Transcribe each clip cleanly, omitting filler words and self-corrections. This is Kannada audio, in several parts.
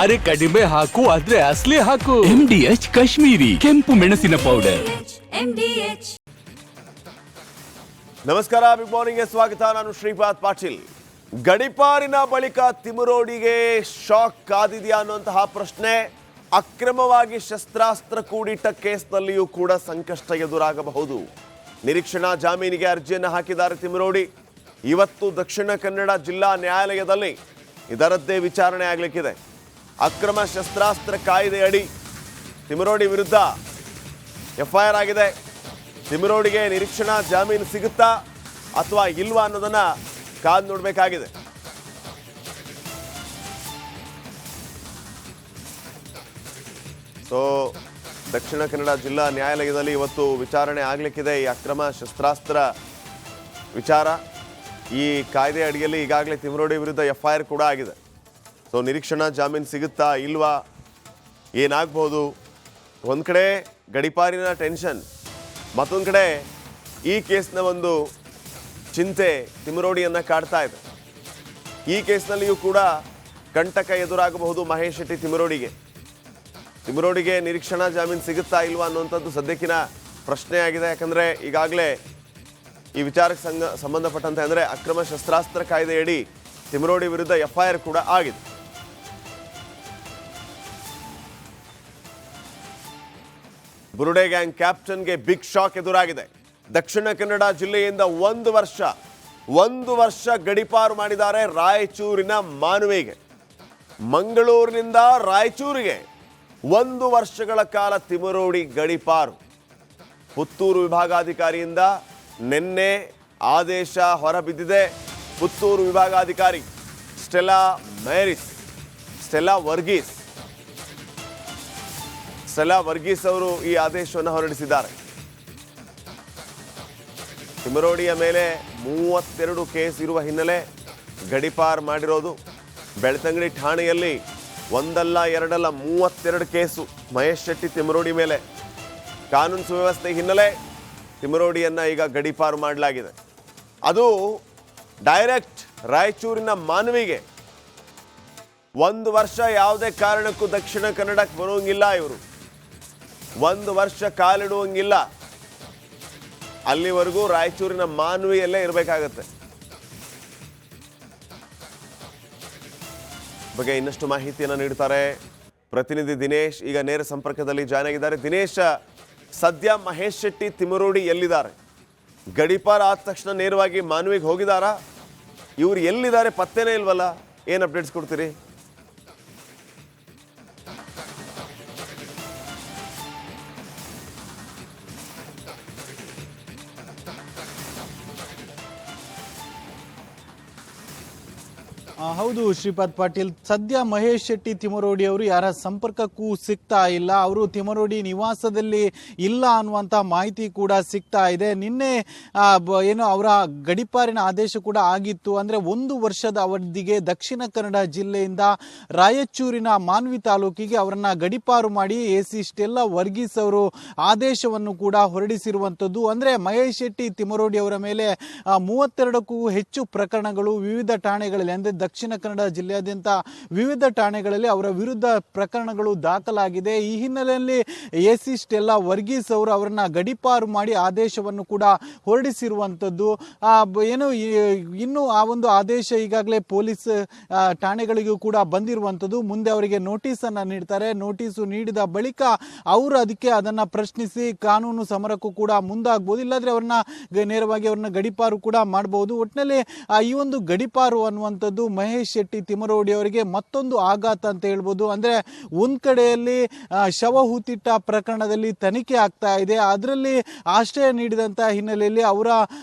ಅರೆ ಕಡಿಮೆ ಹಾಕು ಆದ್ರೆ ಅಸ್ಲಿ ಹಾಕು. MDH ಕಾಶ್ಮೀರಿ ಕೆಂಪು ಮೆಣಸಿನ ಪೌಡರ್. ನಮಸ್ಕಾರ, ಬಿಗ್ ಮಾರ್ನಿಂಗ್ಗೆ ಸ್ವಾಗತ. ನಾನು ಶ್ರೀಪಾದ್ ಪಾಟೀಲ್. ಗಡಿಪಾರಿನ ಬಳಿಕ ತಿಮರೋಡಿಗೆ ಶಾಕ್ ಕಾದಿದೆಯಾ ಅನ್ನುವಂತಹ ಪ್ರಶ್ನೆ. ಅಕ್ರಮವಾಗಿ ಶಸ್ತ್ರಾಸ್ತ್ರ ಕೂಡಿಟ್ಟ ಕೇಸ್ನಲ್ಲಿಯೂ ಕೂಡ ಸಂಕಷ್ಟ ಎದುರಾಗಬಹುದು. ನಿರೀಕ್ಷಣಾ ಜಾಮೀನಿಗೆ ಅರ್ಜಿಯನ್ನು ಹಾಕಿದ್ದಾರೆ ತಿಮರೋಡಿ. ಇವತ್ತು ದಕ್ಷಿಣ ಕನ್ನಡ ಜಿಲ್ಲಾ ನ್ಯಾಯಾಲಯದಲ್ಲಿ ಇದರದ್ದೇ ವಿಚಾರಣೆ ಆಗಲಿಕ್ಕಿದೆ. ಅಕ್ರಮ ಶಸ್ತ್ರಾಸ್ತ್ರ ಕಾಯ್ದೆಯಡಿ ತಿಮರೋಡಿ ವಿರುದ್ಧ FIR ಆಗಿದೆ. ತಿಮರೋಡಿಗೆ ನಿರೀಕ್ಷಣಾ ಜಾಮೀನು ಸಿಗುತ್ತಾ ಅಥವಾ ಇಲ್ವಾ ಅನ್ನೋದನ್ನ ಕಾದು ನೋಡಬೇಕಾಗಿದೆ. ಸೊ ದಕ್ಷಿಣ ಕನ್ನಡ ಜಿಲ್ಲಾ ನ್ಯಾಯಾಲಯದಲ್ಲಿ ಇವತ್ತು ವಿಚಾರಣೆ ಆಗಲಿಕ್ಕಿದೆ ಈ ಅಕ್ರಮ ಶಸ್ತ್ರಾಸ್ತ್ರ ವಿಚಾರ. ಈ ಕಾಯ್ದೆ ಅಡಿಯಲ್ಲಿ ಈಗಾಗಲೇ ತಿಮರೋಡಿ ವಿರುದ್ಧ FIR ಕೂಡ ಆಗಿದೆ. ಸೊ ನಿರೀಕ್ಷಣಾ ಜಾಮೀನು ಸಿಗುತ್ತಾ ಇಲ್ವಾ, ಏನಾಗ್ಬೋದು? ಒಂದು ಕಡೆ ಗಡಿಪಾರಿನ ಟೆನ್ಷನ್, ಮತ್ತೊಂದು ಕಡೆ ಈ ಕೇಸ್ನ ಒಂದು ಚಿಂತೆ ತಿಮರೋಡಿಯನ್ನು ಕಾಡ್ತಾ ಇದೆ. ಈ ಕೇಸ್ನಲ್ಲಿಯೂ ಕೂಡ ಕಂಟಕ ಎದುರಾಗಬಹುದು ಮಹೇಶ್ ಶೆಟ್ಟಿ ತಿಮರೋಡಿಗೆ ನಿರೀಕ್ಷಣಾ ಜಾಮೀನು ಸಿಗುತ್ತಾ ಇಲ್ವಾ ಅನ್ನುವಂಥದ್ದು ಸದ್ಯಕ್ಕಿನ ಪ್ರಶ್ನೆ ಆಗಿದೆ. ಯಾಕಂದರೆ ಈಗಾಗಲೇ ಈ ವಿಚಾರಕ್ಕೆ ಸಂಬಂಧಪಟ್ಟಂತೆ ಅಂದರೆ ಅಕ್ರಮ ಶಸ್ತ್ರಾಸ್ತ್ರ ಕಾಯ್ದೆಯಡಿ ತಿಮರೋಡಿ ವಿರುದ್ಧ FIR ಕೂಡ ಆಗಿದೆ. ಬುರುಡೆ ಗ್ಯಾಂಗ್ ಕ್ಯಾಪ್ಟನ್ಗೆ ಬಿಗ್ ಶಾಕ್ ಎದುರಾಗಿದೆ. ದಕ್ಷಿಣ ಕನ್ನಡ ಜಿಲ್ಲೆಯಿಂದ ಒಂದು ವರ್ಷ ಗಡಿಪಾರು ಮಾಡಿದ್ದಾರೆ ರಾಯಚೂರಿನ ಮಾನ್ವಿಗೆ. ಮಂಗಳೂರಿನಿಂದ ರಾಯಚೂರಿಗೆ 1 ವರ್ಷಗಳ ಕಾಲ ತಿಮರೋಡಿ ಗಡಿಪಾರು. ಪುತ್ತೂರು ವಿಭಾಗಾಧಿಕಾರಿಯಿಂದ ನಿನ್ನೆ ಆದೇಶ ಹೊರಬಿದ್ದಿದೆ. ಪುತ್ತೂರು ವಿಭಾಗಾಧಿಕಾರಿ ಸ್ಟೆಲ್ಲಾ ವರ್ಗೀಸ್ ಅವರು ಈ ಆದೇಶವನ್ನು ಹೊರಡಿಸಿದ್ದಾರೆ. ತಿಮರೋಡಿಯ ಮೇಲೆ 32 ಕೇಸ್ ಇರುವ ಹಿನ್ನೆಲೆ ಗಡಿಪಾರು ಮಾಡಿರೋದು. ಬೆಳ್ತಂಗಡಿ ಠಾಣೆಯಲ್ಲಿ ಒಂದಲ್ಲ ಎರಡಲ್ಲ 32 ಕೇಸು ಮಹೇಶ್ ಶೆಟ್ಟಿ ತಿಮರೋಡಿ ಮೇಲೆ. ಕಾನೂನು ಸುವ್ಯವಸ್ಥೆ ಹಿನ್ನೆಲೆ ತಿಮರೋಡಿಯನ್ನು ಈಗ ಗಡಿಪಾರು ಮಾಡಲಾಗಿದೆ. ಅದು ಡೈರೆಕ್ಟ್ ರಾಯಚೂರಿನ ಮಾನ್ವಿಗೆ. 1 ವರ್ಷ ಯಾವುದೇ ಕಾರಣಕ್ಕೂ ದಕ್ಷಿಣ ಕನ್ನಡಕ್ಕೆ ಬರುವಂಗಿಲ್ಲ. ಇವರು 1 ವರ್ಷ ಕಾಲಿಡುವಂಗಿಲ್ಲ. ಅಲ್ಲಿವರೆಗೂ ರಾಯಚೂರಿನ ಮಾನ್ವಿಯಲ್ಲೇ ಇರಬೇಕಾಗತ್ತೆ. ಬಗ್ಗೆ ಇನ್ನಷ್ಟು ಮಾಹಿತಿಯನ್ನು ನೀಡ್ತಾರೆ ಪ್ರತಿನಿಧಿ ದಿನೇಶ್. ಈಗ ನೇರ ಸಂಪರ್ಕದಲ್ಲಿ ಜಾಯ್ನ್ ಆಗಿದ್ದಾರೆ. ದಿನೇಶ್, ಸದ್ಯ ಮಹೇಶ್ ಶೆಟ್ಟಿ ತಿಮರೋಡಿ ಎಲ್ಲಿದ್ದಾರೆ? ಗಡಿಪಾರ ಆದ ತಕ್ಷಣ ನೇರವಾಗಿ ಮಾನ್ವಿಗೆ ಹೋಗಿದಾರಾ? ಇವ್ರು ಎಲ್ಲಿದ್ದಾರೆ? ಪತ್ತೇನೇ ಇಲ್ವಲ್ಲ. ಏನು ಅಪ್ಡೇಟ್ಸ್ ಕೊಡ್ತೀರಿ? ಹೌದು ಶ್ರೀಪಾದ್ ಪಾಟೀಲ್, ಸದ್ಯ ಮಹೇಶ್ ಶೆಟ್ಟಿ ತಿಮರೋಡಿ ಅವರು ಯಾರ ಸಂಪರ್ಕಕ್ಕೂ ಸಿಗ್ತಾ ಇಲ್ಲ. ಅವರು ತಿಮರೋಡಿ ನಿವಾಸದಲ್ಲಿ ಇಲ್ಲ ಅನ್ನುವಂಥ ಮಾಹಿತಿ ಕೂಡ ಸಿಗ್ತಾ ಇದೆ. ನಿನ್ನೆ ಏನು ಅವರ ಗಡಿಪಾರಿನ ಆದೇಶ ಕೂಡ ಆಗಿತ್ತು. ಅಂದರೆ 1 ವರ್ಷದ ಅವಧಿಗೆ ದಕ್ಷಿಣ ಕನ್ನಡ ಜಿಲ್ಲೆಯಿಂದ ರಾಯಚೂರಿನ ಮಾನ್ವಿ ತಾಲೂಕಿಗೆ ಅವರನ್ನ ಗಡಿಪಾರು ಮಾಡಿ AC ಸ್ಟೆಲ್ಲಾ ವರ್ಗೀಸ್ ಅವರು ಆದೇಶವನ್ನು ಕೂಡ ಹೊರಡಿಸಿರುವಂಥದ್ದು. ಅಂದರೆ ಮಹೇಶ್ ಶೆಟ್ಟಿ ತಿಮರೋಡಿ ಅವರ ಮೇಲೆ 32ಕ್ಕೂ ಹೆಚ್ಚು ಪ್ರಕರಣಗಳು ವಿವಿಧ ಠಾಣೆಗಳಲ್ಲಿ, ಅಂದರೆ ದಕ್ಷಿಣ ಕನ್ನಡ ಜಿಲ್ಲೆಯಾದ್ಯಂತ ವಿವಿಧ ಠಾಣೆಗಳಲ್ಲಿ ಅವರ ವಿರುದ್ಧ ಪ್ರಕರಣಗಳು ದಾಖಲಾಗಿದೆ. ಈ ಹಿನ್ನೆಲೆಯಲ್ಲಿ AC ಸ್ಟೆಲ್ಲಾ ವರ್ಗೀಸ್ ಅವರು ಅವರನ್ನ ಗಡಿಪಾರು ಮಾಡಿ ಆದೇಶವನ್ನು ಕೂಡ ಹೊರಡಿಸಿರುವಂಥದ್ದು. ಏನು ಇನ್ನು ಆ ಒಂದು ಆದೇಶ ಈಗಾಗಲೇ ಪೊಲೀಸ್ ಠಾಣೆಗಳಿಗೂ ಕೂಡ ಬಂದಿರುವಂಥದ್ದು. ಮುಂದೆ ಅವರಿಗೆ ನೋಟಿಸನ್ನು ನೀಡ್ತಾರೆ. ನೋಟಿಸು ನೀಡಿದ ಬಳಿಕ ಅವರು ಅದನ್ನು ಪ್ರಶ್ನಿಸಿ ಕಾನೂನು ಸಮರಕ್ಕೂ ಕೂಡ ಮುಂದಾಗಬಹುದು. ಇಲ್ಲಾಂದ್ರೆ ನೇರವಾಗಿ ಅವ್ರನ್ನ ಗಡಿಪಾರು ಕೂಡ ಮಾಡಬಹುದು. ಒಟ್ಟಿನಲ್ಲಿ ಈ ಒಂದು ಗಡಿಪಾರು ಅನ್ನುವಂಥದ್ದು ಮಹೇಶ್ ಶೆಟ್ಟಿ ತಿಮರೋಡಿ ಅವರಿಗೆ ಮತ್ತೊಂದು ಆಘಾತ ಅಂತ ಹೇಳ್ಬೋದು. ಅಂದ್ರೆ ಒಂದ್ ಕಡೆಯಲ್ಲಿ ಶವ ಹೂತಿಟ್ಟ ಪ್ರಕರಣದಲ್ಲಿ ತನಿಖೆ ಆಗ್ತಾ ಇದೆ. ಅದರಲ್ಲಿ ಆಶ್ರಯ ನೀಡಿದಂತಹ ಹಿನ್ನೆಲೆಯಲ್ಲಿ ಅವರ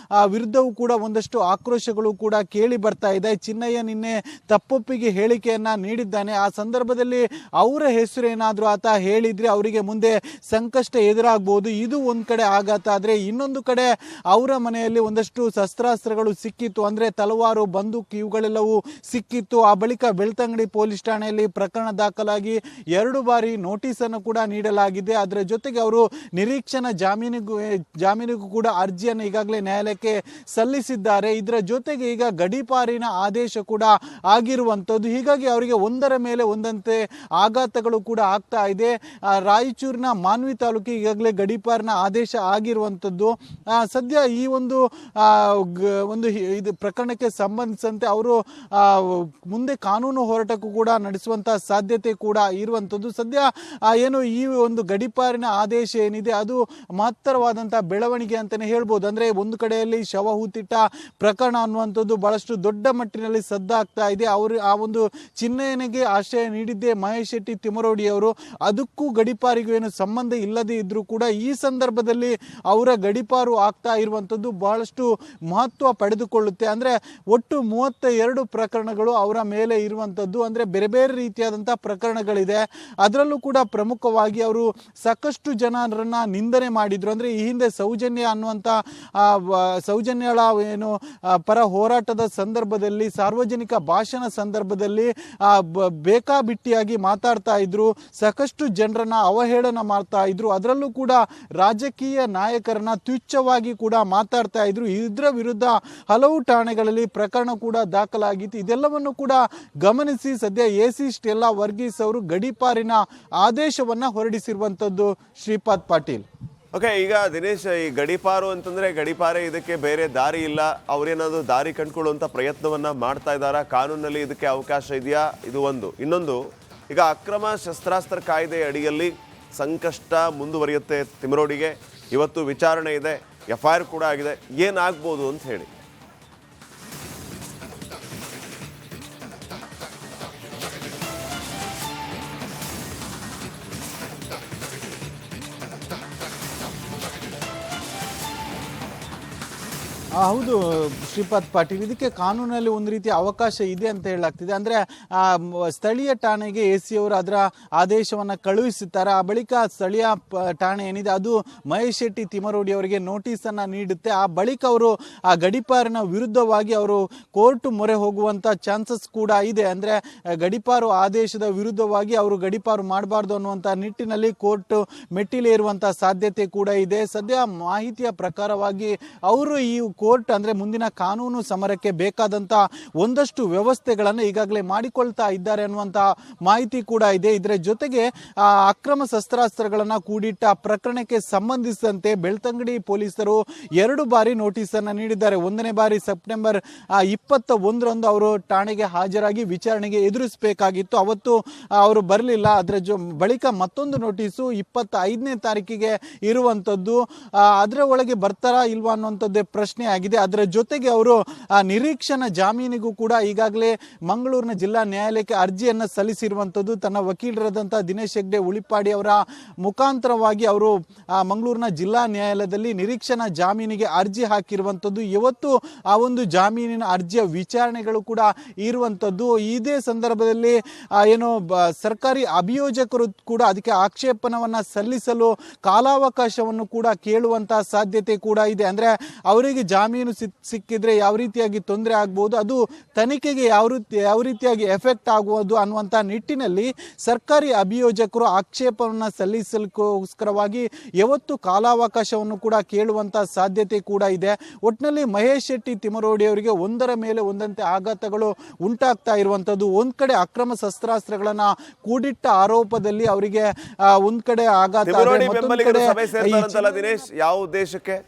ವಿರುದ್ಧವೂ ಕೂಡ ಒಂದಷ್ಟು ಆಕ್ರೋಶಗಳು ಕೂಡ ಕೇಳಿ ಬರ್ತಾ ಇದೆ. ಚಿನ್ನಯ್ಯ ನಿನ್ನೆ ತಪ್ಪೊಪ್ಪಿಗೆ ಹೇಳಿಕೆಯನ್ನ ನೀಡಿದ್ದಾನೆ. ಆ ಸಂದರ್ಭದಲ್ಲಿ ಅವರ ಹೆಸರು ಏನಾದ್ರೂ ಆತ ಹೇಳಿದ್ರೆ ಅವರಿಗೆ ಮುಂದೆ ಸಂಕಷ್ಟ ಎದುರಾಗಬಹುದು. ಇದು ಒಂದ್ ಕಡೆ ಆಘಾತ. ಆದ್ರೆ ಇನ್ನೊಂದು ಕಡೆ ಅವರ ಮನೆಯಲ್ಲಿ ಒಂದಷ್ಟು ಶಸ್ತ್ರಾಸ್ತ್ರಗಳು ಸಿಕ್ಕಿತ್ತು. ಅಂದ್ರೆ ತಲವಾರು, ಬಂದೂಕು ಇವುಗಳೆಲ್ಲವೂ ಸಿಕ್ಕಿತ್ತು. ಆ ಬಳಿಕ ಬೆಳ್ತಂಗಡಿ ಪೊಲೀಸ್ ಠಾಣೆಯಲ್ಲಿ ಪ್ರಕರಣ ದಾಖಲಾಗಿ 2 ಬಾರಿ ನೋಟಿಸನ್ನು ಕೂಡ ನೀಡಲಾಗಿದೆ. ಅದರ ಜೊತೆಗೆ ಅವರು ನಿರೀಕ್ಷಣಾ ಜಾಮೀನಿಗೂ ಕೂಡ ಅರ್ಜಿಯನ್ನು ಈಗಾಗಲೇ ನ್ಯಾಯಾಲಯಕ್ಕೆ ಸಲ್ಲಿಸಿದ್ದಾರೆ. ಇದರ ಜೊತೆಗೆ ಈಗ ಗಡೀಪಾರಿನ ಆದೇಶ ಕೂಡ ಆಗಿರುವಂಥದ್ದು. ಹೀಗಾಗಿ ಅವರಿಗೆ ಒಂದರ ಮೇಲೆ ಒಂದಂತೆ ಆಘಾತಗಳು ಕೂಡ ಆಗ್ತಾ ಇದೆ. ರಾಯಚೂರಿನ ಮಾನ್ವಿ ತಾಲೂಕಿಗೆ ಈಗಾಗಲೇ ಗಡೀಪಾರಿನ ಆದೇಶ ಆಗಿರುವಂಥದ್ದು. ಸದ್ಯ ಈ ಒಂದು ಇದು ಪ್ರಕರಣಕ್ಕೆ ಸಂಬಂಧಿಸಿದಂತೆ ಅವರು ಮುಂದೆ ಕಾನೂನು ಹೋರಾಟಕ್ಕೂ ಕೂಡ ನಡೆಸುವಂತಹ ಸಾಧ್ಯತೆ ಕೂಡ ಇರುವಂಥದ್ದು. ಸದ್ಯ ಏನು ಈ ಒಂದು ಗಡೀಪಾರಿನ ಆದೇಶ ಏನಿದೆ ಅದು ಮಹತ್ತರವಾದಂತಹ ಬೆಳವಣಿಗೆ ಅಂತಾನೆ ಹೇಳ್ಬೋದು. ಅಂದ್ರೆ ಒಂದು ಕಡೆಯಲ್ಲಿ ಶವ ಹೂತಿಟ್ಟ ಪ್ರಕರಣ ಅನ್ನುವಂಥದ್ದು ಬಹಳಷ್ಟು ದೊಡ್ಡ ಮಟ್ಟಿನಲ್ಲಿ ಸದ್ದಾಗ್ತಾ ಇದೆ. ಅವರು ಆ ಒಂದು ಚಿಹ್ನೆಗೆ ಆಶ್ರಯ ನೀಡಿದ್ದೇ ಮಹೇಶ್ ಶೆಟ್ಟಿ ತಿಮರೋಡಿ ಅವರು. ಅದಕ್ಕೂ ಗಡೀಪಾರಿಗೂ ಏನು ಸಂಬಂಧ ಇಲ್ಲದೆ ಇದ್ರೂ ಕೂಡ ಈ ಸಂದರ್ಭದಲ್ಲಿ ಅವರ ಗಡೀಪಾರು ಆಗ್ತಾ ಇರುವಂಥದ್ದು ಬಹಳಷ್ಟು ಮಹತ್ವ ಪಡೆದುಕೊಳ್ಳುತ್ತೆ. ಅಂದ್ರೆ ಒಟ್ಟು 32 ಪ್ರಕರಣಗಳು ಅವರ ಮೇಲೆ ಇರುವಂಥದ್ದು. ಅಂದ್ರೆ ಬೇರೆ ಬೇರೆ ರೀತಿಯಾದಂತಹ ಪ್ರಕರಣಗಳಿದೆ. ಅದರಲ್ಲೂ ಕೂಡ ಪ್ರಮುಖವಾಗಿ ಅವರು ಸಾಕಷ್ಟು ಜನರನ್ನ ನಿಂದನೆ ಮಾಡಿದ್ರು. ಅಂದ್ರೆ ಈ ಹಿಂದೆ ಸೌಜನ್ಯ ಅನ್ನುವಂಥ ಸೌಜನ್ಯಳ ಏನು ಪರ ಹೋರಾಟದ ಸಂದರ್ಭದಲ್ಲಿ ಸಾರ್ವಜನಿಕ ಭಾಷಣ ಸಂದರ್ಭದಲ್ಲಿ ಬೇಕಾಬಿಟ್ಟಿಯಾಗಿ ಮಾತಾಡ್ತಾ ಇದ್ರು, ಸಾಕಷ್ಟು ಜನರನ್ನ ಅವಹೇಳನ ಮಾಡ್ತಾ ಇದ್ರು. ಅದರಲ್ಲೂ ಕೂಡ ರಾಜಕೀಯ ನಾಯಕರನ್ನ ತುಚ್ಛವಾಗಿ ಕೂಡ ಮಾತಾಡ್ತಾ ಇದ್ರು. ಇದರ ವಿರುದ್ಧ ಹಲವು ಠಾಣೆಗಳಲ್ಲಿ ಪ್ರಕರಣ ಕೂಡ ದಾಖಲಾಗಿತ್ತು. ಇದೆಲ್ಲವನ್ನು ಕೂಡ ಗಮನಿಸಿ ಸದ್ಯ ಎಸಿ ಸ್ಟೆಲ್ಲಾ ವರ್ಗೀಸ್ ಅವರು ಗಡೀಪಾರಿನ ಆದೇಶವನ್ನ ಹೊರಡಿಸಿರುವಂತದ್ದು. ಶ್ರೀಪಾದ್ ಪಾಟೀಲ್. ಓಕೆ, ಈಗ ದಿನೇಶ್, ಈ ಗಡೀಪಾರು ಅಂತಂದ್ರೆ ಗಡೀಪಾರೆ, ಇದಕ್ಕೆ ಬೇರೆ ದಾರಿ ಇಲ್ಲ. ಅವ್ರೇನಾದ್ರು ದಾರಿ ಕಂಡುಕೊಳ್ಳುವಂತ ಪ್ರಯತ್ನವನ್ನ ಮಾಡ್ತಾ ಇದ್ದಾರಾ? ಕಾನೂನಲ್ಲಿ ಇದಕ್ಕೆ ಅವಕಾಶ ಇದೆಯಾ? ಇದು ಒಂದು. ಇನ್ನೊಂದು, ಈಗ ಅಕ್ರಮ ಶಸ್ತ್ರಾಸ್ತ್ರ ಕಾಯ್ದೆ ಅಡಿಯಲ್ಲಿ ಸಂಕಷ್ಟ ಮುಂದುವರಿಯುತ್ತೆ ತಿಮರೋಡಿಗೆ. ಇವತ್ತು ವಿಚಾರಣೆ ಇದೆ, FIR ಕೂಡ ಆಗಿದೆ. ಏನಾಗ್ಬೋದು ಅಂತ ಹೇಳಿ? ಹೌದು ಶ್ರೀಪಾದ್ ಪಾಟೀಲ್, ಇದಕ್ಕೆ ಕಾನೂನಲ್ಲಿ ಒಂದು ರೀತಿಯ ಅವಕಾಶ ಇದೆ ಅಂತ ಹೇಳಲಾಗ್ತಿದೆ. ಅಂದ್ರೆ ಸ್ಥಳೀಯ ಠಾಣೆಗೆ ಎಸಿ ಅವರು ಅದರ ಆದೇಶವನ್ನ ಕಳುಹಿಸುತ್ತಾರೆ. ಆ ಬಳಿಕ ಸ್ಥಳೀಯ ಠಾಣೆ ಏನಿದೆ ಅದು ಮಹೇಶ್ ಶೆಟ್ಟಿ ತಿಮರೋಡಿ ಅವರಿಗೆ ನೋಟಿಸ್ ಅನ್ನ ನೀಡುತ್ತೆ. ಆ ಬಳಿಕ ಅವರು ಆ ಗಡೀಪಾರಿನ ವಿರುದ್ಧವಾಗಿ ಅವರು ಕೋರ್ಟ್ ಮೊರೆ ಹೋಗುವಂತ ಚಾನ್ಸಸ್ ಕೂಡ ಇದೆ. ಅಂದ್ರೆ ಗಡೀಪಾರು ಆದೇಶದ ವಿರುದ್ಧವಾಗಿ ಅವರು ಗಡೀಪಾರು ಮಾಡಬಾರ್ದು ಅನ್ನುವಂತ ನಿಟ್ಟಿನಲ್ಲಿ ಕೋರ್ಟ್ ಮೆಟ್ಟಿಲೇರುವಂತಹ ಸಾಧ್ಯತೆ ಕೂಡ ಇದೆ. ಸದ್ಯ ಮಾಹಿತಿಯ ಪ್ರಕಾರವಾಗಿ ಅವರು ಈ ಕೋರ್ಟ್ ಅಂದ್ರೆ ಮುಂದಿನ ಕಾನೂನು ಸಮರಕ್ಕೆ ಬೇಕಾದಂತ ಒಂದಷ್ಟು ವ್ಯವಸ್ಥೆಗಳನ್ನು ಈಗಾಗಲೇ ಮಾಡಿಕೊಳ್ತಾ ಇದ್ದಾರೆ ಅನ್ನುವಂತ ಮಾಹಿತಿ ಕೂಡ ಇದೆ. ಇದರ ಜೊತೆಗೆ ಅಕ್ರಮ ಶಸ್ತ್ರಾಸ್ತ್ರಗಳನ್ನ ಕೂಡಿಟ್ಟ ಪ್ರಕರಣಕ್ಕೆ ಸಂಬಂಧಿಸಿದಂತೆ ಬೆಳ್ತಂಗಡಿ ಪೊಲೀಸರು 2 ಬಾರಿ ನೋಟಿಸ್ ಅನ್ನ ನೀಡಿದ್ದಾರೆ. 1ನೇ ಬಾರಿ ಸೆಪ್ಟೆಂಬರ್ 21ರಂದು ಅವರು ಠಾಣೆಗೆ ಹಾಜರಾಗಿ ವಿಚಾರಣೆಗೆ ಎದುರಿಸಬೇಕಾಗಿತ್ತು. ಅವತ್ತು ಅವರು ಬರಲಿಲ್ಲ. ಅದರ ಬಳಿಕ ಮತ್ತೊಂದು ನೋಟಿಸು 25ನೇ ತಾರೀಕಿಗೆ ಇರುವಂತದ್ದು. ಅದರ ಒಳಗೆ ಬರ್ತಾರಾ ಇಲ್ವಾ ಅನ್ನುವಂಥದ್ದೇ ಪ್ರಶ್ನೆ ಆಗಿದೆ. ಅದರ ಜೊತೆಗೆ ಅವರು ನಿರೀಕ್ಷಣಾ ಜಾಮೀನಿಗೂ ಕೂಡ ಈಗಾಗಲೇ ಮಂಗಳೂರಿನ ಜಿಲ್ಲಾ ನ್ಯಾಯಾಲಯಕ್ಕೆ ಅರ್ಜಿಯನ್ನು ಸಲ್ಲಿಸಿರುವಂಥದ್ದು. ತನ್ನ ವಕೀಲರಾದಂತಹ ದಿನೇಶ್ ಹೆಗ್ಡೆ ಉಳಿಪಾಡಿ ಅವರ ಮುಖಾಂತರವಾಗಿ ಅವರು ಮಂಗಳೂರಿನ ಜಿಲ್ಲಾ ನ್ಯಾಯಾಲಯದಲ್ಲಿ ನಿರೀಕ್ಷಣಾ ಜಾಮೀನಿಗೆ ಅರ್ಜಿ ಹಾಕಿರುವಂಥದ್ದು. ಇವತ್ತು ಆ ಒಂದು ಜಾಮೀನಿನ ಅರ್ಜಿಯ ವಿಚಾರಣೆಗಳು ಕೂಡ ಇರುವಂಥದ್ದು. ಇದೇ ಸಂದರ್ಭದಲ್ಲಿ ಏನು ಸರ್ಕಾರಿ ಅಭಿಯೋಜಕರು ಕೂಡ ಅದಕ್ಕೆ ಆಕ್ಷೇಪಣವನ್ನ ಸಲ್ಲಿಸಲು ಕಾಲಾವಕಾಶವನ್ನು ಕೂಡ ಕೇಳುವಂತಹ ಸಾಧ್ಯತೆ ಕೂಡ ಇದೆ. ಅಂದ್ರೆ ಅವರಿಗೆ ಜಾಮೀನು ಸಿಕ್ಕಿದ್ರೆ ಯಾವ ರೀತಿಯಾಗಿ ತೊಂದರೆ ಆಗ್ಬೋದು, ಅದು ತನಿಖೆಗೆ ಯಾವ ರೀತಿಯಾಗಿ ಎಫೆಕ್ಟ್ ಆಗುವುದು ಅನ್ನುವಂಥ ನಿಟ್ಟಿನಲ್ಲಿ ಸರ್ಕಾರಿ ಅಭಿಯೋಜಕರು ಆಕ್ಷೇಪವನ್ನು ಸಲ್ಲಿಸಲಿಕ್ಕೋಸ್ಕರವಾಗಿ ಯಾವತ್ತು ಕಾಲಾವಕಾಶವನ್ನು ಕೂಡ ಕೇಳುವಂತ ಸಾಧ್ಯತೆ ಕೂಡ ಇದೆ. ಒಟ್ಟಿನಲ್ಲಿ ಮಹೇಶ್ ಶೆಟ್ಟಿ ತಿಮರೋಡಿ ಅವರಿಗೆ ಒಂದರ ಮೇಲೆ ಒಂದಂತೆ ಆಘಾತಗಳು ಉಂಟಾಗ್ತಾ ಇರುವಂತದ್ದು. ಒಂದ್ ಕಡೆ ಅಕ್ರಮ ಶಸ್ತ್ರಾಸ್ತ್ರಗಳನ್ನ ಕೂಡಿಟ್ಟ ಆರೋಪದಲ್ಲಿ ಅವರಿಗೆ ಒಂದ್ ಕಡೆ ಆಘಾತ, ಮತ್ತೊಂದು ಕಡೆ ದಿನೇಶ್ ಯಾವ ಉದ್ದೇಶಕ್ಕೆ?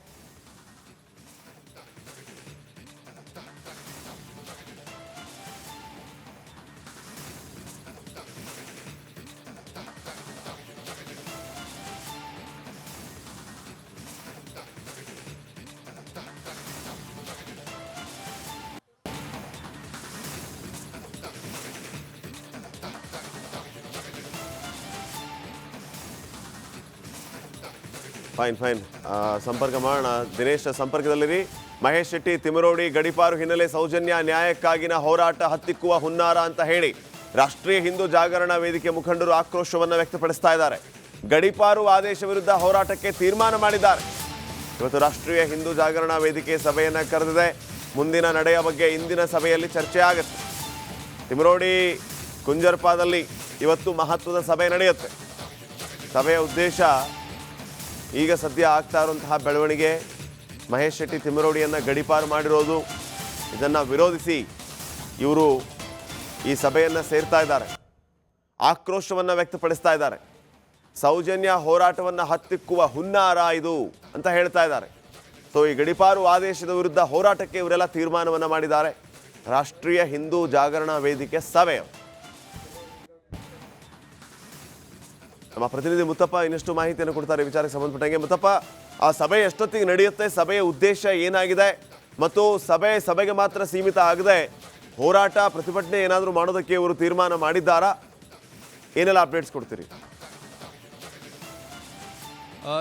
ಫೈನ್ ಸಂಪರ್ಕ ಮಾಡೋಣ. ದಿನೇಶ್ ಸಂಪರ್ಕದಲ್ಲಿರಿ. ಮಹೇಶ್ ಶೆಟ್ಟಿ ತಿಮರೋಡಿ ಗಡೀಪಾರು ಹಿನ್ನೆಲೆ ಸೌಜನ್ಯ ನ್ಯಾಯಕ್ಕಾಗಿನ ಹೋರಾಟ ಹತ್ತಿಕ್ಕುವ ಹುನ್ನಾರ ಅಂತ ಹೇಳಿ ರಾಷ್ಟ್ರೀಯ ಹಿಂದೂ ಜಾಗರಣ ವೇದಿಕೆ ಮುಖಂಡರು ಆಕ್ರೋಶವನ್ನು ವ್ಯಕ್ತಪಡಿಸ್ತಾ ಇದ್ದಾರೆ. ಗಡೀಪಾರು ಆದೇಶ ವಿರುದ್ಧ ಹೋರಾಟಕ್ಕೆ ತೀರ್ಮಾನ ಮಾಡಿದ್ದಾರೆ. ಇವತ್ತು ರಾಷ್ಟ್ರೀಯ ಹಿಂದೂ ಜಾಗರಣ ವೇದಿಕೆ ಸಭೆಯನ್ನು ಕರೆದಿದೆ. ಮುಂದಿನ ನಡೆಯ ಬಗ್ಗೆ ಇಂದಿನ ಸಭೆಯಲ್ಲಿ ಚರ್ಚೆ ಆಗುತ್ತೆ. ತಿಮರೋಡಿ ಕುಂಜರ್ಪಾದಲ್ಲಿ ಇವತ್ತು ಮಹತ್ವದ ಸಭೆ ನಡೆಯುತ್ತೆ. ಸಭೆಯ ಉದ್ದೇಶ ಈಗ ಸದ್ಯ ಆಗ್ತಾ ಇರುವಂತಹ ಬೆಳವಣಿಗೆ, ಮಹೇಶ್ ಶೆಟ್ಟಿ ತಿಮರೋಡಿಯನ್ನು ಗಡೀಪಾರು ಮಾಡಿರೋದು, ಇದನ್ನು ವಿರೋಧಿಸಿ ಇವರು ಈ ಸಭೆಯನ್ನು ಸೇರ್ತಾ ಇದ್ದಾರೆ, ಆಕ್ರೋಶವನ್ನು ವ್ಯಕ್ತಪಡಿಸ್ತಾ ಇದ್ದಾರೆ. ಸೌಜನ್ಯ ಹೋರಾಟವನ್ನು ಹತ್ತಿಕ್ಕುವ ಹುನ್ನಾರ ಇದು ಅಂತ ಹೇಳ್ತಾ ಇದ್ದಾರೆ. ಸೊ ಈ ಗಡೀಪಾರು ಆದೇಶದ ವಿರುದ್ಧ ಹೋರಾಟಕ್ಕೆ ಇವರೆಲ್ಲ ತೀರ್ಮಾನವನ್ನು ಮಾಡಿದ್ದಾರೆ. ರಾಷ್ಟ್ರೀಯ ಹಿಂದೂ ಜಾಗರಣಾ ವೇದಿಕೆ ಸಭೆ. ನಮ್ಮ ಪ್ರತಿನಿಧಿ ಮುತ್ತಪ್ಪ ಇನ್ನಷ್ಟು ಮಾಹಿತಿಯನ್ನು ಕೊಡ್ತಾರೆ ವಿಚಾರಕ್ಕೆ ಸಂಬಂಧಪಟ್ಟಂಗೆ. ಮುತ್ತಪ್ಪ, ಆ ಸಭೆ ಎಷ್ಟೊತ್ತಿಗೆ ನಡೆಯುತ್ತೆ, ಸಭೆಯ ಉದ್ದೇಶ ಏನಾಗಿದೆ ಮತ್ತು ಸಭೆಗೆ ಮಾತ್ರ ಸೀಮಿತ ಆಗದೆ ಹೋರಾಟ ಪ್ರತಿಭಟನೆ ಏನಾದರೂ ಮಾಡೋದಕ್ಕೆ ಇವರು ತೀರ್ಮಾನ ಮಾಡಿದ್ದಾರಾ? ಏನೆಲ್ಲ ಅಪ್ಡೇಟ್ಸ್ ಕೊಡ್ತೀರಿ?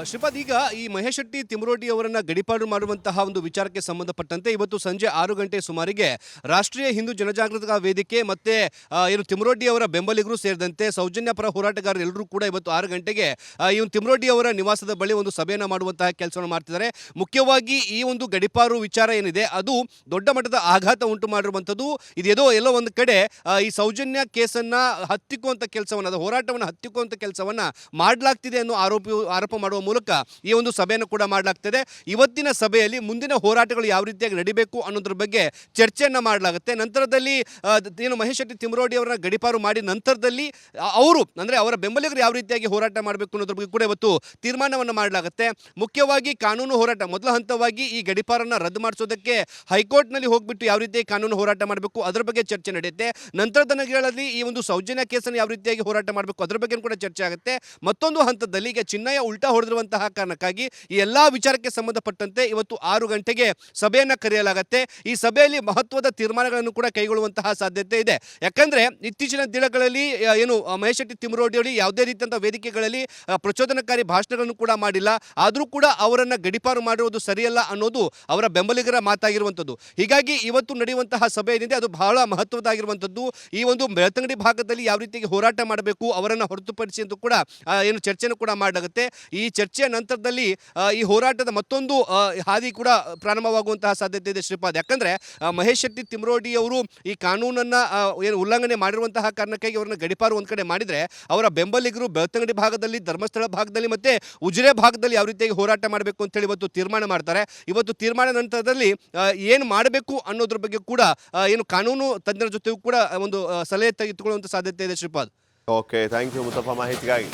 ಶ್ರೀಪಾದ್, ಈಗ ಈ ಮಹೇಶ್ ಶೆಟ್ಟಿ ತಿಮರೋಡಿ ಅವರನ್ನ ಗಡೀಪಾರು ಮಾಡುವಂತಹ ಒಂದು ವಿಚಾರಕ್ಕೆ ಸಂಬಂಧಪಟ್ಟಂತೆ ಇವತ್ತು ಸಂಜೆ 6 ಗಂಟೆ ಸುಮಾರಿಗೆ ರಾಷ್ಟ್ರೀಯ ಹಿಂದೂ ಜನಜಾಗೃತ ವೇದಿಕೆ ಮತ್ತೆ ಏನು ತಿಮರೋಡಿ ಅವರ ಬೆಂಬಲಿಗರು ಸೇರಿದಂತೆ ಸೌಜನ್ಯ ಪರ ಹೋರಾಟಗಾರರು ಎಲ್ಲರೂ ಕೂಡ ಇವತ್ತು 6 ಗಂಟೆಗೆ ಇವನು ತಿಮರೋಡಿ ಅವರ ನಿವಾಸದ ಬಳಿ ಒಂದು ಸಭೆಯನ್ನು ಮಾಡುವಂತಹ ಕೆಲಸವನ್ನು ಮಾಡ್ತಿದ್ದಾರೆ. ಮುಖ್ಯವಾಗಿ ಈ ಒಂದು ಗಡೀಪಾರು ವಿಚಾರ ಏನಿದೆ ಅದು ದೊಡ್ಡ ಮಟ್ಟದ ಆಘಾತ ಉಂಟು ಮಾಡಿರುವಂಥದ್ದು. ಇದೇದೋ ಎಲ್ಲೋ ಒಂದು ಕಡೆ ಈ ಸೌಜನ್ಯ ಕೇಸನ್ನ ಹತ್ತಿಕ್ಕುವಂಥ ಕೆಲಸವನ್ನು, ಅದು ಹೋರಾಟವನ್ನು ಹತ್ತಿಕ್ಕುವಂಥ ಕೆಲಸವನ್ನ ಮಾಡಲಾಗ್ತಿದೆ ಅನ್ನೋ ಆರೋಪ ಮಾಡುವ ಮೂಲಕ ಈ ಒಂದು ಸಭೆಯನ್ನು ಕೂಡ ಮಾಡಲಾಗ್ತದೆ. ಇವತ್ತಿನ ಸಭೆಯಲ್ಲಿ ಮುಂದಿನ ಹೋರಾಟಗಳು ಯಾವ ರೀತಿಯಾಗಿ ನಡಿಬೇಕು ಅನ್ನೋದ್ರ ಬಗ್ಗೆ ಚರ್ಚೆಯನ್ನು ಮಾಡಲಾಗುತ್ತೆ. ನಂತರದಲ್ಲಿ ಏನು ಮಹೇಶ್ ಶೆಟ್ಟಿ ತಿಮರೋಡಿ ಅವರನ್ನ ಗಡೀಪಾರು ಮಾಡಿ ನಂತರದಲ್ಲಿ ಅವರು ಅಂದರೆ ಅವರ ಬೆಂಬಲಿಗರು ಯಾವ ರೀತಿಯಾಗಿ ಹೋರಾಟ ಮಾಡಬೇಕು ಅನ್ನೋದ್ರ ಬಗ್ಗೆ ಕೂಡ ಇವತ್ತು ತೀರ್ಮಾನವನ್ನು ಮಾಡಲಾಗುತ್ತೆ. ಮುಖ್ಯವಾಗಿ ಕಾನೂನು ಹೋರಾಟ ಮೊದಲ ಹಂತವಾಗಿ ಈ ಗಡೀಪಾರನ್ನು ರದ್ದು ಮಾಡಿಸೋದಕ್ಕೆ ಹೈಕೋರ್ಟ್ನಲ್ಲಿ ಹೋಗ್ಬಿಟ್ಟು ಯಾವ ರೀತಿ ಕಾನೂನು ಹೋರಾಟ ಮಾಡಬೇಕು ಅದರ ಬಗ್ಗೆ ಚರ್ಚೆ ನಡೆಯುತ್ತೆ. ನಂತರದ ದಿನಗಳಲ್ಲಿ ಈ ಒಂದು ಸೌಜನ್ಯ ಕೇಸನ್ನು ಯಾವ ರೀತಿಯಾಗಿ ಹೋರಾಟ ಮಾಡಬೇಕು ಅದರ ಬಗ್ಗೆ ಕೂಡ ಚರ್ಚೆ ಆಗುತ್ತೆ. ಮತ್ತೊಂದು ಹಂತದಲ್ಲಿ ಈಗ ಚಿನ್ನಯ್ಯ ಉಲ್ಟಾ ಹೊಡೆದಿರುವಂತಹ ಕಾರಣಕ್ಕಾಗಿ ಈ ಎಲ್ಲಾ ವಿಚಾರಕ್ಕೆ ಸಂಬಂಧಪಟ್ಟಂತೆ ಇವತ್ತು 6 ಗಂಟೆಗೆ ಸಭೆಯನ್ನು ಕರೆಯಲಾಗುತ್ತೆ. ಈ ಸಭೆಯಲ್ಲಿ ಮಹತ್ವದ ತೀರ್ಮಾನಗಳನ್ನು ಕೂಡ ಕೈಗೊಳ್ಳುವಂತಹ ಸಾಧ್ಯತೆ ಇದೆ. ಯಾಕಂದ್ರೆ ಇತ್ತೀಚಿನ ದಿನಗಳಲ್ಲಿ ಏನು ಮಹೇಶ್ ಶೆಟ್ಟಿ ತಿಮರೋಡಿ ಅವರು ಯಾವುದೇ ರೀತಿಯಂತಹ ವೇದಿಕೆಗಳಲ್ಲಿ ಪ್ರಚೋದನಕಾರಿ ಭಾಷಣಗಳನ್ನು ಕೂಡ ಮಾಡಿಲ್ಲ. ಆದರೂ ಕೂಡ ಅವರನ್ನ ಗಡೀಪಾರು ಮಾಡಿರುವುದು ಸರಿಯಲ್ಲ ಅನ್ನೋದು ಅವರ ಬೆಂಬಲಿಗರ ಮಾತಾಗಿರುವಂಥದ್ದು. ಹೀಗಾಗಿ ಇವತ್ತು ನಡೆಯುವಂತಹ ಸಭೆ ಏನಿದೆ ಅದು ಬಹಳ ಮಹತ್ವದಾಗಿರುವಂಥದ್ದು. ಈ ಒಂದು ಬೆಳ್ತಂಗಡಿ ಭಾಗದಲ್ಲಿ ಯಾವ ರೀತಿಯಾಗಿ ಹೋರಾಟ ಮಾಡಬೇಕು ಅವರನ್ನು ಹೊರತುಪಡಿಸಿ ಅಂತ ಕೂಡ ಏನು ಚರ್ಚೆಯನ್ನು ಕೂಡ ಮಾಡಲಾಗುತ್ತೆ. ಈ ಚರ್ಚೆಯ ನಂತರದಲ್ಲಿ ಈ ಹೋರಾಟದ ಮತ್ತೊಂದು ಹಾದಿ ಕೂಡ ಪ್ರಾರಂಭವಾಗುವಂತಹ ಸಾಧ್ಯತೆ ಇದೆ ಶ್ರೀಪಾದ್. ಯಾಕಂದ್ರೆ ಮಹೇಶ್ ಶೆಟ್ಟಿ ತಿಮರೋಡಿ ಅವರು ಈ ಕಾನೂನನ್ನ ಏನು ಉಲ್ಲಂಘನೆ ಮಾಡಿರುವಂತಹ ಕಾರಣಕ್ಕಾಗಿ ಅವರನ್ನ ಗಡೀಪಾರು ಒಂದ್ ಕಡೆ ಮಾಡಿದ್ರೆ, ಅವರ ಬೆಂಬಲಿಗರು ಬೆಳ್ತಂಗಡಿ ಭಾಗದಲ್ಲಿ, ಧರ್ಮಸ್ಥಳ ಭಾಗದಲ್ಲಿ ಮತ್ತೆ ಉಜಿರೆ ಭಾಗದಲ್ಲಿ ಯಾವ ರೀತಿಯಾಗಿ ಹೋರಾಟ ಮಾಡಬೇಕು ಅಂತ ಹೇಳಿ ಇವತ್ತು ತೀರ್ಮಾನ ಮಾಡ್ತಾರೆ. ಇವತ್ತು ತೀರ್ಮಾನ ನಂತರದಲ್ಲಿ ಏನು ಮಾಡಬೇಕು ಅನ್ನೋದ್ರ ಬಗ್ಗೆ ಕೂಡ ಏನು ಕಾನೂನು ತಜ್ಞರ ಜೊತೆಗೂ ಕೂಡ ಒಂದು ಸಲಹೆ ತೆಗೆದುಕೊಳ್ಳುವಂತ ಸಾಧ್ಯತೆ ಇದೆ Shripad. Okay, thank you Muttappa ಮಾಹಿತಿಗಾಗಿ.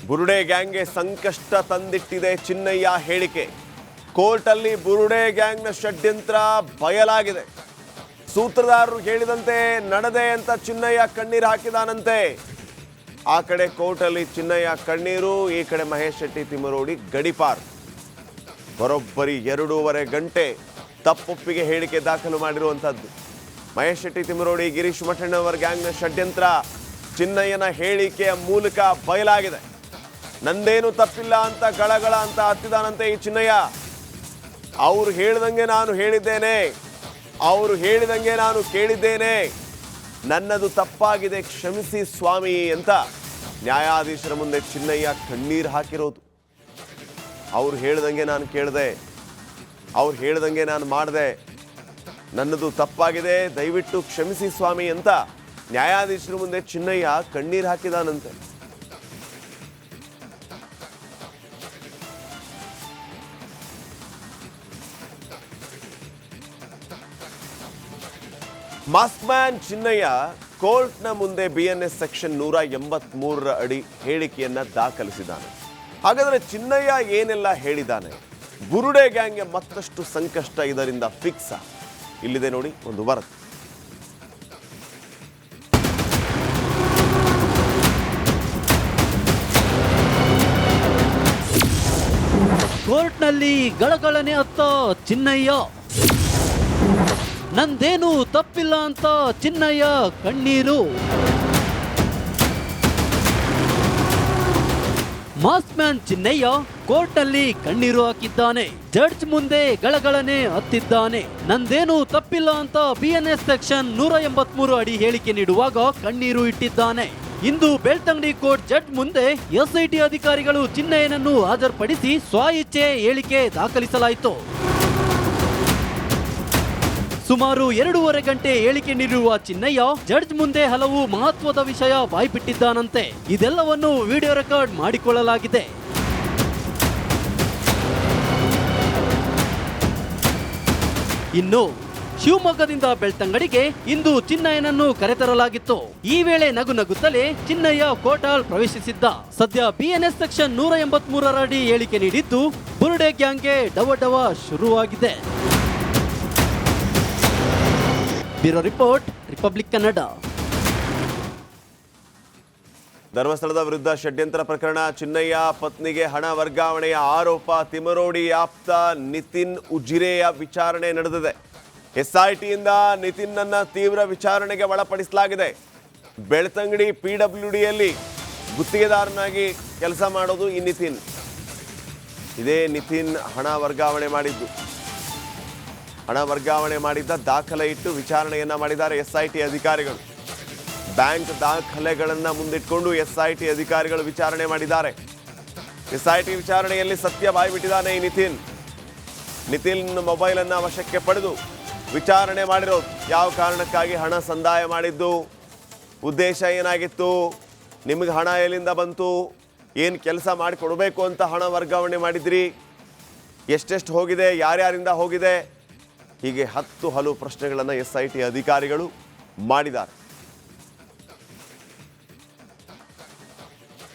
ಬುರುಡೆ ಗ್ಯಾಂಗ್ಗೆ ಸಂಕಷ್ಟ ತಂದಿಟ್ಟಿದೆ ಚಿನ್ನಯ್ಯ ಹೇಳಿಕೆ. ಕೋರ್ಟಲ್ಲಿ ಬುರುಡೆ ಗ್ಯಾಂಗ್ನ ಷಡ್ಯಂತ್ರ ಬಯಲಾಗಿದೆ. ಸೂತ್ರಧಾರರು ಹೇಳಿದಂತೆ ನಡೆದೆ ಅಂತ ಚಿನ್ನಯ್ಯ ಕಣ್ಣೀರು ಹಾಕಿದಾನಂತೆ. ಆ ಕಡೆ ಕೋರ್ಟಲ್ಲಿ ಚಿನ್ನಯ್ಯ ಕಣ್ಣೀರು, ಈ ಕಡೆ ಮಹೇಶ್ ಶೆಟ್ಟಿ ತಿಮರೋಡಿ ಗಡೀಪಾರು. ಬರೋಬ್ಬರಿ 2.5 ಗಂಟೆ ತಪ್ಪೊಪ್ಪಿಗೆ ಹೇಳಿಕೆ ದಾಖಲು ಮಾಡಿರುವಂಥದ್ದು. ಮಹೇಶ್ ಶೆಟ್ಟಿ ತಿಮರೋಡಿ, ಗಿರೀಶ್ ಮಠಣ್ಣವರ ಗ್ಯಾಂಗ್ನ ಷಡ್ಯಂತ್ರ ಚಿನ್ನಯ್ಯನ ಹೇಳಿಕೆಯ ಮೂಲಕ ಬಯಲಾಗಿದೆ. ನಂದೇನು ತಪ್ಪಿಲ್ಲ ಅಂತ ಗಳಗಳ ಅಂತ ಹತ್ತಿದಾನಂತೆ ಈ ಚಿನ್ನಯ್ಯ. ಅವರು ಹೇಳಿದಂಗೆ ನಾನು ಹೇಳಿದ್ದೇನೆ, ಅವರು ಹೇಳಿದಂಗೆ ನಾನು ಕೇಳಿದ್ದೇನೆ, ನನ್ನದು ತಪ್ಪಾಗಿದೆ, ಕ್ಷಮಿಸಿ ಸ್ವಾಮಿ ಅಂತ ನ್ಯಾಯಾಧೀಶರ ಮುಂದೆ ಚಿನ್ನಯ್ಯ ಕಣ್ಣೀರು ಹಾಕಿರೋದು. ಅವ್ರು ಹೇಳ್ದಂಗೆ ನಾನು ಕೇಳಿದೆ, ಅವ್ರು ಹೇಳ್ದಂಗೆ ನಾನು ಮಾಡಿದೆ, ನನ್ನದು ತಪ್ಪಾಗಿದೆ, ದಯವಿಟ್ಟು ಕ್ಷಮಿಸಿ ಸ್ವಾಮಿ ಅಂತ ನ್ಯಾಯಾಧೀಶರ ಮುಂದೆ ಚಿನ್ನಯ್ಯ ಕಣ್ಣೀರು ಹಾಕಿದಾನಂತೆ. ಮಾಸ್ಕ್ ಮ್ಯಾನ್ ಚಿನ್ನಯ್ಯ ಕೋರ್ಟ್ನ ಮುಂದೆ BNS ಸೆಕ್ಷನ್ 183 ಅಡಿ ಹೇಳಿಕೆಯನ್ನ ದಾಖಲಿಸಿದ್ದಾನೆ. ಹಾಗಾದರೆ ಚಿನ್ನಯ್ಯ ಏನೆಲ್ಲ ಹೇಳಿದ್ದಾನೆ? ಬುರುಡೆ ಗ್ಯಾಂಗ್ಗೆ ಮತ್ತಷ್ಟು ಸಂಕಷ್ಟ ಇದರಿಂದ ಫಿಕ್ಸ್. ಇಲ್ಲಿದೆ ನೋಡಿ ಒಂದು ವರದಿ. ಕೋರ್ಟ್ನಲ್ಲಿ ಗಳಗಳನೆ ಅತ್ತ ಚಿನ್ನಯ್ಯ, ನಂದೇನು ತಪ್ಪಿಲ್ಲ ಅಂತ ಚಿನ್ನಯ್ಯ ಕಣ್ಣೀರು. ಮಾಸ್ಕ್ ಮ್ಯಾನ್ ಚಿನ್ನಯ್ಯ ಕೋರ್ಟ್ನಲ್ಲಿ ಕಣ್ಣೀರು ಹಾಕಿದ್ದಾನೆ. ಜಡ್ಜ್ ಮುಂದೆ ಗಳಗಳನೆ ಹತ್ತಿದ್ದಾನೆ. ನಂದೇನು ತಪ್ಪಿಲ್ಲ ಅಂತ BNS ಸೆಕ್ಷನ್ 183 ಅಡಿ ಹೇಳಿಕೆ ನೀಡುವಾಗ ಕಣ್ಣೀರು ಇಟ್ಟಿದ್ದಾನೆ. ಇಂದು ಬೆಳ್ತಂಗಡಿ ಕೋರ್ಟ್ ಜಡ್ಜ್ ಮುಂದೆ SIT ಅಧಿಕಾರಿಗಳು ಚಿನ್ನಯ್ಯನನ್ನು ಹಾಜರುಪಡಿಸಿ ಸ್ವ ಇಚ್ಛೆ ಹೇಳಿಕೆ ದಾಖಲಿಸಲಾಯಿತು. ಸುಮಾರು 2.5 ಗಂಟೆ ಹೇಳಿಕೆ ನೀಡಿರುವ ಚಿನ್ನಯ್ಯ ಜಡ್ಜ್ ಮುಂದೆ ಹಲವು ಮಹತ್ವದ ವಿಷಯ ಬಾಯ್ಬಿಟ್ಟಿದ್ದಾನಂತೆ. ಇದೆಲ್ಲವನ್ನು ವಿಡಿಯೋ ರೆಕಾರ್ಡ್ ಮಾಡಿಕೊಳ್ಳಲಾಗಿದೆ. ಇನ್ನು ಶಿವಮೊಗ್ಗದಿಂದ ಬೆಳ್ತಂಗಡಿಗೆ ಇಂದು ಚಿನ್ನಯ್ಯನನ್ನು ಕರೆತರಲಾಗಿತ್ತು. ಈ ವೇಳೆ ನಗು ನಗುತ್ತಲೇ ಚಿನ್ನಯ್ಯ ಕೋರ್ಟ್ ಹಾಲ್ ಪ್ರವೇಶಿಸಿದ್ದ. ಸದ್ಯ ಬಿಎನ್ಎಸ್ ಸೆಕ್ಷನ್ 183 ಅಡಿ ಹೇಳಿಕೆ ನೀಡಿದ್ದು ಬುರುಡೆ ಗ್ಯಾಂಗ್ಗೆ ಡವ ಶುರುವಾಗಿದೆ. Bureau report, republic Kannada. ಧರ್ಮಸ್ಥಳದ ವಿರುದ್ಧ ಷಡ್ಯಂತ್ರ ಪ್ರಕರಣ, ಚಿನ್ನಯ್ಯ ಪತ್ನಿಗೆ ಹಣ ವರ್ಗಾವಣೆಯ ಆರೋಪ, ತಿಮರೋಡಿ ಆಪ್ತ ನಿತಿನ್ ಉಜಿರೆಯ ವಿಚಾರಣೆ ನಡೆದಿದೆ. ಎಸ್ಐಟಿಯಿಂದ ನಿತಿನ್ನನ್ನ ತೀವ್ರ ವಿಚಾರಣೆಗೆ ಒಳಪಡಿಸಲಾಗಿದೆ. ಬೆಳ್ತಂಗಡಿ PWDಯಲ್ಲಿ ಗುತ್ತಿಗೆದಾರನಾಗಿ ಕೆಲಸ ಮಾಡೋದು ಈ ನಿತಿನ್. ಇದೇ ನಿತಿನ್ ಹಣ ವರ್ಗಾವಣೆ ಮಾಡಿದ್ದು. ಹಣ ವರ್ಗಾವಣೆ ಮಾಡಿದ್ದ ದಾಖಲೆ ಇಟ್ಟು ವಿಚಾರಣೆಯನ್ನ ಮಾಡಿದ್ದಾರೆ ಎಸ್ಐಟಿ ಅಧಿಕಾರಿಗಳು. ಬ್ಯಾಂಕ್ ದಾಖಲೆಗಳನ್ನು ಮುಂದಿಟ್ಕೊಂಡು ಎಸ್ಐಟಿ ಅಧಿಕಾರಿಗಳು ವಿಚಾರಣೆ ಮಾಡಿದ್ದಾರೆ. ಎಸ್ಐಟಿ ವಿಚಾರಣೆಯಲ್ಲಿ ಸತ್ಯ ಬಾಯ್ಬಿಟ್ಟಿದ್ದಾನೆ ಈ ನಿತಿನ್ ಮೊಬೈಲ್ ಅನ್ನ ವಶಕ್ಕೆ ಪಡೆದು ವಿಚಾರಣೆ ಮಾಡಿರೋದು. ಯಾವ ಕಾರಣಕ್ಕಾಗಿ ಹಣ ಸಂದಾಯ ಮಾಡಿದ್ದು, ಉದ್ದೇಶ ಏನಾಗಿತ್ತು, ನಿಮಗೆ ಹಣ ಎಲ್ಲಿಂದ ಬಂತು, ಏನು ಕೆಲಸ ಮಾಡಿ ಕೊಡಬೇಕು ಅಂತ ಹಣ ವರ್ಗಾವಣೆ ಮಾಡಿದ್ರಿ, ಎಷ್ಟೆಷ್ಟು ಹೋಗಿದೆ, ಯಾರ್ಯಾರಿಂದ ಹೋಗಿದೆ, ಹೀಗೆ ಹಲವು ಪ್ರಶ್ನೆಗಳನ್ನು ಎಸ್ಐಟಿ ಅಧಿಕಾರಿಗಳು ಮಾಡಿದ್ದಾರೆ.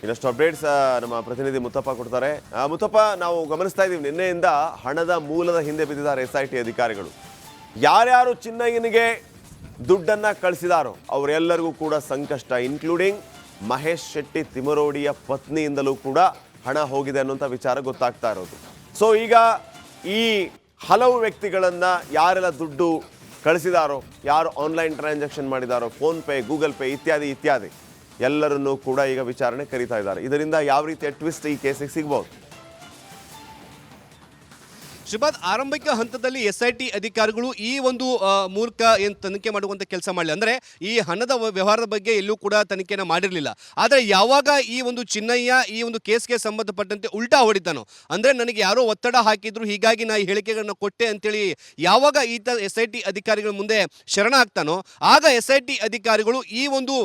ಇನ್ನಷ್ಟು ಅಪ್ಡೇಟ್ಸ್ ನಮ್ಮ ಪ್ರತಿನಿಧಿ ಮುತ್ತಪ್ಪ ಕೊಡ್ತಾರೆ. ಮುತ್ತಪ್ಪ, ನಾವು ಗಮನಿಸ್ತಾ ಇದ್ದೀವಿ ನಿನ್ನೆಯಿಂದ ಹಣದ ಮೂಲದ ಹಿಂದೆ ಬಿದ್ದಿದ್ದಾರೆ ಎಸ್ಐಟಿ ಅಧಿಕಾರಿಗಳು. ಯಾರ್ಯಾರು ಚಿನ್ನಯ್ಯನಿಗೆ ದುಡ್ಡನ್ನ ಕಳಿಸಿದಾರೋ ಅವರೆಲ್ಲರಿಗೂ ಕೂಡ ಸಂಕಷ್ಟ, ಇನ್ಕ್ಲೂಡಿಂಗ್ ಮಹೇಶ್ ಶೆಟ್ಟಿ ತಿಮರೋಡಿಯ ಪತ್ನಿಯಿಂದಲೂ ಕೂಡ ಹಣ ಹೋಗಿದೆ ಅನ್ನುವಂಥ ವಿಚಾರ ಗೊತ್ತಾಗ್ತಾ ಇರೋದು. ಸೊ ಈಗ ಈ ಹಲವು ವ್ಯಕ್ತಿಗಳನ್ನ ಯಾರೆಲ್ಲ ದುಡ್ಡು ಕಳಿಸಿದಾರೋ, ಯಾರು ಆನ್ಲೈನ್ ಟ್ರಾನ್ಸಾಕ್ಷನ್ ಮಾಡಿದಾರೋ, ಫೋನ್ಪೇ, ಗೂಗಲ್ ಪೇ ಇತ್ಯಾದಿ ಎಲ್ಲರನ್ನೂ ಕೂಡ ಈಗ ವಿಚಾರಣೆ ಕರೀತಾ ಇದ್ದಾರೆ. ಇದರಿಂದ ಯಾವ ರೀತಿಯ ಟ್ವಿಸ್ಟ್ ಈ ಕೇಸಿಗೆ ಸಿಗಬಹುದು? ಶ್ರೀಪಾದ್, ಆರಂಭಿಕ ಹಂತದಲ್ಲಿ ಎಸ್ಐಟಿ ಅಧಿಕಾರಿಗಳು ಈ ಒಂದು ಮೂಲಕ ಏನು ತನಿಖೆ ಮಾಡುವಂಥ ಕೆಲಸ ಮಾಡಲಿ, ಅಂದರೆ ಈ ಹಣದ ವ್ಯವಹಾರದ ಬಗ್ಗೆ ಎಲ್ಲೂ ಕೂಡ ತನಿಖೆಯನ್ನು ಮಾಡಿರಲಿಲ್ಲ. ಆದರೆ ಯಾವಾಗ ಈ ಒಂದು ಚಿನ್ನಯ್ಯ ಈ ಒಂದು ಕೇಸ್ಗೆ ಸಂಬಂಧಪಟ್ಟಂತೆ ಉಲ್ಟಾ ಹೊಡಿತಾನೋ, ಅಂದರೆ ನನಗೆ ಯಾರೋ ಒತ್ತಡ ಹಾಕಿದ್ರು ಹೀಗಾಗಿ ನಾ ಈ ಹೇಳಿಕೆಗಳನ್ನು ಕೊಟ್ಟೆ ಅಂತೇಳಿ ಯಾವಾಗ ಈತ ಎಸ್ಐಟಿ ಅಧಿಕಾರಿಗಳ ಮುಂದೆ ಶರಣ ಆಗ್ತಾನೋ, ಆಗ ಎಸ್ಐಟಿ ಅಧಿಕಾರಿಗಳು ಈ ಒಂದು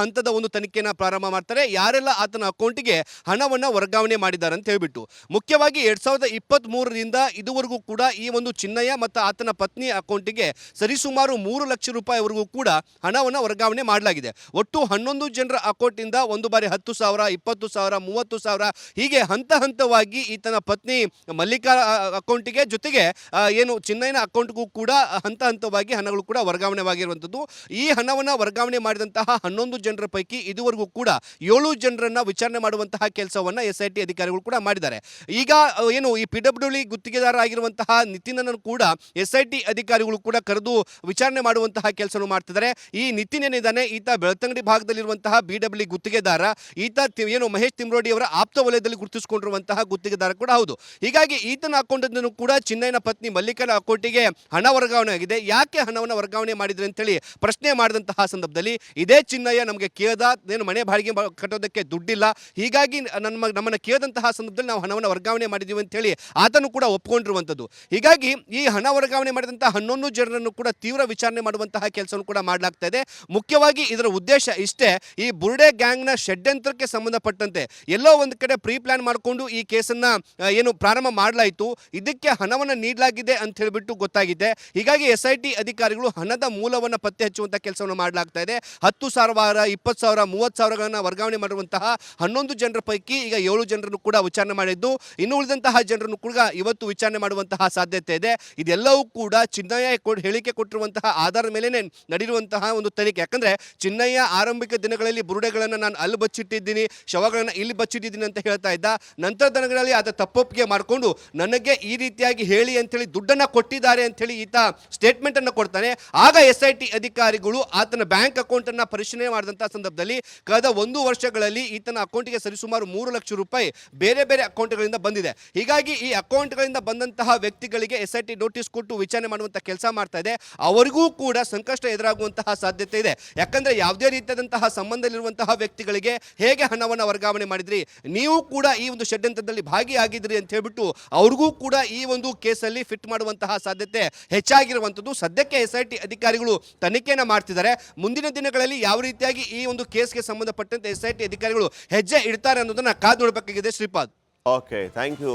ಹಂತದ ಒಂದು ತನಿಖೆಯನ್ನು ಪ್ರಾರಂಭ ಮಾಡ್ತಾರೆ. ಯಾರೆಲ್ಲ ಆತನ ಅಕೌಂಟಿಗೆ ಹಣವನ್ನು ವರ್ಗಾವಣೆ ಮಾಡಿದ್ದಾರೆ ಅಂತ ಹೇಳ್ಬಿಟ್ಟು, ಮುಖ್ಯವಾಗಿ 2023ರಿಂದ ಇದುವರೆಗೂ ಕೂಡ ಈ ಒಂದು ಚಿನ್ನಯ್ಯ ಮತ್ತು ಆತನ ಪತ್ನಿ ಅಕೌಂಟಿಗೆ ಸರಿಸುಮಾರು 3 ಲಕ್ಷ ರೂಪಾಯಿವರೆಗೂ ಕೂಡ ಹಣವನ್ನು ವರ್ಗಾವಣೆ ಮಾಡಲಾಗಿದೆ. ಒಟ್ಟು 11 ಜನರ ಅಕೌಂಟಿಂದ ಒಂದು ಬಾರಿ 10,000, 20,000, 30,000 ಹೀಗೆ ಹಂತವಾಗಿ ಈತನ ಪತ್ನಿ ಮಲ್ಲಿಕಾ ಅಕೌಂಟಿಗೆ, ಜೊತೆಗೆ ಏನು ಚಿನ್ನಯ್ಯನ ಅಕೌಂಟ್ಗೂ ಕೂಡ ಹಂತವಾಗಿ ಹಣಗಳು ಕೂಡ ವರ್ಗಾವಣೆವಾಗಿರುವಂಥದ್ದು. ಈ ಹಣವನ್ನು ವರ್ಗಾವಣೆ ಮಾಡಿದಂತಹ 11 ಜನರ ಪೈಕಿ ಇದುವರೆಗೂ ಕೂಡ 7 ಜನರನ್ನ ವಿಚಾರಣೆ ಮಾಡುವಂತಹ ಕೆಲಸವನ್ನ ಎಸ್ಐಟಿ ಅಧಿಕಾರಿಗಳು ಕೂಡ ಮಾಡಿದ್ದಾರೆ. ಈಗ ಏನು ಈ PWD ಗುತ್ತಿಗೆದಾರ ಆಗಿರುವಂತಹ ನಿತಿನನ್ನು ಕೂಡ ಎಸ್ಐಟಿ ಅಧಿಕಾರಿಗಳು ಕೂಡ ಕರೆದು ವಿಚಾರಣೆ ಮಾಡುವಂತಹ ಕೆಲಸವನ್ನು ಮಾಡ್ತಿದ್ದಾರೆ. ಈ ನಿತಿನ್ ಏನಿದ್ದಾನೆ, ಈತ ಬೆಳ್ತಂಗಡಿ ಭಾಗದಲ್ಲಿರುವಂತಹ BWD ಗುತ್ತಿಗೆದಾರ. ಈತ ಏನು ಮಹೇಶ್ ತಿಮ್ರೋಡಿ ಅವರ ಆಪ್ತ ವಲಯದಲ್ಲಿ ಗುರುತಿಸಿಕೊಂಡಿರುವಂತಹ ಗುತ್ತಿಗೆದಾರ ಕೂಡ ಹೌದು. ಹೀಗಾಗಿ ಈತನ ಅಕೌಂಟ್ ಕೂಡ ಚಿನ್ನಯ್ಯನ ಪತ್ನಿ ಮಲ್ಲಿಕನ ಅಕೌಂಟಿಗೆ ಹಣ ವರ್ಗಾವಣೆ ಆಗಿದೆ. ಯಾಕೆ ಹಣವನ್ನು ವರ್ಗಾವಣೆ ಮಾಡಿದ್ರೆ ಅಂತೇಳಿ ಪ್ರಶ್ನೆ ಮಾಡಿದಂತಹ ಸಂದರ್ಭದಲ್ಲಿ, ಇದೇ ಚಿನ್ನಯ್ಯ ನಮಗೆ ಕೇಳ್ದ, ಏನು ಮನೆ ಬಾಡಿಗೆ ಕಟ್ಟೋದಕ್ಕೆ ದುಡ್ಡಿಲ್ಲ, ಹೀಗಾಗಿ ನಮ್ಮನ್ನು ಕೇಳಿದಂತಹ ಸಂದರ್ಭದಲ್ಲಿ ನಾವು ಹಣವನ್ನು ವರ್ಗಾವಣೆ ಮಾಡಿದ್ದೀವಿ ಅಂತ ಹೇಳಿ ಆತನು ಕೂಡ ಒಪ್ಕೊಂಡಿರುವಂಥದ್ದು. ಹೀಗಾಗಿ ಈ ಹಣ ವರ್ಗಾವಣೆ ಮಾಡಿದಂತಹ 11 ಜನರನ್ನು ಕೂಡ ತೀವ್ರ ವಿಚಾರಣೆ ಮಾಡುವಂತಹ ಕೆಲಸವನ್ನು ಕೂಡ ಮಾಡಲಾಗ್ತಾ ಇದೆ. ಮುಖ್ಯವಾಗಿ ಇದರ ಉದ್ದೇಶ ಇಷ್ಟೇ, ಈ ಬುರ್ಡೆ ಗ್ಯಾಂಗ್ನ ಷಡ್ಯಂತ್ರಕ್ಕೆ ಸಂಬಂಧಪಟ್ಟಂತೆ ಎಲ್ಲೋ ಒಂದು ಕಡೆ ಪ್ರೀ ಪ್ಲಾನ್ ಮಾಡಿಕೊಂಡು ಈ ಕೇಸನ್ನ ಏನು ಪ್ರಾರಂಭ ಮಾಡಲಾಯಿತು, ಇದಕ್ಕೆ ಹಣವನ್ನು ನೀಡಲಾಗಿದೆ ಅಂತ ಹೇಳಿಬಿಟ್ಟು ಗೊತ್ತಾಗಿದೆ. ಹೀಗಾಗಿ ಎಸ್ಐಟಿ ಅಧಿಕಾರಿಗಳು ಹಣದ ಮೂಲವನ್ನು ಪತ್ತೆ ಹಚ್ಚುವಂತಹ ಕೆಲಸವನ್ನು ಮಾಡಲಾಗ್ತಾ ಇದೆ. 10,000, 20,000, 30,000ಗಳನ್ನ ವರ್ಗಾವಣೆ ಮಾಡಿರುವಂತಹ 11 ಜನರ ಪೈಕಿ ಈಗ 7 ಜನರನ್ನು ಕೂಡ ವಿಚಾರಣೆ ಮಾಡಿದ್ದು, ಇನ್ನು ಉಳಿದಂತಹ ಜನರನ್ನು ಕೂಡ ಇವತ್ತು ವಿಚಾರಣೆ ಮಾಡುವಂತಹ ಸಾಧ್ಯತೆ ಇದೆ. ಇದೆಲ್ಲವೂ ಕೂಡ ಚಿನ್ನಯ್ಯ ಹೇಳಿಕೆ ಕೊಟ್ಟಿರುವಂತಹ ಆಧಾರದ ಮೇಲೆ ನಡೆದಿರುವಂತಹ ಒಂದು ತನಿಖೆ. ಯಾಕಂದ್ರೆ ಚಿನ್ನಯ್ಯ ಆರಂಭಿಕ ದಿನಗಳಲ್ಲಿ ಬುರುಡೆಗಳನ್ನು ನಾನು ಅಲ್ಲಿ ಬಚ್ಚಿಟ್ಟಿದ್ದೀನಿ, ಶವಗಳನ್ನು ಇಲ್ಲಿ ಬಚ್ಚಿಟ್ಟಿದ್ದೀನಿ ಅಂತ ಹೇಳ್ತಾ ಇದ್ದ. ನಂತರ ದಿನಗಳಲ್ಲಿ ಆತ ತಪ್ಪೊಪ್ಪಿಗೆ ಮಾಡಿಕೊಂಡು ನನಗೆ ಈ ರೀತಿಯಾಗಿ ಹೇಳಿ ಅಂತೇಳಿ ದುಡ್ಡನ್ನು ಕೊಟ್ಟಿದ್ದಾರೆ ಅಂತೇಳಿ ಈತ ಸ್ಟೇಟ್ಮೆಂಟ್ ಅನ್ನು ಕೊಡ್ತಾನೆ. ಆಗ ಎಸ್ಐಟಿ ಅಧಿಕಾರಿಗಳು ಆತನ ಬ್ಯಾಂಕ್ ಅಕೌಂಟ್ ಅನ್ನ ಪರಿಶೀಲನೆ ಮಾಡಿದಂತಹ ಸಂದರ್ಭದಲ್ಲಿ ಕಳೆದ 1 ವರ್ಷಗಳಲ್ಲಿ ಈತನ ಅಕೌಂಟಿಗೆ ಸರಿಸುಮಾರು 3 ಲಕ್ಷ ರೂಪಾಯಿ ಬೇರೆ ಬೇರೆ ಅಕೌಂಟ್ಗಳಿಂದ ಬಂದಿದೆ. ಹೀಗಾಗಿ ಈ ಅಕೌಂಟ್ಗಳಿಂದ ಬಂದಂತಹ ಇರುವಂತಹ ವ್ಯಕ್ತಿಗಳಿಗೆ SIT ನೋಟಿಸ್ ಕೊಟ್ಟು ವಿಚಾರಣೆ ಮಾಡುವಂಥ ಕೆಲಸ ಮಾಡ್ತಾ ಇದೆ. ಅವರಿಗೂ ಕೂಡ ಸಂಕಷ್ಟ ಎದುರಾಗುವಂತಹ ಸಾಧ್ಯತೆ ಇದೆ. ಯಾಕಂದ್ರೆ ಯಾವುದೇ ರೀತಿಯಾದಂತಹ ಸಂಬಂಧದಲ್ಲಿರುವಂತಹ ವ್ಯಕ್ತಿಗಳಿಗೆ ಹೇಗೆ ಹಣವನ್ನು ವರ್ಗಾವಣೆ ಮಾಡಿದ್ರಿ, ನೀವು ಕೂಡ ಈ ಒಂದು ಷಡ್ಯಂತ್ರದಲ್ಲಿ ಭಾಗಿಯಾಗಿದ್ರಿ ಅಂತ ಹೇಳ್ಬಿಟ್ಟು ಅವ್ರಿಗೂ ಕೂಡ ಈ ಒಂದು ಕೇಸಲ್ಲಿ ಫಿಟ್ ಮಾಡುವಂತಹ ಸಾಧ್ಯತೆ ಹೆಚ್ಚಾಗಿರುವಂಥದ್ದು. ಸದ್ಯಕ್ಕೆ SIT ಅಧಿಕಾರಿಗಳು ತನಿಖೆಯನ್ನು ಮಾಡ್ತಿದ್ದಾರೆ. ಮುಂದಿನ ದಿನಗಳಲ್ಲಿ ಯಾವ ರೀತಿಯಾಗಿ ಈ ಒಂದು ಕೇಸ್ಗೆ ಸಂಬಂಧಪಟ್ಟಂತೆ SIT ಅಧಿಕಾರಿಗಳು ಹೆಜ್ಜೆ ಇಡ್ತಾರೆ ಅನ್ನೋದನ್ನ ಕಾದು ನೋಡಬೇಕಾಗಿದೆ. Shripad. Okay, thank you.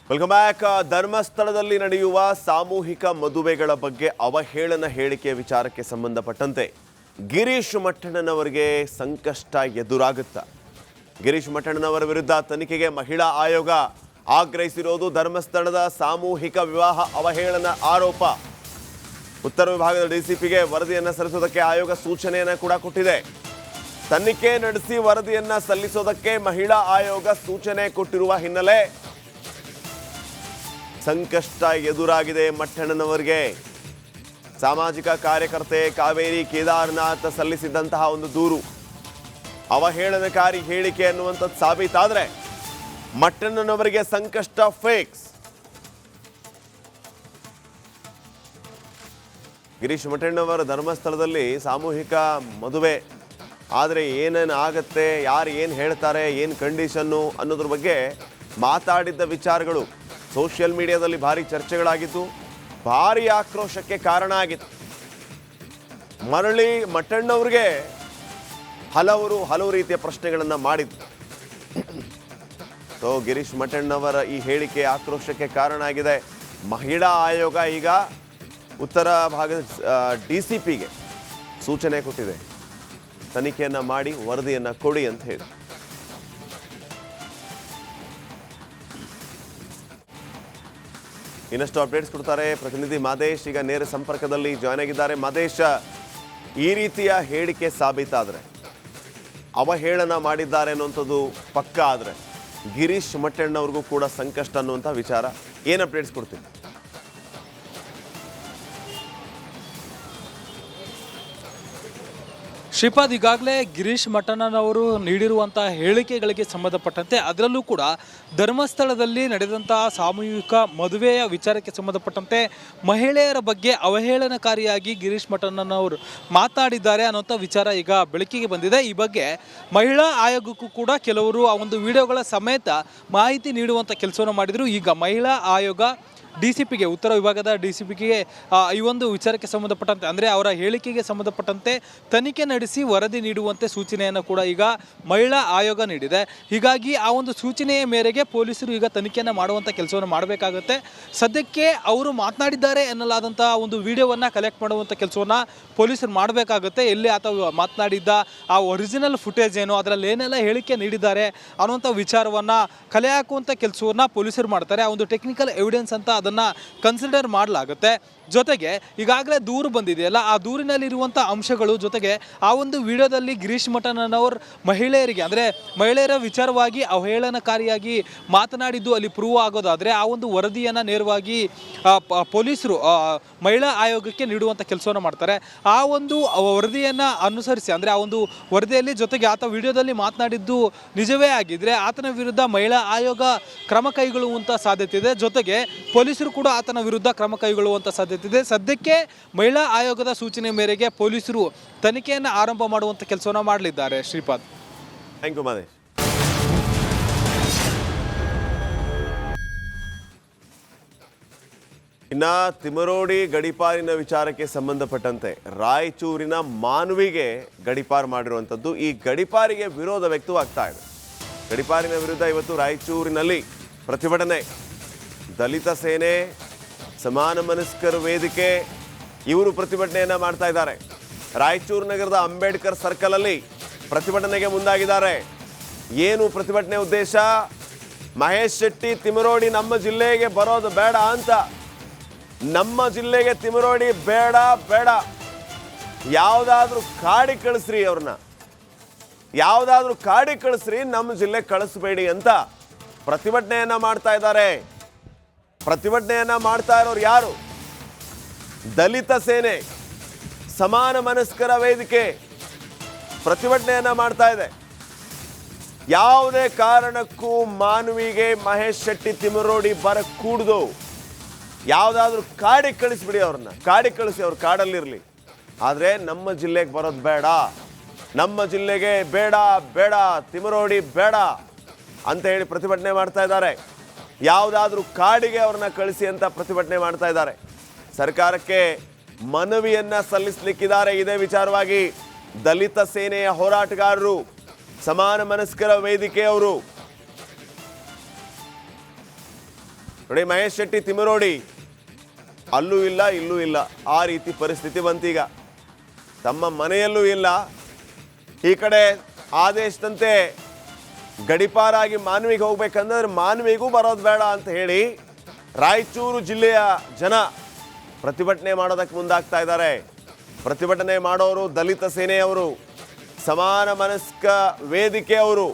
Welcome back. ಧರ್ಮಸ್ಥಳದಲ್ಲಿ ನಡೆಯುವ ಸಾಮೂಹಿಕ ಮದುವೆಗಳ ಬಗ್ಗೆ ಅವಹೇಳನ ಹೇಳಿಕೆ ವಿಚಾರಕ್ಕೆ ಸಂಬಂಧಪಟ್ಟಂತೆ ಗಿರೀಶ್ ಮಠಣ್ಣನವರಿಗೆ ಸಂಕಷ್ಟ ಎದುರಾಗುತ್ತಾ? ಗಿರೀಶ್ ಮಠಣ್ಣನವರ ವಿರುದ್ಧ ತನಿಖೆಗೆ ಮಹಿಳಾ ಆಯೋಗ ಆಗ್ರಹಿಸಿರೋದು ಧರ್ಮಸ್ಥಳದ ಸಾಮೂಹಿಕ ವಿವಾಹ ಅವಹೇಳನ ಆರೋಪ. ಉತ್ತರ ವಿಭಾಗದ DCPಗೆ ವರದಿಯನ್ನು ಸಲ್ಲಿಸೋದಕ್ಕೆ ಆಯೋಗ ಸೂಚನೆಯನ್ನು ಕೂಡ ಕೊಟ್ಟಿದೆ. ತನಿಖೆ ನಡೆಸಿ ವರದಿಯನ್ನು ಸಲ್ಲಿಸೋದಕ್ಕೆ ಮಹಿಳಾ ಆಯೋಗ ಸೂಚನೆ ಕೊಟ್ಟಿರುವ ಹಿನ್ನೆಲೆ ಸಂಕಷ್ಟ ಎದುರಾಗಿದೆ ಮಠಣ್ಣನವರಿಗೆ. ಸಾಮಾಜಿಕ ಕಾರ್ಯಕರ್ತೆ ಕಾವೇರಿ ಕೇದಾರನಾಥ್ ಸಲ್ಲಿಸಿದ್ದಂತಹ ಒಂದು ದೂರು ಅವಹೇಳನಕಾರಿ ಹೇಳಿಕೆ ಅನ್ನುವಂಥದ್ದು ಸಾಬೀತಾದರೆ ಮಠಣ್ಣನವರಿಗೆ ಸಂಕಷ್ಟ ಫಿಕ್ಸ್. ಗಿರೀಶ್ ಮಠಣ್ಣವರ ಧರ್ಮಸ್ಥಳದಲ್ಲಿ ಸಾಮೂಹಿಕ ಮದುವೆ ಆದರೆ ಏನೇನು ಆಗತ್ತೆ, ಯಾರು ಏನು ಹೇಳ್ತಾರೆ, ಏನು ಕಂಡೀಷನ್ನು ಅನ್ನೋದ್ರ ಬಗ್ಗೆ ಮಾತಾಡಿದ್ದ ವಿಚಾರಗಳು ಸೋಷಿಯಲ್ ಮೀಡಿಯಾದಲ್ಲಿ ಭಾರಿ ಚರ್ಚೆಗಳಾಗಿತ್ತು, ಭಾರಿ ಆಕ್ರೋಶಕ್ಕೆ ಕಾರಣ ಆಗಿತ್ತು. ಮರಳಿ ಮಠಣ್ಣವ್ರಿಗೆ ಹಲವು ರೀತಿಯ ಪ್ರಶ್ನೆಗಳನ್ನು ಮಾಡಿದ್ರು. ಸೊ ಗಿರೀಶ್ ಮಠಣ್ಣವರ ಈ ಹೇಳಿಕೆ ಆಕ್ರೋಶಕ್ಕೆ ಕಾರಣ ಆಗಿದೆ. ಮಹಿಳಾ ಆಯೋಗ ಈಗ ಉತ್ತರ ಭಾಗದ DCPಗೆ ಸೂಚನೆ ಕೊಟ್ಟಿದೆ, ತನಿಖೆಯನ್ನು ಮಾಡಿ ವರದಿಯನ್ನು ಕೊಡಿ ಅಂತ ಹೇಳಿ. ಇನ್ನಷ್ಟು ಅಪ್ಡೇಟ್ಸ್ ಕೊಡ್ತಾರೆ ಪ್ರತಿನಿಧಿ ಮಾದೇಶ್. ಈಗ ನೇರ ಸಂಪರ್ಕದಲ್ಲಿ ಜಾಯ್ನ್ ಆಗಿದ್ದಾರೆ. ಮಾದೇಶ್, ಈ ರೀತಿಯ ಹೇಳಿಕೆ ಸಾಬೀತಾದರೆ, ಅವಹೇಳನ ಮಾಡಿದ್ದಾರೆ ಅನ್ನುವಂಥದ್ದು ಪಕ್ಕ ಆದರೆ ಗಿರೀಶ್ ಮಠಣ್ಣವ್ರಿಗೂ ಕೂಡ ಸಂಕಷ್ಟ ಅನ್ನುವಂಥ ವಿಚಾರ, ಏನು ಅಪ್ಡೇಟ್ಸ್ ಕೊಡ್ತೀವಿ? ಶ್ರೀಪಾದ್, ಈಗಾಗಲೇ ಗಿರೀಶ್ ಮಠಣ್ಣನವರು ನೀಡಿರುವಂತಹ ಹೇಳಿಕೆಗಳಿಗೆ ಸಂಬಂಧಪಟ್ಟಂತೆ ಅದರಲ್ಲೂ ಕೂಡ ಧರ್ಮಸ್ಥಳದಲ್ಲಿ ನಡೆದಂತಹ ಸಾಮೂಹಿಕ ಮದುವೆಯ ವಿಚಾರಕ್ಕೆ ಸಂಬಂಧಪಟ್ಟಂತೆ ಮಹಿಳೆಯರ ಬಗ್ಗೆ ಅವಹೇಳನಕಾರಿಯಾಗಿ ಗಿರೀಶ್ ಮಠಣ್ಣನವರು ಮಾತಾಡಿದ್ದಾರೆ ಅನ್ನೋಂಥ ವಿಚಾರ ಈಗ ಬೆಳಕಿಗೆ ಬಂದಿದೆ. ಈ ಬಗ್ಗೆ ಮಹಿಳಾ ಆಯೋಗಕ್ಕೂ ಕೂಡ ಕೆಲವರು ಆ ಒಂದು ವಿಡಿಯೋಗಳ ಸಮೇತ ಮಾಹಿತಿ ನೀಡುವಂಥ ಕೆಲಸವನ್ನು ಮಾಡಿದರು. ಈಗ ಮಹಿಳಾ ಆಯೋಗ DCPಗೆ, ಉತ್ತರ ವಿಭಾಗದ DCPಗೆ ಈ ಒಂದು ವಿಚಾರಕ್ಕೆ ಸಂಬಂಧಪಟ್ಟಂತೆ ಅಂದರೆ ಅವರ ಹೇಳಿಕೆಗೆ ಸಂಬಂಧಪಟ್ಟಂತೆ ತನಿಖೆ ನಡೆಸಿ ವರದಿ ನೀಡುವಂತೆ ಸೂಚನೆಯನ್ನು ಕೂಡ ಈಗ ಮಹಿಳಾ ಆಯೋಗ ನೀಡಿದೆ. ಹೀಗಾಗಿ ಆ ಒಂದು ಸೂಚನೆಯ ಮೇರೆಗೆ ಪೊಲೀಸರು ಈಗ ತನಿಖೆಯನ್ನು ಮಾಡುವಂಥ ಕೆಲಸವನ್ನು ಮಾಡಬೇಕಾಗುತ್ತೆ. ಸದ್ಯಕ್ಕೆ ಅವರು ಮಾತನಾಡಿದ್ದಾರೆ ಎನ್ನಲಾದಂಥ ಒಂದು ವಿಡಿಯೋವನ್ನು ಕಲೆಕ್ಟ್ ಮಾಡುವಂಥ ಕೆಲಸವನ್ನು ಪೊಲೀಸರು ಮಾಡಬೇಕಾಗುತ್ತೆ. ಎಲ್ಲಿ ಆತ ಮಾತನಾಡಿದ್ದ ಆ ಒರಿಜಿನಲ್ ಫುಟೇಜ್ ಏನು, ಅದರಲ್ಲಿ ಏನೆಲ್ಲ ಹೇಳಿಕೆ ನೀಡಿದ್ದಾರೆ ಅನ್ನುವಂಥ ವಿಚಾರವನ್ನು ಕಲೆ ಹಾಕುವಂಥ ಕೆಲಸವನ್ನು ಪೊಲೀಸರು ಮಾಡ್ತಾರೆ. ಆ ಒಂದು ಟೆಕ್ನಿಕಲ್ ಎವಿಡೆನ್ಸ್ ಅಂತ ಅದನ್ನು ಕನ್ಸಿಡರ್ ಮಾಡಲಾಗುತ್ತೆ. ಜೊತೆಗೆ ಈಗಾಗಲೇ ದೂರು ಬಂದಿದೆಯಲ್ಲ, ಆ ದೂರಿನಲ್ಲಿರುವಂಥ ಅಂಶಗಳು ಜೊತೆಗೆ ಆ ಒಂದು ವಿಡಿಯೋದಲ್ಲಿ ಗಿರೀಶ್ ಮಠಣ್ಣನವರು ಮಹಿಳೆಯರಿಗೆ ಅಂದರೆ ಮಹಿಳೆಯರ ವಿಚಾರವಾಗಿ ಅವಹೇಳನಕಾರಿಯಾಗಿ ಮಾತನಾಡಿದ್ದು ಅಲ್ಲಿ ಪ್ರೂವ್ ಆಗೋದಾದರೆ ಆ ಒಂದು ವರದಿಯನ್ನು ನೇರವಾಗಿ ಪೊಲೀಸರು ಮಹಿಳಾ ಆಯೋಗಕ್ಕೆ ನೀಡುವಂಥ ಕೆಲಸವನ್ನು ಮಾಡ್ತಾರೆ. ಆ ಒಂದು ವರದಿಯನ್ನು ಅನುಸರಿಸಿ ಅಂದರೆ ಆ ಒಂದು ವರದಿಯಲ್ಲಿ ಜೊತೆಗೆ ಆತ ವಿಡಿಯೋದಲ್ಲಿ ಮಾತನಾಡಿದ್ದು ನಿಜವೇ ಆಗಿದ್ದರೆ ಆತನ ವಿರುದ್ಧ ಮಹಿಳಾ ಆಯೋಗ ಕ್ರಮ ಕೈಗೊಳ್ಳುವಂಥ ಸಾಧ್ಯತೆ ಇದೆ. ಜೊತೆಗೆ ಪೊಲೀಸರು ಕೂಡ ಆತನ ವಿರುದ್ಧ ಕ್ರಮ ಕೈಗೊಳ್ಳುವಂಥ ಸಾಧ್ಯತೆ ಇದೆ. ಸದ್ಯಕ್ಕೆ ಮಹಿಳಾ ಆಯೋಗದ ಸೂಚನೆ ಮೇರೆಗೆ ಪೊಲೀಸರು ತನಿಖೆಯನ್ನು ಆರಂಭ ಮಾಡುವಂಥ ಕೆಲಸವನ್ನು ಮಾಡಲಿದ್ದಾರೆ. Shripad, thank you Madesh. ಇನ್ನ ತಿಮರೋಡಿ ಗಡಿಪಾರಿನ ವಿಚಾರಕ್ಕೆ ಸಂಬಂಧಪಟ್ಟಂತೆ ರಾಯಚೂರಿನ ಮಾನ್ವಿಗೆ ಗಡಿಪಾರು ಮಾಡಿರುವಂಥದ್ದು. ಈ ಗಡಿಪಾರಿಗೆ ವಿರೋಧ ವ್ಯಕ್ತವಾಗ್ತಾ ಇದೆ. ಗಡಿಪಾರಿನ ವಿರುದ್ಧ ಇವತ್ತು ರಾಯಚೂರಿನಲ್ಲಿ ಪ್ರತಿಭಟನೆ. ದಲಿತ ಸೇನೆ, ಸಮಾನ ಮನಸ್ಕರ ವೇದಿಕೆ ಇವರು ಪ್ರತಿಭಟನೆಯನ್ನು ಮಾಡ್ತಾ ಇದ್ದಾರೆ. ರಾಯಚೂರು ನಗರದ ಅಂಬೇಡ್ಕರ್ ಸರ್ಕಲ್ ಅಲ್ಲಿ ಪ್ರತಿಭಟನೆಗೆ ಮುಂದಾಗಿದ್ದಾರೆ. ಏನು ಪ್ರತಿಭಟನೆ ಉದ್ದೇಶ? ಮಹೇಶ್ ಶೆಟ್ಟಿ ತಿಮರೋಡಿ ನಮ್ಮ ಜಿಲ್ಲೆಗೆ ಬರೋದು ಬೇಡ ಅಂತ. ನಮ್ಮ ಜಿಲ್ಲೆಗೆ ತಿಮರೋಡಿ ಬೇಡ ಬೇಡ, ಯಾವುದಾದ್ರೂ ಕಾಡಿ ಕಳಿಸ್ರಿ, ಅವ್ರನ್ನ ಯಾವುದಾದ್ರೂ ಕಾಡಿ ಕಳಿಸ್ರಿ, ನಮ್ಮ ಜಿಲ್ಲೆ ಕಳಿಸ್ಬೇಡಿ ಅಂತ ಪ್ರತಿಭಟನೆಯನ್ನ ಮಾಡ್ತಾ ಇದ್ದಾರೆ. ಪ್ರತಿಭಟನೆಯನ್ನ ಮಾಡ್ತಾ ಇರೋರು ಯಾರು? ದಲಿತ ಸೇನೆ, ಸಮಾನ ಮನಸ್ಕರ ವೇದಿಕೆ ಪ್ರತಿಭಟನೆಯನ್ನ ಮಾಡ್ತಾ ಇದೆ. ಯಾವುದೇ ಕಾರಣಕ್ಕೂ ಮಾನವಿಗೆ ಮಹೇಶ್ ಶೆಟ್ಟಿ ತಿಮರೋಡಿ ಬರಕೂಡ್ದು. ಯಾವುದಾದ್ರೂ ಕಾಡಿಗೆ ಕಳಿಸ್ಬಿಡಿ ಅವ್ರನ್ನ, ಕಾಡಿಗೆ ಕಳಿಸಿ, ಅವ್ರು ಕಾಡಲ್ಲಿರಲಿ. ಆದರೆ ನಮ್ಮ ಜಿಲ್ಲೆಗೆ ಬರೋದು ಬೇಡ, ನಮ್ಮ ಜಿಲ್ಲೆಗೆ ಬೇಡ ಬೇಡ ತಿಮರೋಡಿ ಬೇಡ ಅಂತ ಹೇಳಿ ಪ್ರತಿಭಟನೆ ಮಾಡ್ತಾ ಇದ್ದಾರೆ. ಯಾವುದಾದ್ರೂ ಕಾಡಿಗೆ ಅವ್ರನ್ನ ಕಳಿಸಿ ಅಂತ ಪ್ರತಿಭಟನೆ ಮಾಡ್ತಾ ಇದ್ದಾರೆ. ಸರ್ಕಾರಕ್ಕೆ ಮನವಿಯನ್ನ ಸಲ್ಲಿಸಲಿಕ್ಕಿದ್ದಾರೆ. ಇದೇ ವಿಚಾರವಾಗಿ ದಲಿತ ಸೇನೆಯ ಹೋರಾಟಗಾರರು, ಸಮಾನ ಮನಸ್ಕರ ವೇದಿಕೆಯವರು. ನೋಡಿ, ಮಹೇಶ್ ಶೆಟ್ಟಿ ತಿಮರೋಡಿ ಅಲ್ಲೂ ಇಲ್ಲ ಇಲ್ಲೂ ಇಲ್ಲ, ಆ ರೀತಿ ಪರಿಸ್ಥಿತಿ ಬಂತೀಗ. ತಮ್ಮ ಮನೆಯಲ್ಲೂ ಇಲ್ಲ, ಈ ಕಡೆ ಆದೇಶದಂತೆ ಗಡಿಪಾರಾಗಿ ಮಾನ್ವಿಗೆ ಹೋಗ್ಬೇಕಂದ್ರೆ ಮಾನ್ವಿಗೂ ಬರೋದು ಬೇಡ ಅಂತ ಹೇಳಿ ರಾಯಚೂರು ಜಿಲ್ಲೆಯ ಜನ ಪ್ರತಿಭಟನೆ ಮಾಡೋದಕ್ಕೆ ಮುಂದಾಗ್ತಾ ಇದ್ದಾರೆ. ಪ್ರತಿಭಟನೆ ಮಾಡೋರು ದಲಿತ ಸೇನೆಯವರು, ಸಮಾನ ಮನಸ್ಕ ವೇದಿಕೆಯವರು.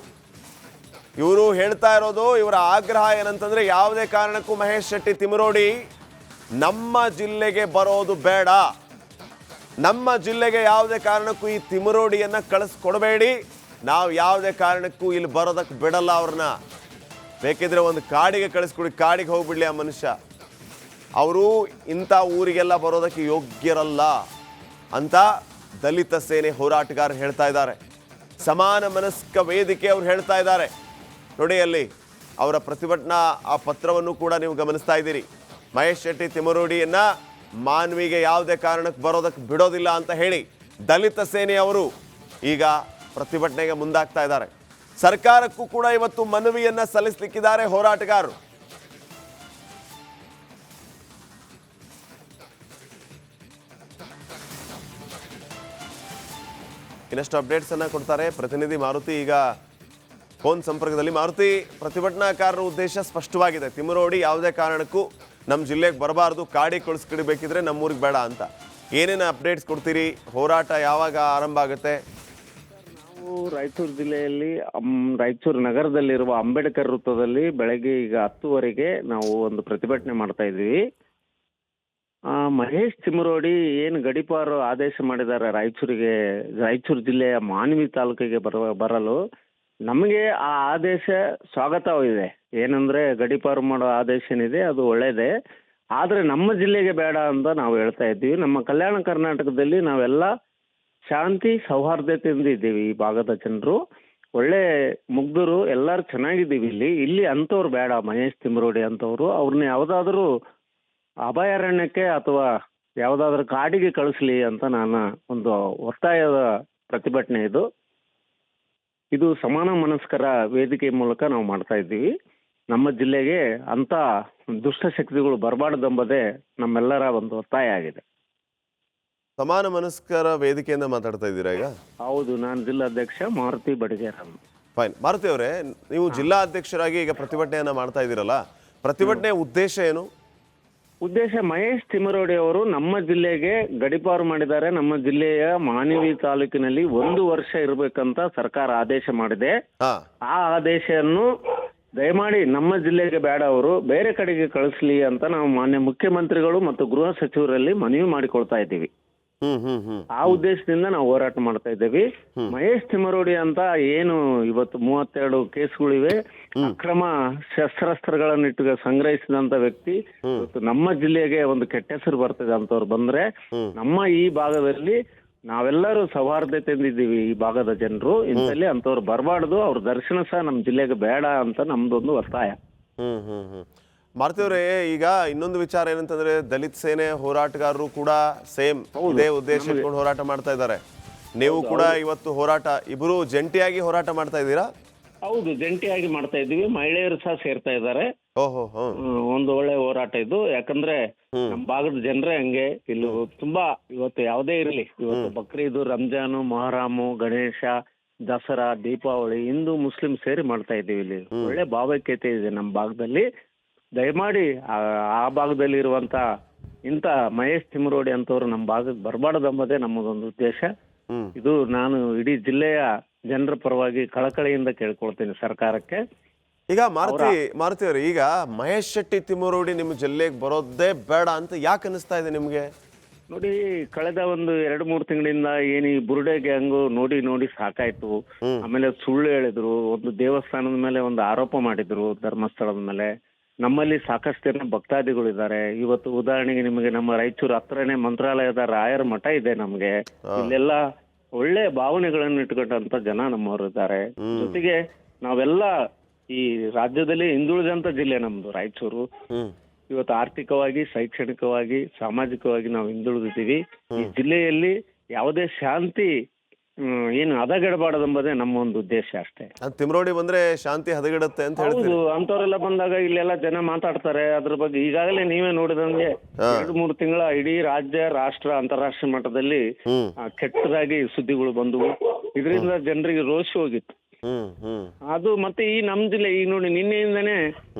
ಇವರು ಹೇಳ್ತಾ ಇರೋದು, ಇವರ ಆಗ್ರಹ ಏನಂತಂದ್ರೆ ಯಾವುದೇ ಕಾರಣಕ್ಕೂ ಮಹೇಶ್ ಶೆಟ್ಟಿ ತಿಮರೋಡಿ ನಮ್ಮ ಜಿಲ್ಲೆಗೆ ಬರೋದು ಬೇಡ, ನಮ್ಮ ಜಿಲ್ಲೆಗೆ ಯಾವುದೇ ಕಾರಣಕ್ಕೂ ಈ ತಿಮರೋಡಿಯನ್ನ ಕಳಿಸ್ಕೊಡ್ಬೇಡಿ, ನಾವು ಯಾವುದೇ ಕಾರಣಕ್ಕೂ ಇಲ್ಲಿ ಬರೋದಕ್ಕೆ ಬಿಡಲ್ಲ ಅವ್ರನ್ನ. ಬೇಕಿದ್ರೆ ಒಂದು ಕಾಡಿಗೆ ಕಳಿಸ್ಕೊಡಿ, ಕಾಡಿಗೆ ಹೋಗ್ಬಿಡ್ಲಿ ಆ ಮನುಷ್ಯ. ಅವರು ಇಂಥ ಊರಿಗೆಲ್ಲ ಬರೋದಕ್ಕೆ ಯೋಗ್ಯರಲ್ಲ ಅಂತ ದಲಿತ ಸೇನೆ ಹೋರಾಟಗಾರರು ಹೇಳ್ತಾ ಇದ್ದಾರೆ. ಸಮಾನ ಮನಸ್ಕ ವೇದಿಕೆ ಅವ್ರು ಹೇಳ್ತಾ ಇದ್ದಾರೆ. ನೋಡಿ, ಅಲ್ಲಿ ಅವರ ಪ್ರತಿಭಟನಾ ಆ ಪತ್ರವನ್ನು ಕೂಡ ನೀವು ಗಮನಿಸ್ತಾ ಇದ್ದೀರಿ. ಮಹೇಶ್ ಶೆಟ್ಟಿ ತಿಮರೋಡಿಯನ್ನ ಮಾನ್ವಿಗೆ ಯಾವುದೇ ಕಾರಣಕ್ಕೆ ಬರೋದಕ್ಕೆ ಬಿಡೋದಿಲ್ಲ ಅಂತ ಹೇಳಿ ದಲಿತ ಸೇನೆಯವರು ಈಗ ಪ್ರತಿಭಟನೆಗೆ ಮುಂದಾಗ್ತಾ ಇದ್ದಾರೆ. ಸರ್ಕಾರಕ್ಕೂ ಕೂಡ ಇವತ್ತು ಮನವಿಯನ್ನ ಸಲ್ಲಿಸಲಿಕ್ಕಿದ್ದಾರೆ ಹೋರಾಟಗಾರರು. ಇನ್ನಷ್ಟು ಅಪ್ಡೇಟ್ಸ್ ಅನ್ನ ಕೊಡ್ತಾರೆ ಪ್ರತಿನಿಧಿ ಮಾರುತಿ. ಈಗ ಫೋನ್ ಸಂಪರ್ಕದಲ್ಲಿ. ಮಾರುತಿ, ಪ್ರತಿಭಟನಾಕಾರರ ಉದ್ದೇಶ ಸ್ಪಷ್ಟವಾಗಿದೆ, ತಿಮರೋಡಿ ಯಾವುದೇ ಕಾರಣಕ್ಕೂ ನಮ್ಮ ಜಿಲ್ಲೆಗೆ ಬರಬಾರ್ದು, ಕಾಡಿಗೆ ಕಳಿಸ್ಕಿಡಬೇಕಿದ್ರೆ ನಮ್ಮೂರಿಗೆ ಬೇಡ ಅಂತ. ಏನೇನು ಅಪ್ಡೇಟ್ಸ್ ಕೊಡ್ತೀರಿ? ಹೋರಾಟ ಯಾವಾಗ ಆರಂಭ ಆಗುತ್ತೆ? ನಾವು ರಾಯಚೂರು ಜಿಲ್ಲೆಯಲ್ಲಿ ರಾಯಚೂರು ನಗರದಲ್ಲಿರುವ ಅಂಬೇಡ್ಕರ್ ವೃತ್ತದಲ್ಲಿ ಬೆಳಗ್ಗೆ ಈಗ 10:00 ನಾವು ಒಂದು ಪ್ರತಿಭಟನೆ ಮಾಡ್ತಾ ಇದ್ದೀವಿ. ಮಹೇಶ್ ತಿಮರೋಡಿ ಏನು ಗಡೀಪಾರು ಆದೇಶ ಮಾಡಿದ್ದಾರೆ ರಾಯಚೂರು ಜಿಲ್ಲೆಯ ಮಾನ್ವಿ ತಾಲೂಕಿಗೆ ಬರಲು ನಮಗೆ ಆ ಆದೇಶ ಸ್ವಾಗತವಿದೆ. ಏನಂದ್ರೆ ಗಡೀಪಾರು ಮಾಡೋ ಆದೇಶ ಏನಿದೆ ಅದು ಒಳ್ಳೇದೇ, ಆದ್ರೆ ನಮ್ಮ ಜಿಲ್ಲೆಗೆ ಬೇಡ ಅಂತ ನಾವು ಹೇಳ್ತಾ ಇದ್ದೀವಿ. ನಮ್ಮ ಕಲ್ಯಾಣ ಕರ್ನಾಟಕದಲ್ಲಿ ನಾವೆಲ್ಲ ಶಾಂತಿ ಸೌಹಾರ್ದತೆಯಿಂದ ಇದ್ದೀವಿ. ಈ ಭಾಗದ ಜನರು ಒಳ್ಳೆ ಮುಗ್ಧರು, ಎಲ್ಲರೂ ಚೆನ್ನಾಗಿದ್ದೀವಿ. ಇಲ್ಲಿ ಅಂಥವ್ರು ಬೇಡ, ಮಹೇಶ್ ತಿಮರೋಡಿ ಅಂತವ್ರು. ಅವ್ರನ್ನ ಯಾವುದಾದ್ರೂ ಅಭಯಾರಣ್ಯಕ್ಕೆ ಅಥವಾ ಯಾವುದಾದ್ರೂ ಕಾಡಿಗೆ ಕಳಿಸ್ಲಿ ಅಂತ ನಾನು ಒಂದು ಒತ್ತಾಯದ ಪ್ರತಿಭಟನೆ ಇದು ಸಮಾನ ಮನಸ್ಕರ ವೇದಿಕೆ ಮೂಲಕ ನಾವು ಮಾಡ್ತಾ ಇದ್ದೀವಿ. ನಮ್ಮ ಜಿಲ್ಲೆಗೆ ಅಂತ ದುಷ್ಟಶಕ್ತಿಗಳು ಬರಬಾರ್ದೆಂಬುದೇ ನಮ್ಮೆಲ್ಲರ ಒಂದು ಒತ್ತಾಯ ಆಗಿದೆ. ಸಮಾನ ಮನಸ್ಕರ ವೇದಿಕೆಯಿಂದ ಮಾತಾಡ್ತಾ ಇದ್ದೀರಾ ಈಗ? ಹೌದು, ನಾನು ಜಿಲ್ಲಾಧ್ಯಕ್ಷ ಮಾರುತಿ ಬಡಿಗೇರ. ಫೈನ್. ಮಾರುತಿ ಅವರೇ, ನೀವು ಜಿಲ್ಲಾ ಅಧ್ಯಕ್ಷರಾಗಿ ಈಗ ಪ್ರತಿಭಟನೆಯನ್ನ ಮಾಡ್ತಾ ಇದ್ದೀರಲ್ಲ, ಪ್ರತಿಭಟನೆ ಉದ್ದೇಶ ಏನು? ಉದ್ದೇಶ ಮಹೇಶ್ ತಿಮರೋಡಿ ಅವರು ನಮ್ಮ ಜಿಲ್ಲೆಗೆ ಗಡೀಪಾರು ಮಾಡಿದ್ದಾರೆ. ನಮ್ಮ ಜಿಲ್ಲೆಯ ಮಾನ್ವಿ ತಾಲೂಕಿನಲ್ಲಿ 1 ವರ್ಷ ಇರಬೇಕಂತ ಸರ್ಕಾರ ಆದೇಶ ಮಾಡಿದೆ. ಆ ಆದೇಶವನ್ನು ದಯಮಾಡಿ ನಮ್ಮ ಜಿಲ್ಲೆಗೆ ಬೇಡ, ಅವರು ಬೇರೆ ಕಡೆಗೆ ಕಳಿಸ್ಲಿ ಅಂತ ನಾವು ಮಾನ್ಯ ಮುಖ್ಯಮಂತ್ರಿಗಳು ಮತ್ತು ಗೃಹ ಸಚಿವರಲ್ಲಿ ಮನವಿ ಮಾಡಿಕೊಳ್ತಾ ಇದ್ದೀವಿ. ಆ ಉದ್ದೇಶದಿಂದ ನಾವು ಹೋರಾಟ ಮಾಡ್ತಾ ಇದ್ದೇವೆ. ಮಹೇಶ್ ತಿಮರೋಡಿ ಅಂತ ಏನು ಇವತ್ತು 32 ಕೇಸ್ಗಳಿವೆ, ಅಕ್ರಮ ಶಸ್ತ್ರಾಸ್ತ್ರಗಳನ್ನ ಸಂಗ್ರಹಿಸಿದಂತ ವ್ಯಕ್ತಿ. ಇವತ್ತು ನಮ್ಮ ಜಿಲ್ಲೆಗೆ ಒಂದು ಕೆಟ್ಟ ಹೆಸರು ಬರ್ತದೆ ಅಂತವ್ರು ಬಂದ್ರೆ. ನಮ್ಮ ಈ ಭಾಗದಲ್ಲಿ ನಾವೆಲ್ಲರೂ ಸೌಹಾರ್ದತೆಯಿಂದ ಇದ್ದೀವಿ. ಈ ಭಾಗದ ಜನರು ಇಂಥಲ್ಲಿ ಅಂತವ್ರು ಬರಬಾರ್ದು, ಅವ್ರ ದರ್ಶನ ಸಹ ನಮ್ಮ ಜಿಲ್ಲೆಗೆ ಬೇಡ ಅಂತ ನಮ್ದೊಂದು ಒತ್ತಾಯ. ಮಾರುತಿ ಅವರೇ, ಈಗ ಇನ್ನೊಂದು ವಿಚಾರ ಏನಂತಂದ್ರೆ ದಲಿತ ಸೇನೆ ಹೋರಾಟಗಾರರು ಕೂಡ ಸೇಮ್ ಇದೇ ಉದ್ದೇಶ ಇಟ್ಕೊಂಡು ಹೋರಾಟ ಮಾಡ್ತಾ ಇದ್ದಾರೆ. ನೀವು ಕೂಡ ಇವತ್ತು ಹೋರಾಟ, ಇಬ್ಬರು ಜಂಟಿಯಾಗಿ ಹೋರಾಟ ಮಾಡ್ತಾ ಇದ್ದೀರಾ? ಹೌದು, ಜಂಟಿಯಾಗಿ ಮಾಡ್ತಾ ಇದ್ದೀವಿ. ಮಹಿಳೆಯರು ಸಹ ಸೇರ್ತಾ ಇದ್ದಾರೆ. ಒಂದು ಒಳ್ಳೆ ಹೋರಾಟ ಇದು. ಯಾಕಂದ್ರೆ ನಮ್ಮ ಭಾಗದ ಜನರೇ ಹಂಗೆ. ಇಲ್ಲಿ ತುಂಬಾ ಇವತ್ತು ಯಾವುದೇ ಇರಲಿ, ಇವತ್ತು ಬಕ್ರೀದು, ರಂಜಾನು, ಮೊಹರಾಮು, ಗಣೇಶ, ದಸರಾ, ದೀಪಾವಳಿ, ಹಿಂದೂ ಮುಸ್ಲಿಂ ಸೇರಿ ಮಾಡ್ತಾ ಇದ್ದೀವಿ. ಇಲ್ಲಿ ಒಳ್ಳೆ ಭಾವೈಕ್ಯತೆ ಇದೆ ನಮ್ಮ ಭಾಗದಲ್ಲಿ. ದಯಮಾಡಿ ಆ ಭಾಗದಲ್ಲಿ ಇರುವಂತ ಇಂಥ ಮಹೇಶ್ ತಿಮರೋಡಿ ಅಂತವ್ರು ನಮ್ಮ ಭಾಗಕ್ಕೆ ಬರಬಾರ್ದೆಂಬುದೇ ನಮ್ಮದೊಂದು ಉದ್ದೇಶ. ಇದು ನಾನು ಇಡೀ ಜಿಲ್ಲೆಯ ಜನರ ಪರವಾಗಿ ಕಳಕಳಿಯಿಂದ ಕೇಳ್ಕೊಳ್ತೀನಿ ಸರ್ಕಾರಕ್ಕೆ. ಈಗ ಮಾರುತಿ ಅವರು, ಈಗ ಮಹೇಶ್ ಶೆಟ್ಟಿ ತಿಮರೋಡಿ ನಿಮ್ಮ ಜಿಲ್ಲೆಗೆ ಬರೋದೇ ಬೇಡ ಅಂತ ಯಾಕೆ ಅನಿಸ್ತಾ ಇದೆ ನಿಮ್ಗೆ? ನೋಡಿ, ಕಳೆದ ಒಂದು 2-3 ತಿಂಗಳಿಂದ ಏನು ಈ ಬುರುಡೆ ಗ್ಯಾಂಗು ನೋಡಿ ನೋಡಿ ಸಾಕಾಯ್ತು. ಆಮೇಲೆ ಸುಳ್ಳು ಹೇಳಿದ್ರು, ಒಂದು ದೇವಸ್ಥಾನದ ಮೇಲೆ ಒಂದು ಆರೋಪ ಮಾಡಿದ್ರು, ಧರ್ಮಸ್ಥಳದ ಮೇಲೆ. ನಮ್ಮಲ್ಲಿ ಸಾಕಷ್ಟು ಜನ ಭಕ್ತಾದಿಗಳಿದ್ದಾರೆ. ಇವತ್ತು ಉದಾಹರಣೆಗೆ ನಿಮಗೆ ನಮ್ಮ ರಾಯಚೂರು ಹತ್ರನೇ ಮಂತ್ರಾಲಯದ ರಾಯರ ಮಠ ಇದೆ. ನಮ್ಗೆ ಇಲ್ಲೆಲ್ಲ ಒಳ್ಳೆ ಭಾವನೆಗಳನ್ನು ಇಟ್ಕೊಂಡಂತ ಜನ ನಮ್ಮವರು ಇದ್ದಾರೆ. ಜೊತೆಗೆ ನಾವೆಲ್ಲ ಈ ರಾಜ್ಯದಲ್ಲಿ ಹಿಂದುಳಿದಂತ ಜಿಲ್ಲೆ ನಮ್ದು ರಾಯಚೂರು. ಇವತ್ತು ಆರ್ಥಿಕವಾಗಿ, ಶೈಕ್ಷಣಿಕವಾಗಿ, ಸಾಮಾಜಿಕವಾಗಿ ನಾವು ಹಿಂದುಳಿದಿದ್ದೀವಿ. ಈ ಜಿಲ್ಲೆಯಲ್ಲಿ ಯಾವುದೇ ಶಾಂತಿ ಏನು ಹದಗೆಡಬಾರದೆಂಬುದೇ ನಮ್ಮ ಒಂದು ಉದ್ದೇಶ ಅಷ್ಟೇ. ತಿಮ್ರೋಡಿ ಬಂದ್ರೆ ಶಾಂತಿ ಹದಗೆಡುತ್ತೆ ಅಂತ ಹೇಳ್ತೀವಿ. ಹೌದು, ಅಂತವರೆಲ್ಲ ಬಂದಾಗ ಇಲ್ಲೆಲ್ಲ ಜನ ಮಾತಾಡ್ತಾರೆ ಅದ್ರ ಬಗ್ಗೆ. ಈಗಾಗಲೇ ನೀವೇ ನೋಡಿದಂಗೆ 2-3 ತಿಂಗಳ ಇಡೀ ರಾಜ್ಯ, ರಾಷ್ಟ್ರ, ಅಂತಾರಾಷ್ಟ್ರೀಯ ಮಟ್ಟದಲ್ಲಿ ಕೆಟ್ಟದಾಗಿ ಸುದ್ದಿಗಳು ಬಂದವು. ಇದರಿಂದ ಜನರಿಗೆ ರೋಷ ಹೋಗಿತ್ತು. ಅದು ಮತ್ತೆ ಈ ನಮ್ ಜಿಲ್ಲೆ ಈಗ ನೋಡಿ, ನಿನ್ನೆಯಿಂದನೇ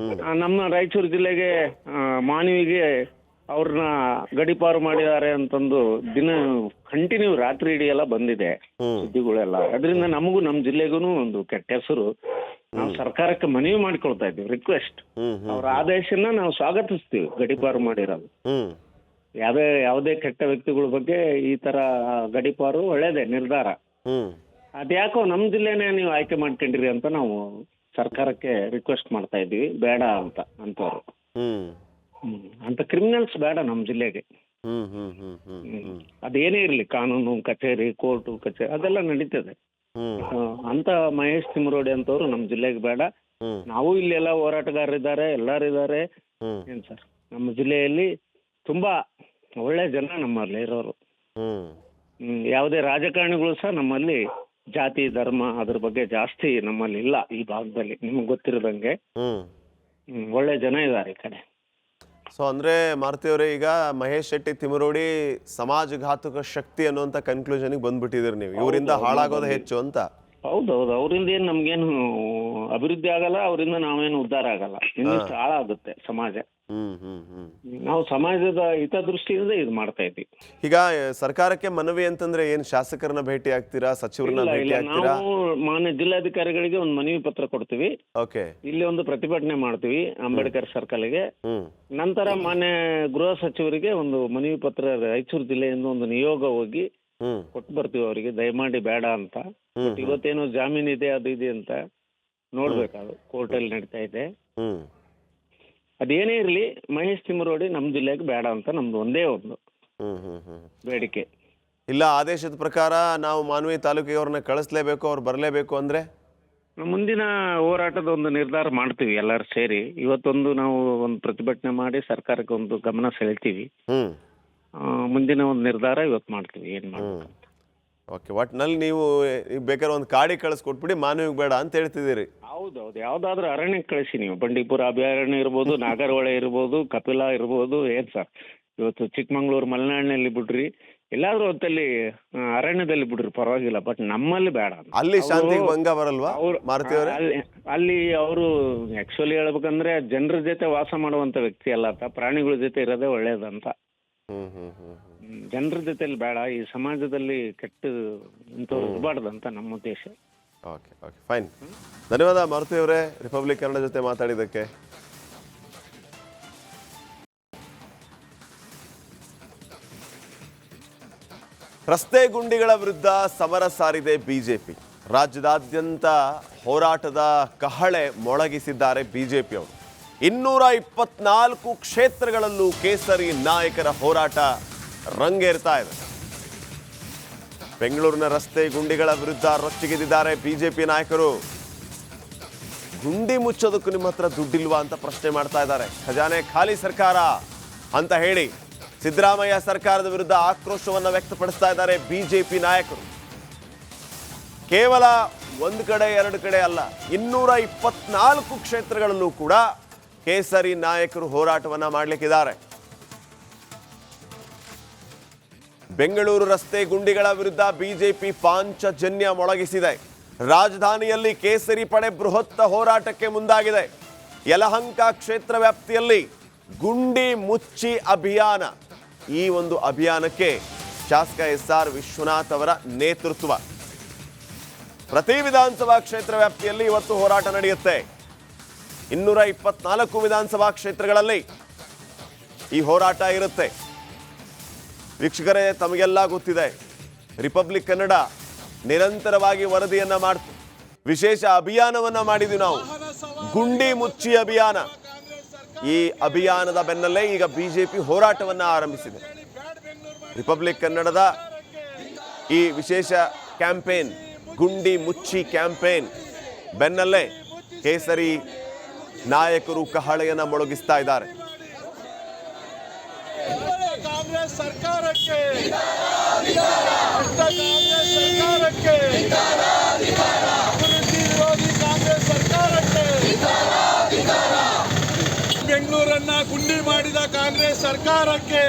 ನಮ್ಮ ರಾಯಚೂರು ಜಿಲ್ಲೆಗೆ ಮಾನವಿಗೆ ಅವ್ರನ್ನ ಗಡಿಪಾರು ಮಾಡಿದ್ದಾರೆ ಅಂತಂದು ದಿನ ಕಂಟಿನ್ಯೂ ರಾತ್ರಿ ಇಡೀ ಎಲ್ಲ ಬಂದಿದೆ ಸುದ್ದಿಗಳೆಲ್ಲ. ಅದರಿಂದ ನಮಗೂ ನಮ್ಮ ಜಿಲ್ಲೆಗೂ ಒಂದು ಕೆಟ್ಟ ಹೆಸರು. ನಾವು ಸರ್ಕಾರಕ್ಕೆ ಮನವಿ ಮಾಡ್ಕೊಳ್ತಾ ಇದ್ದೀವಿ, ರಿಕ್ವೆಸ್ಟ್. ಅವ್ರ ಆದೇಶನ ನಾವು ಸ್ವಾಗತಿಸ್ತೀವಿ, ಗಡಿಪಾರು ಮಾಡಿರೋದು. ಯಾವುದೇ ಕೆಟ್ಟ ವ್ಯಕ್ತಿಗಳ ಬಗ್ಗೆ ಈ ತರ ಗಡಿಪಾರು ಒಳ್ಳೇದೇ ನಿರ್ಧಾರ. ಅದ್ಯಾಕೋ ನಮ್ ಜಿಲ್ಲೆನೇ ನೀವು ಆಯ್ಕೆ ಮಾಡ್ಕೊಂಡಿರಿ ಅಂತ ನಾವು ಸರ್ಕಾರಕ್ಕೆ ರಿಕ್ವೆಸ್ಟ್ ಮಾಡ್ತಾ ಇದ್ದೀವಿ. ಬೇಡ ಅಂತ ಅಂತವ್ರು, ಅಂತ ಕ್ರಿಮಿನಲ್ಸ್ ಬೇಡ ನಮ್ ಜಿಲ್ಲೆಗೆ. ಅದೇನೇ ಇರ್ಲಿ, ಕಾನೂನು ಕಚೇರಿ, ಕೋರ್ಟು ಕಚೇರಿ ಅದೆಲ್ಲ ನಡೀತದೆ. ಅಂತ ಮಹೇಶ್ ತಿಮ್ರೋಡಿ ಅಂತವ್ರು ನಮ್ ಜಿಲ್ಲೆಗೆ ಬೇಡ. ನಾವು ಇಲ್ಲೆಲ್ಲ ಹೋರಾಟಗಾರರಿದ್ದಾರೆ, ಎಲ್ಲರಿದ್ದಾರೆ. ಏನ್ ಸರ್, ನಮ್ಮ ಜಿಲ್ಲೆಯಲ್ಲಿ ತುಂಬಾ ಒಳ್ಳೆ ಜನ ನಮ್ಮಲ್ಲಿ ಇರೋರು. ಯಾವುದೇ ರಾಜಕಾರಣಿಗಳು ಸಹ ನಮ್ಮಲ್ಲಿ ಜಾತಿ, ಧರ್ಮ ಅದ್ರ ಬಗ್ಗೆ ಜಾಸ್ತಿ ನಮ್ಮಲ್ಲಿ ಇಲ್ಲ ಈ ಭಾಗದಲ್ಲಿ. ನಿಮ್ಗೆ ಗೊತ್ತಿರೋದಂಗೆ ಒಳ್ಳೆ ಜನ ಇದ್ದಾರೆ ಈ ಕಡೆ. ಸೊ ಅಂದ್ರೆ ಮಾರುತಿ ಅವರೇ, ಈಗ ಮಹೇಶ್ ಶೆಟ್ಟಿ ತಿಮರೋಡಿ ಸಮಾಜಘಾತುಕ ಶಕ್ತಿ ಅನ್ನುವಂತ ಕನ್ಕ್ಲೂಷನ್ ಬಂದ್ಬಿಟ್ಟಿದ್ರಿ ನೀವು. ಇವರಿಂದ ಹಾಳಾಗೋದು ಹೆಚ್ಚು ಅಂತ. ಹೌದೌದು, ಅವರಿಂದ ಏನ್ ನಮ್ಗೇನು ಅಭಿವೃದ್ಧಿ ಆಗಲ್ಲ, ಅವರಿಂದ ನಾವೇನು ಉದ್ಧಾರ ಆಗಲ್ಲ, ಇನ್ನಷ್ಟು ಹಾಳಾಗುತ್ತೆ ಸಮಾಜ. ನಾವು ಸಮಾಜದ ಹಿತದೃಷ್ಟಿಯಿಂದ ಇದು ಮಾಡ್ತಾ ಇದ್ದೀವಿ. ಈಗ ಸರ್ಕಾರಕ್ಕೆ ಮನವಿ ಅಂತಂದ್ರೆ ಏನ್ ಶಾಸಕರನ್ನ ಭೇಟಿ ಆಗ್ತೀರಾ, ಸಚಿವರನ್ನ ಭೇಟಿ ಆಗ್ತೀರಾ? ನಾವು ಮಾನ್ಯ ಜಿಲ್ಲಾಧಿಕಾರಿಗಳಿಗೆ ಒಂದು ಮನವಿ ಪತ್ರ ಕೊಡ್ತೀವಿ. ಓಕೆ. ಇಲ್ಲಿ ಒಂದು ಪ್ರತಿಭಟನೆ ಮಾಡ್ತೀವಿ ಅಂಬೇಡ್ಕರ್ ಸರ್ಕಲ್ಗೆ. ನಂತರ ಮಾನ್ಯ ಗೃಹ ಸಚಿವರಿಗೆ ಒಂದು ಮನವಿ ಪತ್ರ ರಾಯಚೂರು ಜಿಲ್ಲೆಯಿಂದ ಒಂದು ನಿಯೋಗ ಹೋಗಿ ಕೊಟ್ಟು ಬರ್ತೀವಿ ಅವರಿಗೆ, ದಯಮಾಡಿ ಬೇಡ ಅಂತ. ಬಟ್ ಇವತ್ತೇನೋ ಜಾಮೀನ್ ಇದೆ, ಅದು ಇದೆ ಅಂತ ನೋಡ್ಬೇಕಾದ್ರು, ಕೋರ್ಟಲ್ಲಿ ನಡೀತಾ ಇದೆ. ಅದೇನೇ ಇರ್ಲಿ, ಮಹೇಶ್ ತಿಮ್ರೋಡಿ ನಮ್ ಜಿಲ್ಲೆಗೆ ಬೇಡ ಅಂತ ನಮ್ದು ಒಂದೇ ಒಂದು ಬೇಡಿಕೆ. ಇಲ್ಲ, ಆದೇಶದ ಪ್ರಕಾರ ನಾವು ಮಾನ್ವಿ ತಾಲೂಕಿಗೆ ಅವ್ರನ್ನ ಕಳಿಸ್ಲೇಬೇಕು, ಅವ್ರು ಬರಲೇಬೇಕು ಅಂದ್ರೆ ಮುಂದಿನ ಹೋರಾಟದ ಒಂದು ನಿರ್ಧಾರ ಮಾಡ್ತೀವಿ ಎಲ್ಲರೂ ಸೇರಿ. ಇವತ್ತೊಂದು ನಾವು ಒಂದು ಪ್ರತಿಭಟನೆ ಮಾಡಿ ಸರ್ಕಾರಕ್ಕೆ ಒಂದು ಗಮನ ಸೆಳಿತೀವಿ. ಮುಂದಿನ ಒಂದು ನಿರ್ಧಾರ ಇವತ್ತು ಮಾಡ್ತೀವಿ, ಏನ್ ಮಾಡ್ಬೇಕು. ಓಕೆ, ಒಟ್ನಲ್ಲಿ ನೀವು ಬೇಕಾದ್ರೆ ಒಂದು ಕಾಡಿ ಕಳಿಸ್ಕೊಟ್ಬಿಡಿ, ಮಾನವಿಗೆ ಬೇಡ ಅಂತ ಹೇಳ್ತಿದ್ದೀರಿ. ಹೌದೌದು, ಯಾವ್ದಾದ್ರು ಅರಣ್ಯಕ್ಕೆ ಕಳಿಸಿ ನೀವು. ಬಂಡೀಪುರ ಅಭಯಾರಣ್ಯ ಇರ್ಬೋದು, ನಾಗರಹೊಳೆ ಇರ್ಬೋದು, ಕಪಿಲಾ ಇರ್ಬೋದು. ಏನ್ ಸರ್, ಇವತ್ತು ಚಿಕ್ಕಮಂಗ್ಳೂರು ಮಲೆನಾಡಿನಲ್ಲಿ ಬಿಡ್ರಿ, ಎಲ್ಲಾದ್ರೂ ಹೊತ್ತಲ್ಲಿ ಅರಣ್ಯದಲ್ಲಿ ಬಿಡ್ರಿ, ಪರವಾಗಿಲ್ಲ. ಬಟ್ ನಮ್ಮಲ್ಲಿ ಬೇಡ. ಅಲ್ಲಿ ಶಾಂತಿಗೆ ಭಂಗ ಬರಲ್ವಾ ಮಾರುತಿ ಅವರೇ? ಅಲ್ಲಿ ಅವರು ಆಕ್ಚುಲಿ ಹೇಳ್ಬೇಕಂದ್ರೆ ಜನರ ಜೊತೆ ವಾಸ ಮಾಡುವಂತ ವ್ಯಕ್ತಿ ಅಲ್ಲ, ಪ್ರಾಣಿಗಳ ಜೊತೆ ಇರೋದೇ ಒಳ್ಳೇದಂತ. ಜನರ ಜೊತೆಲಿ ಬೇಡ, ಈ ಸಮಾಜದಲ್ಲಿ ಕೆಟ್ಟ ಇಂಥವ್ರು ಇರಬಾರ್ದಂತ ನಮ್ಮ ಉದ್ದೇಶ. Okay okay, fine. ಧನ್ಯವಾದ ಮಾರುತಿ ಅವರೇ, ರಿಪಬ್ಲಿಕ್ ಕನ್ನಡ ಜೊತೆ ಮಾತಾಡಿದ್ದಕ್ಕೆ. ರಸ್ತೆ ಗುಂಡಿಗಳ ವಿರುದ್ಧ ಸಮರ ಸಾರಿದೆ ಬಿಜೆಪಿ. ರಾಜ್ಯದಾದ್ಯಂತ ಹೋರಾಟದ ಕಹಳೆ ಮೊಳಗಿಸಿದ್ದಾರೆ ಬಿಜೆಪಿಯವರು. 224 ಕ್ಷೇತ್ರಗಳಲ್ಲೂ ಕೇಸರಿ ನಾಯಕರ ಹೋರಾಟ ರಂಗೇರ್ತಾ ಇದೆ. ಬೆಂಗಳೂರಿನ ರಸ್ತೆ ಗುಂಡಿಗಳ ವಿರುದ್ಧ ರೊಚ್ಚಿಗೆದ್ದಿದ್ದಾರೆ ಬಿಜೆಪಿ ನಾಯಕರು. ಗುಂಡಿ ಮುಚ್ಚೋದಕ್ಕೂ ನಿಮ್ಮ ಹತ್ರ ದುಡ್ಡಿಲ್ವಾ ಅಂತ ಪ್ರಶ್ನೆ ಮಾಡ್ತಾ ಇದ್ದಾರೆ. ಖಜಾನೆ ಖಾಲಿ ಸರ್ಕಾರ ಅಂತ ಹೇಳಿ ಸಿದ್ದರಾಮಯ್ಯ ಸರ್ಕಾರದ ವಿರುದ್ಧ ಆಕ್ರೋಶವನ್ನು ವ್ಯಕ್ತಪಡಿಸ್ತಾ ಇದ್ದಾರೆ ಬಿಜೆಪಿ ನಾಯಕರು. ಕೇವಲ ಒಂದು ಕಡೆ ಎರಡು ಕಡೆ ಅಲ್ಲ, 224 ಕ್ಷೇತ್ರಗಳಲ್ಲೂ ಕೂಡ ಕೇಸರಿ ನಾಯಕರು ಹೋರಾಟವನ್ನ ಮಾಡಲಿಕ್ಕಿದ್ದಾರೆ. ಬೆಂಗಳೂರು ರಸ್ತೆ ಗುಂಡಿಗಳ ವಿರುದ್ಧ ಬಿಜೆಪಿ ಪಾಂಚಜನ್ಯ ಮೊಳಗಿಸಿದೆ. ರಾಜಧಾನಿಯಲ್ಲಿ ಕೇಸರಿ ಪಡೆ ಬೃಹತ್ ಹೋರಾಟಕ್ಕೆ ಮುಂದಾಗಿದೆ. ಯಲಹಂಕ ಕ್ಷೇತ್ರ ವ್ಯಾಪ್ತಿಯಲ್ಲಿ ಗುಂಡಿ ಮುಚ್ಚಿ ಅಭಿಯಾನ. ಈ ಒಂದು ಅಭಿಯಾನಕ್ಕೆ ಶಾಸಕ SR ವಿಶ್ವನಾಥ್ ಅವರ ನೇತೃತ್ವ. ಪ್ರತಿ ವಿಧಾನಸಭಾ ಕ್ಷೇತ್ರ ವ್ಯಾಪ್ತಿಯಲ್ಲಿ ಇವತ್ತು ಹೋರಾಟ ನಡೆಯುತ್ತೆ. 224 ವಿಧಾನಸಭಾ ಕ್ಷೇತ್ರಗಳಲ್ಲಿ ಈ ಹೋರಾಟ ಇರುತ್ತೆ. ವೀಕ್ಷಕರೇ, ತಮಗೆಲ್ಲ ಗೊತ್ತಿದೆ, ರಿಪಬ್ಲಿಕ್ ಕನ್ನಡ ನಿರಂತರವಾಗಿ ವರದಿಯನ್ನ ಮಾಡ್ತು. ವಿಶೇಷ ಅಭಿಯಾನವನ್ನ ಮಾಡಿದ್ವಿ ನಾವು, ಗುಂಡಿ ಮುಚ್ಚಿ ಅಭಿಯಾನ. ಈ ಅಭಿಯಾನದ ಬೆನ್ನಲ್ಲೇ ಈಗ ಬಿಜೆಪಿ ಹೋರಾಟವನ್ನ ಆರಂಭಿಸಿದೆ. ರಿಪಬ್ಲಿಕ್ ಕನ್ನಡದ ಈ ವಿಶೇಷ ಕ್ಯಾಂಪೇನ್, ಗುಂಡಿ ಮುಚ್ಚಿ ಕ್ಯಾಂಪೇನ್ ಬೆನ್ನಲ್ಲೇ ಕೇಸರಿ ನಾಯಕರು ಕಹಳೆಯನ್ನ ಮೊಳಗಿಸ್ತಾ ಇದ್ದಾರೆ. ಕಾಂಗ್ರೆಸ್ ಸರ್ಕಾರಕ್ಕೆ, ಕಾಂಗ್ರೆಸ್ ಸರ್ಕಾರಕ್ಕೆ, ಅಭಿವೃದ್ಧಿ ವಿರೋಧಿ ಕಾಂಗ್ರೆಸ್ ಸರ್ಕಾರಕ್ಕೆ, ಬೆಂಗಳೂರನ್ನ ಗುಂಡಿ ಮಾಡಿದ ಕಾಂಗ್ರೆಸ್ ಸರ್ಕಾರಕ್ಕೆ,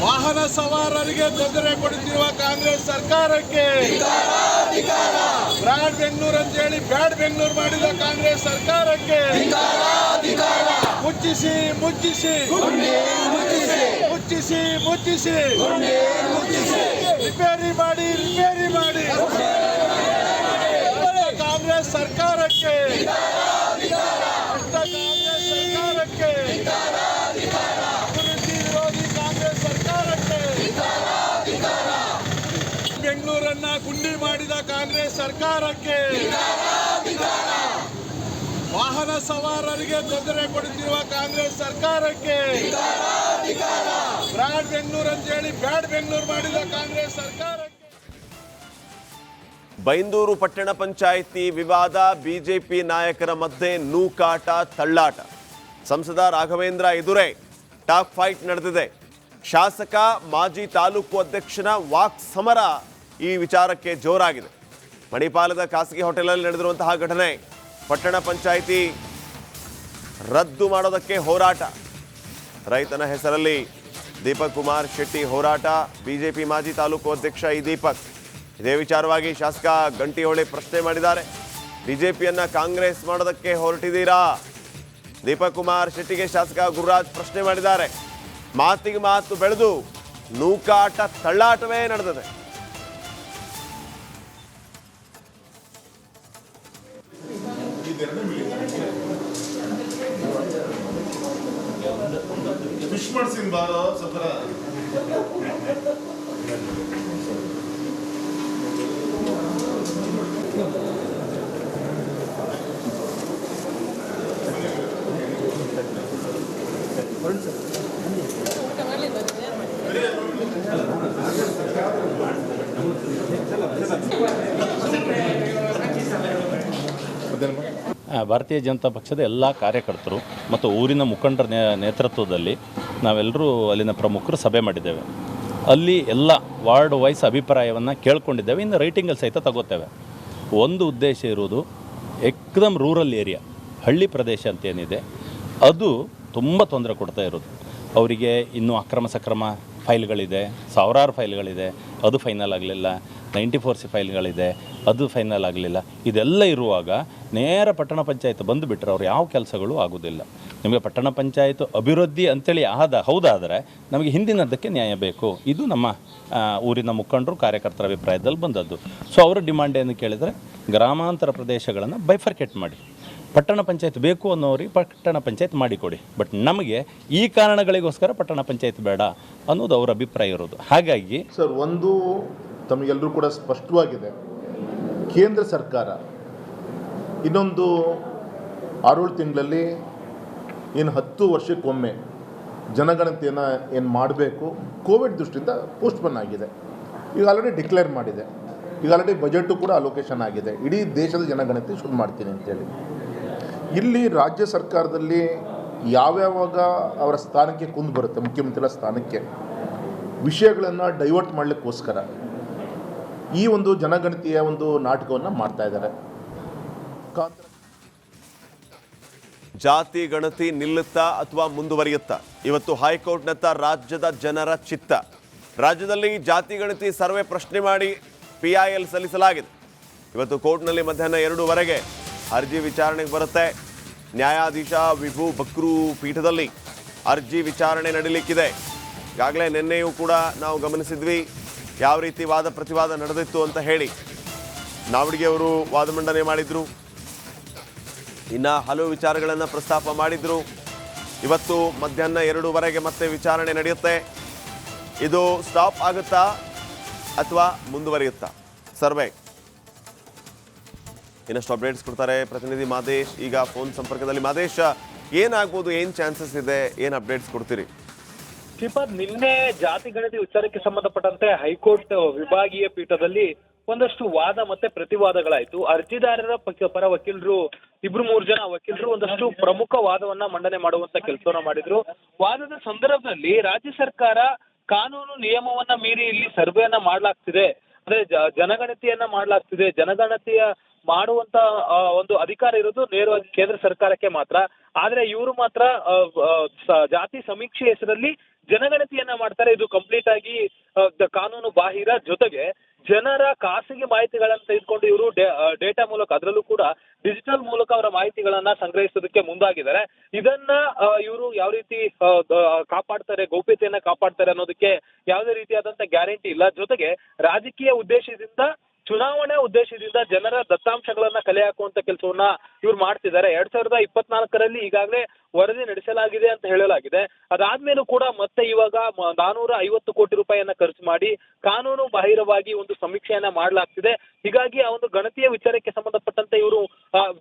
ವಾಹನ ಸವಾರರಿಗೆ ತೊಂದರೆ ಕೊಡುತ್ತಿರುವ ಕಾಂಗ್ರೆಸ್ ಸರ್ಕಾರಕ್ಕೆ, ಬ್ರಾಡ್ ಬೆಂಗಳೂರು ಅಂತೇಳಿ ಬ್ಯಾಡ್ ಬೆಂಗಳೂರು ಮಾಡಿದ ಕಾಂಗ್ರೆಸ್ ಸರ್ಕಾರಕ್ಕೆ, ಮುಚ್ಚಿಸಿ ಮುಚ್ಚಿಸಿ ಮುಚ್ಚಿಸಿ ಮುಚ್ಚಿಸಿ ರಿಪೇರಿ ಮಾಡಿ ಕಾಂಗ್ರೆಸ್ ಸರ್ಕಾರಕ್ಕೆ, ಕಾಂಗ್ರೆಸ್ ಸರ್ಕಾರಕ್ಕೆ, ಅಭಿವೃದ್ಧಿ ವಿರೋಧಿ ಕಾಂಗ್ರೆಸ್ ಸರ್ಕಾರಕ್ಕೆ, ಬೆಂಗಳೂರನ್ನ ಗುಂಡಿ ಮಾಡಿದ ಕಾಂಗ್ರೆಸ್ ಸರ್ಕಾರಕ್ಕೆ, ವಾಹನ ಸವಾರರಿಗೆ ತೊಂದರೆ ಕೊಡುತ್ತಿರುವ ಕಾಂಗ್ರೆಸ್ ಸರ್ಕಾರಕ್ಕೆ, ಬ್ರಾಡ್ ಬೆಂಗಳೂರು ಅಂತೇಳಿ ಬ್ಯಾಡ್ ಬೆಂಗಳೂರು ಮಾಡಿದ ಕಾಂಗ್ರೆಸ್ ಸರ್ಕಾರಕ್ಕೆ. ಬೈಂದೂರು ಪಟ್ಟಣ ಪಂಚಾಯಿತಿ ವಿವಾದ, ಬಿಜೆಪಿ ನಾಯಕರ ಮಧ್ಯೆ ನೂಕಾಟ, ತಳ್ಳಾಟ. ಸಂಸದ ರಾಘವೇಂದ್ರ ಎದುರೇ ಟಾಕ್ ಫೈಟ್ ನಡೆದಿದೆ. ಶಾಸಕ ಮಾಜಿ ತಾಲೂಕು ಅಧ್ಯಕ್ಷನ ವಾಕ್ ಸಮರ ಈ ವಿಚಾರಕ್ಕೆ ಜೋರಾಗಿದೆ. ಮಣಿಪಾಲದ ಖಾಸಗಿ ಹೋಟೆಲಲ್ಲಿ ನಡೆದಿರುವಂತಹ ಘಟನೆ. ಪಟ್ಟಣ ಪಂಚಾಯಿತಿ ರದ್ದು ಮಾಡೋದಕ್ಕೆ ಹೋರಾಟ. ರೈತನ ಹೆಸರಲ್ಲಿ ದೀಪಕ್ ಕುಮಾರ್ ಶೆಟ್ಟಿ ಹೋರಾಟ. ಬಿಜೆಪಿ ಮಾಜಿ ತಾಲೂಕು ಅಧ್ಯಕ್ಷ ಈ ದೀಪಕ್. ಇದೇ ವಿಚಾರವಾಗಿ ಶಾಸಕ ಗಂಟಿಹೊಳೆ ಪ್ರಶ್ನೆ ಮಾಡಿದ್ದಾರೆ. ಬಿಜೆಪಿಯನ್ನ ಕಾಂಗ್ರೆಸ್ ಮಾಡೋದಕ್ಕೆ ಹೊರಟಿದ್ದೀರಾ? ದೀಪಕ್ ಕುಮಾರ್ ಶೆಟ್ಟಿಗೆ ಶಾಸಕ ಗುರುರಾಜ್ ಪ್ರಶ್ನೆ ಮಾಡಿದ್ದಾರೆ. ಮಾತಿಗೆ ಮಾತು ಬೆಳೆದು ನೂಕಾಟ, ತಳ್ಳಾಟವೇ ನಡೆದಿದೆ. ಫಿಶ್ ಮಾಡ್ಸಿನ್ ಬಾರೋ ಸಫರ. ಭಾರತೀಯ ಜನತಾ ಪಕ್ಷದ ಎಲ್ಲ ಕಾರ್ಯಕರ್ತರು ಮತ್ತು ಊರಿನ ಮುಖಂಡರ ನೇತೃತ್ವದಲ್ಲಿ ನಾವೆಲ್ಲರೂ ಅಲ್ಲಿನ ಪ್ರಮುಖರು ಸಭೆ ಮಾಡಿದ್ದೇವೆ. ಅಲ್ಲಿ ಎಲ್ಲ ವಾರ್ಡ್ ವೈಸ್ ಅಭಿಪ್ರಾಯವನ್ನು ಕೇಳ್ಕೊಂಡಿದ್ದೇವೆ. ಇನ್ನು ರೈಟಿಂಗಲ್ಲಿ ಸಹಿತ ತಗೋತೇವೆ. ಒಂದು ಉದ್ದೇಶ ಇರುವುದು, ಏಕದಮ್ ರೂರಲ್ ಏರಿಯಾ, ಹಳ್ಳಿ ಪ್ರದೇಶ ಅಂತೇನಿದೆ, ಅದು ತುಂಬ ತೊಂದರೆ ಕೊಡ್ತಾ ಇರೋದು. ಅವರಿಗೆ ಇನ್ನೂ ಅಕ್ರಮ ಸಕ್ರಮ ಫೈಲ್ಗಳಿದೆ, ಸಾವಿರಾರು ಫೈಲ್ಗಳಿದೆ, ಅದು ಫೈನಲ್ ಆಗಲಿಲ್ಲ. 94C ಫೈಲ್ಗಳಿದೆ, ಅದು ಫೈನಲ್ ಆಗಲಿಲ್ಲ. ಇದೆಲ್ಲ ಇರುವಾಗ ನೇರ ಪಟ್ಟಣ ಪಂಚಾಯತ್ ಬಂದುಬಿಟ್ರೆ ಅವ್ರು ಯಾವ ಕೆಲಸಗಳು ಆಗೋದಿಲ್ಲ. ನಿಮಗೆ ಪಟ್ಟಣ ಪಂಚಾಯತ್ ಅಭಿವೃದ್ಧಿ ಅಂತೇಳಿ ಹೌದಾದರೆ ನಮಗೆ ಹಿಂದಿನದ್ದಕ್ಕೆ ನ್ಯಾಯ ಬೇಕು. ಇದು ನಮ್ಮ ಊರಿನ ಮುಖಂಡರು ಕಾರ್ಯಕರ್ತರ ಅಭಿಪ್ರಾಯದಲ್ಲಿ ಬಂದದ್ದು. ಸೊ ಅವರ ಡಿಮಾಂಡ್ ಏನು ಕೇಳಿದರೆ, ಗ್ರಾಮಾಂತರ ಪ್ರದೇಶಗಳನ್ನು ಬೈಫರ್ಕೇಟ್ ಮಾಡಿ, ಪಟ್ಟಣ ಪಂಚಾಯತ್ ಬೇಕು ಅನ್ನೋರಿಗೆ ಪಟ್ಟಣ ಪಂಚಾಯತ್ ಮಾಡಿಕೊಡಿ, ಬಟ್ ನಮಗೆ ಈ ಕಾರಣಗಳಿಗೋಸ್ಕರ ಪಟ್ಟಣ ಪಂಚಾಯತ್ ಬೇಡ ಅನ್ನೋದು ಅವರ ಅಭಿಪ್ರಾಯ ಇರೋದು. ಹಾಗಾಗಿ ಸರ್, ಒಂದು ತಮಗೆಲ್ಲರೂ ಕೂಡ ಸ್ಪಷ್ಟವಾಗಿದೆ, ಕೇಂದ್ರ ಸರ್ಕಾರ ಇನ್ನೊಂದು 6-7 ತಿಂಗಳಲ್ಲಿ ಏನು 10 ವರ್ಷಕ್ಕೊಮ್ಮೆ ಜನಗಣತಿಯನ್ನು ಏನು ಮಾಡಬೇಕು, ಕೋವಿಡ್ ದೃಷ್ಟಿಯಿಂದ ಪೋಸ್ಟ್ಪೋನ್ ಆಗಿದೆ. ಈಗ ಆಲ್ರೆಡಿ ಡಿಕ್ಲೇರ್ ಮಾಡಿದೆ. ಈಗ ಆಲ್ರೆಡಿ ಬಜೆಟು ಕೂಡ ಅಲೋಕೇಶನ್ ಆಗಿದೆ. ಇಡೀ ದೇಶದ ಜನಗಣತಿ ಶುರು ಮಾಡ್ತೀನಿ ಅಂತೇಳಿ. ಇಲ್ಲಿ ರಾಜ್ಯ ಸರ್ಕಾರದಲ್ಲಿ ಯಾವ್ಯಾವಾಗ ಅವರ ಸ್ಥಾನಕ್ಕೆ ಕುಂದು ಬರುತ್ತೆ, ಮುಖ್ಯಮಂತ್ರಿಗಳ ಸ್ಥಾನಕ್ಕೆ, ವಿಷಯಗಳನ್ನು ಡೈವರ್ಟ್ ಮಾಡಲಿಕ್ಕೋಸ್ಕರ ಈ ಒಂದು ಜನಗಣತಿಯ ಒಂದು ನಾಟಕವನ್ನು ಮಾಡ್ತಾ ಇದ್ದಾರೆ. ಜಾತಿ ಗಣತಿ ನಿಲ್ಲುತ್ತಾ ಅಥವಾ ಮುಂದುವರಿಯುತ್ತಾ? ಇವತ್ತು ಹೈಕೋರ್ಟ್ನತ್ತ ರಾಜ್ಯದ ಜನರ ಚಿತ್ತ. ರಾಜ್ಯದಲ್ಲಿ ಜಾತಿ ಗಣತಿ ಸರ್ವೆ ಪ್ರಶ್ನೆ ಮಾಡಿ PIL ಸಲ್ಲಿಸಲಾಗಿದೆ. ಇವತ್ತು ಕೋರ್ಟ್ನಲ್ಲಿ ಮಧ್ಯಾಹ್ನ 2:00ವರೆಗೆ ಅರ್ಜಿ ವಿಚಾರಣೆಗೆ ಬರುತ್ತೆ. ನ್ಯಾಯಾಧೀಶ ವಿಭು ಬಕ್ರೂ ಪೀಠದಲ್ಲಿ ಅರ್ಜಿ ವಿಚಾರಣೆ ನಡೀಲಿಕ್ಕಿದೆ. ಈಗಾಗಲೇ ನಿನ್ನೆಯೂ ಕೂಡ ನಾವು ಗಮನಿಸಿದ್ವಿ ಯಾವ ರೀತಿ ವಾದ ಪ್ರತಿವಾದ ನಡೆದಿತ್ತು ಅಂತ ಹೇಳಿ. ನಾವಡಿಗೆ ಅವರು ವಾದ ಮಂಡನೆ ಮಾಡಿದ್ರು, ಇನ್ನು ಹಲವು ವಿಚಾರಗಳನ್ನು ಪ್ರಸ್ತಾಪ ಮಾಡಿದ್ರು. ಇವತ್ತು ಮಧ್ಯಾಹ್ನ 2:15 ಮತ್ತೆ ವಿಚಾರಣೆ ನಡೆಯುತ್ತೆ. ಇದು ಸ್ಟಾಪ್ ಆಗುತ್ತಾ ಅಥವಾ ಮುಂದುವರಿಯುತ್ತಾ ಸರ್ವೆ? ಇನ್ನಷ್ಟು ಅಪ್ಡೇಟ್ಸ್ ಕೊಡ್ತಾರೆ ಪ್ರತಿನಿಧಿ ಮಾದೇಶ್. ಈಗ ಫೋನ್ ಸಂಪರ್ಕದಲ್ಲಿ. ಮಾದೇಶ್, ಏನಾಗ್ಬೋದು, ಏನು ಚಾನ್ಸಸ್ ಇದೆ, ಏನು ಅಪ್ಡೇಟ್ಸ್ ಕೊಡ್ತೀರಿ? ಶ್ರೀಪಾದ್, ನಿನ್ನೆ ಜಾತಿ ಗಣತಿ ವಿಚಾರಕ್ಕೆ ಸಂಬಂಧಪಟ್ಟಂತೆ ಹೈಕೋರ್ಟ್ ವಿಭಾಗೀಯ ಪೀಠದಲ್ಲಿ ಒಂದಷ್ಟು ವಾದ ಮತ್ತೆ ಪ್ರತಿವಾದಗಳಾಯ್ತು. ಅರ್ಜಿದಾರರ ಪರ ವಕೀಲರು 2-3 ಜನ ವಕೀಲರು ಒಂದಷ್ಟು ಪ್ರಮುಖ ವಾದವನ್ನ ಮಂಡನೆ ಮಾಡುವಂತ ಕೆಲಸವನ್ನ ಮಾಡಿದ್ರು. ವಾದದ ಸಂದರ್ಭದಲ್ಲಿ ರಾಜ್ಯ ಸರ್ಕಾರ ಕಾನೂನು ನಿಯಮವನ್ನ ಮೀರಿ ಇಲ್ಲಿ ಸರ್ವೆಯನ್ನ ಮಾಡ್ಲಾಗ್ತಿದೆ, ಅಂದ್ರೆ ಜನಗಣತಿಯನ್ನ ಮಾಡ್ಲಾಗ್ತಿದೆ, ಜನಗಣತಿಯ ಮಾಡುವಂತ ಒಂದು ಅಧಿಕಾರ ಇರೋದು ನೇರವಾಗಿ ಕೇಂದ್ರ ಸರ್ಕಾರಕ್ಕೆ ಮಾತ್ರ. ಆದ್ರೆ ಇವರು ಮಾತ್ರ ಜಾತಿ ಸಮೀಕ್ಷೆ ಹೆಸರಲ್ಲಿ ಜನಗಣತಿಯನ್ನ ಮಾಡ್ತಾರೆ. ಇದು ಕಂಪ್ಲೀಟ್ ಆಗಿ ಕಾನೂನು ಬಾಹಿರ. ಜೊತೆಗೆ ಜನರ ಖಾಸಗಿ ಮಾಹಿತಿಗಳನ್ನ ತೆಗೆದುಕೊಂಡು ಇವರು ಡೇಟಾ ಮೂಲಕ, ಅದರಲ್ಲೂ ಕೂಡ ಡಿಜಿಟಲ್ ಮೂಲಕ ಅವರ ಮಾಹಿತಿಗಳನ್ನ ಸಂಗ್ರಹಿಸೋದಕ್ಕೆ ಮುಂದಾಗಿದ್ದಾರೆ. ಇದನ್ನ ಇವರು ಯಾವ ರೀತಿ ಕಾಪಾಡ್ತಾರೆ, ಗೌಪ್ಯತೆಯನ್ನ ಕಾಪಾಡ್ತಾರೆ ಅನ್ನೋದಕ್ಕೆ ಯಾವುದೇ ರೀತಿಯಾದಂತ ಗ್ಯಾರಂಟಿ ಇಲ್ಲ. ಜೊತೆಗೆ ರಾಜಕೀಯ ಉದ್ದೇಶದಿಂದ, ಚುನಾವಣೆ ಉದ್ದೇಶದಿಂದ ಜನರ ದತ್ತಾಂಶಗಳನ್ನ ಕಲೆ ಹಾಕುವಂತ ಕೆಲಸವನ್ನ ಇವ್ರು ಮಾಡ್ತಿದ್ದಾರೆ. 2024ರಲ್ಲಿ ಈಗಾಗಲೇ ವರದಿ ನಡೆಸಲಾಗಿದೆ ಅಂತ ಹೇಳಲಾಗಿದೆ. ಅದಾದ್ಮೇಲೂ ಕೂಡ ಮತ್ತೆ ಇವಾಗ 450 ಕೋಟಿ ರೂಪಾಯಿಯನ್ನ ಖರ್ಚು ಮಾಡಿ ಕಾನೂನು ಬಾಹಿರವಾಗಿ ಒಂದು ಸಮೀಕ್ಷೆಯನ್ನ ಮಾಡಲಾಗ್ತಿದೆ. ಹೀಗಾಗಿ ಆ ಒಂದು ಗಣತಿಯ ವಿಚಾರಕ್ಕೆ ಸಂಬಂಧಪಟ್ಟಂತೆ ಇವರು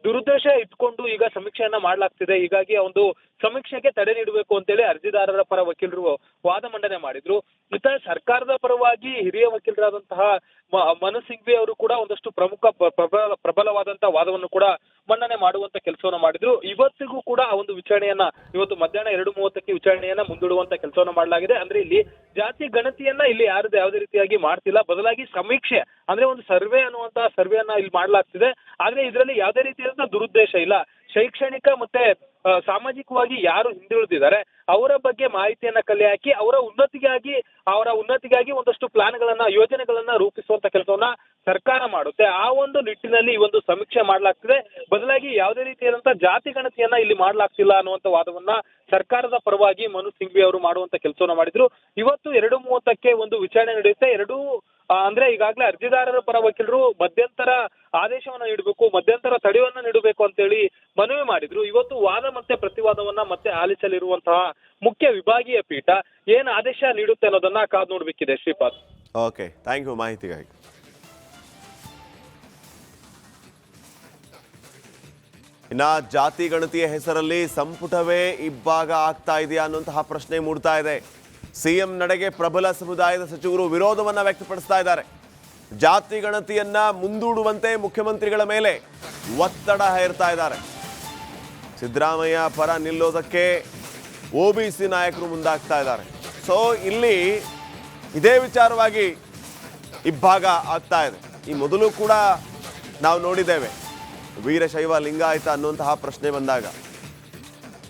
ದುರುದ್ದೇಶ ಇಟ್ಕೊಂಡು ಈಗ ಸಮೀಕ್ಷೆಯನ್ನ ಮಾಡಲಾಗ್ತಿದೆ. ಹೀಗಾಗಿ ಆ ಒಂದು ಸಮೀಕ್ಷೆಗೆ ತಡೆ ನೀಡಬೇಕು ಅಂತೇಳಿ ಅರ್ಜಿದಾರರ ಪರ ವಕೀಲರು ವಾದ ಮಂಡನೆ ಮಾಡಿದ್ರು. ಮತ್ತೆ ಸರ್ಕಾರದ ಪರವಾಗಿ ಹಿರಿಯ ವಕೀಲರಾದಂತಹ ಮನು ಸಿಂಘ್ವಿ ಅವರು ಕೂಡ ಒಂದಷ್ಟು ಪ್ರಮುಖ ಪ್ರಬಲವಾದಂತಹ ವಾದವನ್ನು ಕೂಡ ಮಂಡನೆ ಮಾಡುವಂತ ಕೆಲಸವನ್ನ ಮಾಡಿದ್ರು. ಇವತ್ತಿಗೂ ಕೂಡ ಆ ಒಂದು ವಿಚಾರಣೆಯನ್ನ ಇವತ್ತು ಮಧ್ಯಾಹ್ನ 2:30ಕ್ಕೆ ವಿಚಾರಣೆಯನ್ನ ಮುಂದೂಡುವಂತ ಕೆಲಸವನ್ನ ಮಾಡಲಾಗಿದೆ. ಅಂದ್ರೆ ಇಲ್ಲಿ ಜಾತಿ ಗಣತಿಯನ್ನ ಇಲ್ಲಿ ಯಾವುದೇ ರೀತಿಯಾಗಿ ಮಾಡ್ತಿಲ್ಲ, ಬದಲಾಗಿ ಸಮೀಕ್ಷೆ ಅಂದ್ರೆ ಒಂದು ಸರ್ವೆ ಅನ್ನುವಂತಹ ಸರ್ವೆಯನ್ನ ಇಲ್ಲಿ ಮಾಡ್ಲಾಗ್ತಿದೆ. ಆದ್ರೆ ಇದರಲ್ಲಿ ಯಾವುದೇ ರೀತಿಯಾದಂತಹ ದುರುದ್ದೇಶ ಇಲ್ಲ. ಶೈಕ್ಷಣಿಕ ಮತ್ತೆ ಸಾಮಾಜಿಕವಾಗಿ ಯಾರು ಹಿಂದುಳಿದಿದ್ದಾರೆ ಅವರ ಬಗ್ಗೆ ಮಾಹಿತಿಯನ್ನ ಕಲೆ ಹಾಕಿ ಅವರ ಉನ್ನತಿಗಾಗಿ ಒಂದಷ್ಟು ಪ್ಲಾನ್ಗಳನ್ನ, ಯೋಜನೆಗಳನ್ನ ರೂಪಿಸುವಂತ ಕೆಲಸವನ್ನ ಸರ್ಕಾರ ಮಾಡುತ್ತೆ. ಆ ಒಂದು ನಿಟ್ಟಿನಲ್ಲಿ ಈ ಒಂದು ಸಮೀಕ್ಷೆ ಮಾಡ್ಲಾಗ್ತಿದೆ, ಬದಲಾಗಿ ಯಾವುದೇ ರೀತಿಯಾದಂತಹ ಜಾತಿ ಗಣತಿಯನ್ನ ಇಲ್ಲಿ ಮಾಡ್ಲಾಗ್ತಿಲ್ಲ ಅನ್ನುವಂತ ವಾದವನ್ನ ಸರ್ಕಾರದ ಪರವಾಗಿ ಮನು ಸಿಂಘ್ವಿ ಅವರು ಮಾಡುವಂತ ಕೆಲಸವನ್ನ ಮಾಡಿದ್ರು. ಇವತ್ತು 2:30ಕ್ಕೆ ಒಂದು ವಿಚಾರಣೆ ನಡೆಯುತ್ತೆ. ಅಂದ್ರೆ ಈಗಾಗಲೇ ಅರ್ಜಿದಾರರ ಪರ ವಕೀಲರು ಮಧ್ಯಂತರ ಆದೇಶವನ್ನ ನೀಡಬೇಕು, ಮಧ್ಯಂತರ ತಡೆಯನ್ನ ನೀಡಬೇಕು ಅಂತ ಹೇಳಿ ಮನವಿ ಮಾಡಿದ್ರು. ಇವತ್ತು ವಾದ ಮತ್ತೆ ಪ್ರತಿವಾದವನ್ನ ಮತ್ತೆ ಆಲಿಸಲಿರುವಂತಹ ಮುಖ್ಯ ವಿಭಾಗೀಯ ಪೀಠ ಏನ್ ಆದೇಶ ನೀಡುತ್ತೆ ಅನ್ನೋದನ್ನ ಕಾದು ನೋಡ್ಬೇಕಿದೆ. ಶ್ರೀಪಾದ್, ಓಕೆ, ಥ್ಯಾಂಕ್ ಯು ಮಾಹಿತಿಗಾಗಿ. ಇನ್ನ ಜಾತಿ ಗಣತಿಯ ಹೆಸರಲ್ಲಿ ಸಂಪುಟವೇ ಇಬ್ಬಾಗ ಆಗ್ತಾ ಇದೆಯಾ ಅನ್ನುವಂತಹ ಪ್ರಶ್ನೆ ಮೂಡ್ತಾ ಇದೆ. ಸಿಎಂ ನಡೆಗೆ ಪ್ರಬಲ ಸಮುದಾಯದ ಸಚಿವರು ವಿರೋಧವನ್ನ ವ್ಯಕ್ತಪಡಿಸ್ತಾ ಇದ್ದಾರೆ. ಜಾತಿ ಗಣತಿಯನ್ನ ಮುಂದೂಡುವಂತೆ ಮುಖ್ಯಮಂತ್ರಿಗಳ ಮೇಲೆ ಒತ್ತಡ ಹೇರ್ತಾ ಇದ್ದಾರೆ. ಸಿದ್ದರಾಮಯ್ಯ ಪರ ನಿಲ್ಲೋದಕ್ಕೆ OBC ನಾಯಕರು ಮುಂದಾಗ್ತಾ ಇದ್ದಾರೆ. ಸೊ ಇಲ್ಲಿ ಇದೇ ವಿಚಾರವಾಗಿ ಇಬ್ಬಾಗ ಆಗ್ತಾ ಇದೆ. ಈ ಮೊದಲು ಕೂಡ ನಾವು ನೋಡಿದ್ದೇವೆ, ವೀರಶೈವ ಲಿಂಗಾಯತ ಅನ್ನುವಂತಹ ಪ್ರಶ್ನೆ ಬಂದಾಗ,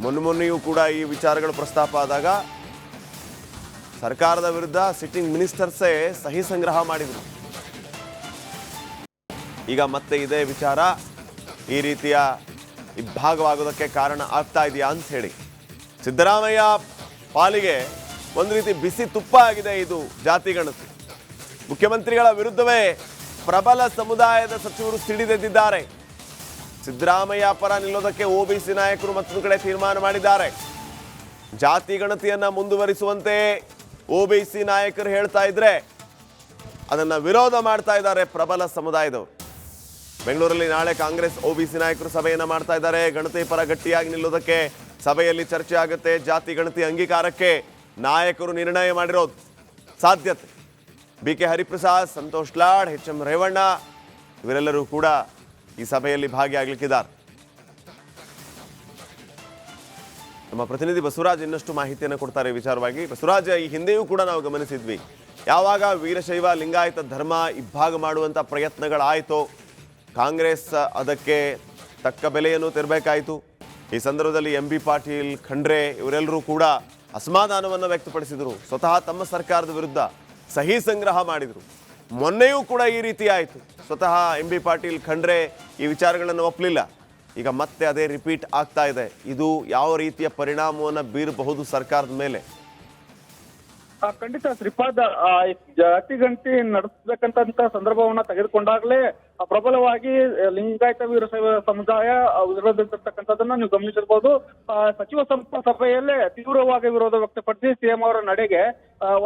ಮೊನ್ನೆಯೂ ಕೂಡ ಈ ವಿಚಾರಗಳು ಪ್ರಸ್ತಾಪ ಆದಾಗ ಸರ್ಕಾರದ ವಿರುದ್ಧ ಸಿಟ್ಟಿಂಗ್ ಮಿನಿಸ್ಟರ್ಸೇ ಸಹಿ ಸಂಗ್ರಹ ಮಾಡಿದರು. ಈಗ ಮತ್ತೆ ಇದೇ ವಿಚಾರ ಈ ರೀತಿಯ ಇಬ್ಬಾಗವಾಗೋದಕ್ಕೆ ಕಾರಣ ಆಗ್ತಾ ಇದೆಯಾ ಅಂತ ಹೇಳಿ ಸಿದ್ದರಾಮಯ್ಯ ಪಾಲಿಗೆ ಒಂದು ರೀತಿ ಬಿಸಿ ತುಪ್ಪ ಆಗಿದೆ ಇದು ಜಾತಿ ಗಣತಿ. ಮುಖ್ಯಮಂತ್ರಿಗಳ ವಿರುದ್ಧವೇ ಪ್ರಬಲ ಸಮುದಾಯದ ಸಚಿವರು ಸಿಡಿದೆದ್ದಿದ್ದಾರೆ. ಸಿದ್ದರಾಮಯ್ಯ ಪರ ನಿಲ್ಲೋದಕ್ಕೆ OBC ನಾಯಕರು ಮತ್ತೊಂದು ಕಡೆ ತೀರ್ಮಾನ ಮಾಡಿದ್ದಾರೆ. ಜಾತಿ ಗಣತಿಯನ್ನ ಮುಂದುವರಿಸುವಂತೆ OBC ನಾಯಕರು ಹೇಳ್ತಾ ಇದ್ರೆ ಅದನ್ನ ವಿರೋಧ ಮಾಡ್ತಾ ಇದ್ದಾರೆ ಪ್ರಬಲ ಸಮುದಾಯದವರು. ಬೆಂಗಳೂರಲ್ಲಿ ನಾಳೆ ಕಾಂಗ್ರೆಸ್ OBC ನಾಯಕರು ಸಭೆಯನ್ನ ಮಾಡ್ತಾ ಇದ್ದಾರೆ. ಗಣತಿ ಪರ ಗಟ್ಟಿಯಾಗಿ ನಿಲ್ಲೋದಕ್ಕೆ ಸಭೆಯಲ್ಲಿ ಚರ್ಚೆ ಆಗುತ್ತೆ. ಜಾತಿ ಗಣತಿ ಅಂಗೀಕಾರಕ್ಕೆ ನಾಯಕರು ನಿರ್ಣಯ ಮಾಡಿರೋದು ಸಾಧ್ಯತೆ. BK ಹರಿಪ್ರಸಾದ್, ಸಂತೋಷ್ ಲಾಡ್, HM ರೇವಣ್ಣ ಇವರೆಲ್ಲರೂ ಕೂಡ ಈ ಸಭೆಯಲ್ಲಿ ಭಾಗಿಯಾಗಲಿಕ್ಕಿದ್ದಾರೆ. ನಮ್ಮ ಪ್ರತಿನಿಧಿ ಬಸವರಾಜ್ ಇನ್ನಷ್ಟು ಮಾಹಿತಿಯನ್ನು ಕೊಡ್ತಾರೆ ವಿಚಾರವಾಗಿ. ಬಸವರಾಜ್, ಈ ಹಿಂದೆಯೂ ಕೂಡ ನಾವು ಗಮನಿಸಿದ್ವಿ, ಯಾವಾಗ ವೀರಶೈವ ಲಿಂಗಾಯತ ಧರ್ಮ ಇಬ್ಬಾಗ ಮಾಡುವಂಥ ಪ್ರಯತ್ನಗಳಾಯಿತು, ಕಾಂಗ್ರೆಸ್ ಅದಕ್ಕೆ ತಕ್ಕ ಬೆಲೆಯನ್ನು ತೆರಬೇಕಾಯಿತು. ಈ ಸಂದರ್ಭದಲ್ಲಿ MB ಪಾಟೀಲ್, ಖಂಡ್ರೆ ಇವರೆಲ್ಲರೂ ಕೂಡ ಅಸಮಾಧಾನವನ್ನು ವ್ಯಕ್ತಪಡಿಸಿದರು. ಸ್ವತಃ ತಮ್ಮ ಸರ್ಕಾರದ ವಿರುದ್ಧ ಸಹಿ ಸಂಗ್ರಹ ಮಾಡಿದರು. ಮೊನ್ನೆಯೂ ಕೂಡ ಈ ರೀತಿ ಆಯಿತು. ಸ್ವತಃ MB ಪಾಟೀಲ್, ಖಂಡ್ರೆ ಈ ವಿಚಾರಗಳನ್ನು ಒಪ್ಪಲಿಲ್ಲ. ಈಗ ಮತ್ತೆ ಅದೇ ರಿಪೀಟ್ ಆಗ್ತಾ ಇದೆ. ಇದು ಯಾವ ರೀತಿಯ ಪರಿಣಾಮವನ್ನು ಬೀರಬಹುದು ಸರ್ಕಾರದ ಮೇಲೆ? ಖಂಡಿತ ಶ್ರೀಪಾದ್ ಜಾತಿ ಗಣತಿ ನಡೆಸಬೇಕಂತ ಸಂದರ್ಭವನ್ನ ತೆಗೆದುಕೊಂಡಾಗಲೇ ಪ್ರಬಲವಾಗಿ ಲಿಂಗಾಯತ ವೀರಶೈವ ಸಮುದಾಯ ವಿರೋಧಿಸಿರ್ತಕ್ಕಂಥದ್ದನ್ನ ನೀವು ಗಮನಿಸಿರ್ಬೋದು. ಸಚಿವ ಸಂಪುಟ ಸಭೆಯಲ್ಲೇ ತೀವ್ರವಾಗಿ ವಿರೋಧ ವ್ಯಕ್ತಪಡಿಸಿ ಸಿಎಂ ಅವರ ನಡೆಗೆ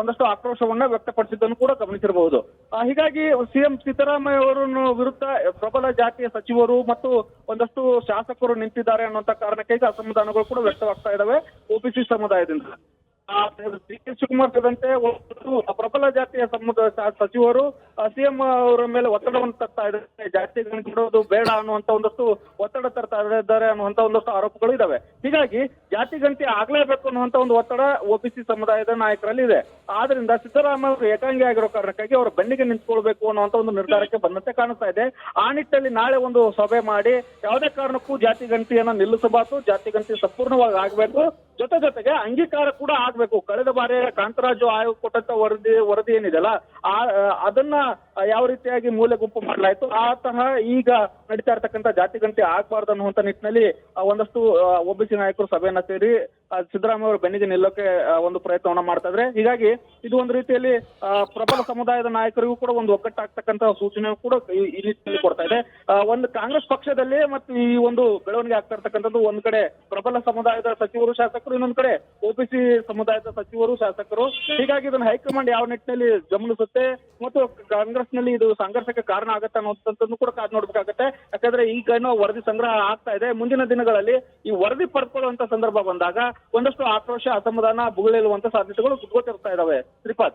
ಒಂದಷ್ಟು ಆಕ್ರೋಶವನ್ನ ವ್ಯಕ್ತಪಡಿಸಿದ್ದನ್ನು ಕೂಡ ಗಮನಿಸಿರಬಹುದು. ಹೀಗಾಗಿ ಸಿಎಂ ಸಿದ್ದರಾಮಯ್ಯ ಅವರ ವಿರುದ್ಧ ಪ್ರಬಲ ಜಾತಿಯ ಸಚಿವರು ಮತ್ತು ಒಂದಷ್ಟು ಶಾಸಕರು ನಿಂತಿದ್ದಾರೆ ಅನ್ನುವಂತ ಕಾರಣಕ್ಕೆ ಈಗ ಅಸಮಾಧಾನಗಳು ಕೂಡ ವ್ಯಕ್ತವಾಗ್ತಾ ಇದಾವೆ ಓಬಿಸಿ ಸಮುದಾಯದಿಂದ. ಡಿ ಕೆ ಶಿವಕುಮಾರ್ ಸೇರಿದಂತೆ ಪ್ರಬಲ ಜಾತಿಯ ಸಚಿವರು ಸಿಎಂ ಅವರ ಮೇಲೆ ಒತ್ತಡವನ್ನು ತರ್ತಾ ಇದ್ದಾರೆ. ಜಾತಿ ಗಣತಿ ಇಡೋದು ಬೇಡ ಅನ್ನುವಂತ ಒಂದಷ್ಟು ಒತ್ತಡ ತರ್ತಾ ಇದ್ದಾರೆ ಅನ್ನುವಂತ ಒಂದಷ್ಟು ಆರೋಪಗಳು ಇದಾವೆ. ಹೀಗಾಗಿ ಜಾತಿ ಗಣತಿ ಆಗ್ಲೇಬೇಕು ಅನ್ನುವಂತ ಒಂದು ಒತ್ತಡ ಓಬಿಸಿ ಸಮುದಾಯದ ನಾಯಕರಲ್ಲಿ ಇದೆ. ಆದ್ರಿಂದ ಸಿದ್ದರಾಮಯ್ಯ ಅವರು ಏಕಾಂಗಿ ಆಗಿರೋ ಕಾರಣಕ್ಕಾಗಿ ಅವರ ಬೆನ್ನಿಗೆ ನಿಂತ್ಕೊಳ್ಬೇಕು ಅನ್ನುವಂತ ಒಂದು ನಿರ್ಧಾರಕ್ಕೆ ಬಂದಂತೆ ಕಾಣಿಸ್ತಾ ಇದೆ. ಆ ನಿಟ್ಟಿನಲ್ಲಿ ನಾಳೆ ಒಂದು ಸಭೆ ಮಾಡಿ ಯಾವುದೇ ಕಾರಣಕ್ಕೂ ಜಾತಿ ಗಣತಿಯನ್ನ ನಿಲ್ಲಿಸಬಾರದು, ಜಾತಿ ಗಣತಿ ಸಂಪೂರ್ಣವಾಗಿ ಆಗ್ಬೇಕು, ಜೊತೆಗೆ ಅಂಗೀಕಾರ ಕೂಡ ಆಗ್ಬೇಕು. ಕಳೆದ ಬಾರಿ ಕಾಂತರಾಜು ಆಯೋಗ ಕೊಟ್ಟಂತ ವರದಿ ಏನಿದೆಲ್ಲ ಅದನ್ನ ಯಾವ ರೀತಿಯಾಗಿ ಮೂಲೆ ಗುಂಪು ಮಾಡಲಾಯ್ತು, ಆ ತರಹ ಈಗ ನಡೀತಾ ಇರ್ತಕ್ಕಂಥ ಜಾತಿ ಗಣತಿ ಆಗ್ಬಾರ್ದು ಅನ್ನುವಂತ ನಿಟ್ಟಿನಲ್ಲಿ ಒಂದಷ್ಟು ಓಬಿಸಿ ನಾಯಕರು ಸಭೆಯನ್ನ ಸೇರಿ ಸಿದ್ದರಾಮಯ್ಯ ಅವರು ಬೆನ್ನಿಗೆ ನಿಲ್ಲೋಕೆ ಒಂದು ಪ್ರಯತ್ನವನ್ನ ಮಾಡ್ತಾ ಇದ್ರೆ. ಹೀಗಾಗಿ ಇದು ಒಂದು ರೀತಿಯಲ್ಲಿ ಪ್ರಬಲ ಸಮುದಾಯದ ನಾಯಕರಿಗೂ ಕೂಡ ಒಂದು ಒಗ್ಗಟ್ಟಾಗ್ತಕ್ಕಂಥ ಸೂಚನೆ ಕೂಡ ಈ ನಿಟ್ಟಿನಲ್ಲಿ ಕೊಡ್ತಾ ಇದೆ. ಒಂದು ಕಾಂಗ್ರೆಸ್ ಪಕ್ಷದಲ್ಲಿ ಮತ್ತು ಈ ಒಂದು ಬೆಳವಣಿಗೆ ಆಗ್ತಾ ಇರ್ತಕ್ಕಂಥದ್ದು ಒಂದ್ ಕಡೆ ಪ್ರಬಲ ಸಮುದಾಯದ ಸಚಿವರು ಶಾಸಕರು, ಇನ್ನೊಂದ್ ಕಡೆ ಓಬಿಸಿ ಸಮುದಾಯದ ಸಚಿವರು ಶಾಸಕರು. ಹೀಗಾಗಿ ಇದನ್ನ ಹೈಕಮಾಂಡ್ ಯಾವ ನಿಟ್ಟಿನಲ್ಲಿ ಗಮನಿಸುತ್ತೆ ಮತ್ತು ಕಾಂಗ್ರೆಸ್ನಲ್ಲಿ ಇದು ಸಂಘರ್ಷಕ್ಕೆ ಕಾರಣ ಆಗುತ್ತೆ ಅನ್ನೋಂಥದ್ದನ್ನು ಕೂಡ ಕಾದು ನೋಡ್ಬೇಕಾಗತ್ತೆ. ಯಾಕಂದ್ರೆ ಈಗ ವರದಿ ಸಂಗ್ರಹ ಆಗ್ತಾ ಇದೆ. ಮುಂದಿನ ದಿನಗಳಲ್ಲಿ ಈ ವರದಿ ಪಡ್ಕೊಳ್ಳುವಂತ ಸಂದರ್ಭ ಬಂದಾಗ ಒಂದಷ್ಟು ಆಕ್ರೋಶ, ಅಸಮಾಧಾನ ಭುಗಿಲೇಳುವಂತ ಸಾಧ್ಯತೆಗಳು ಗೊತ್ತಿರ್ತಾ ಇದಾವೆ. ಶ್ರೀಪಾದ್.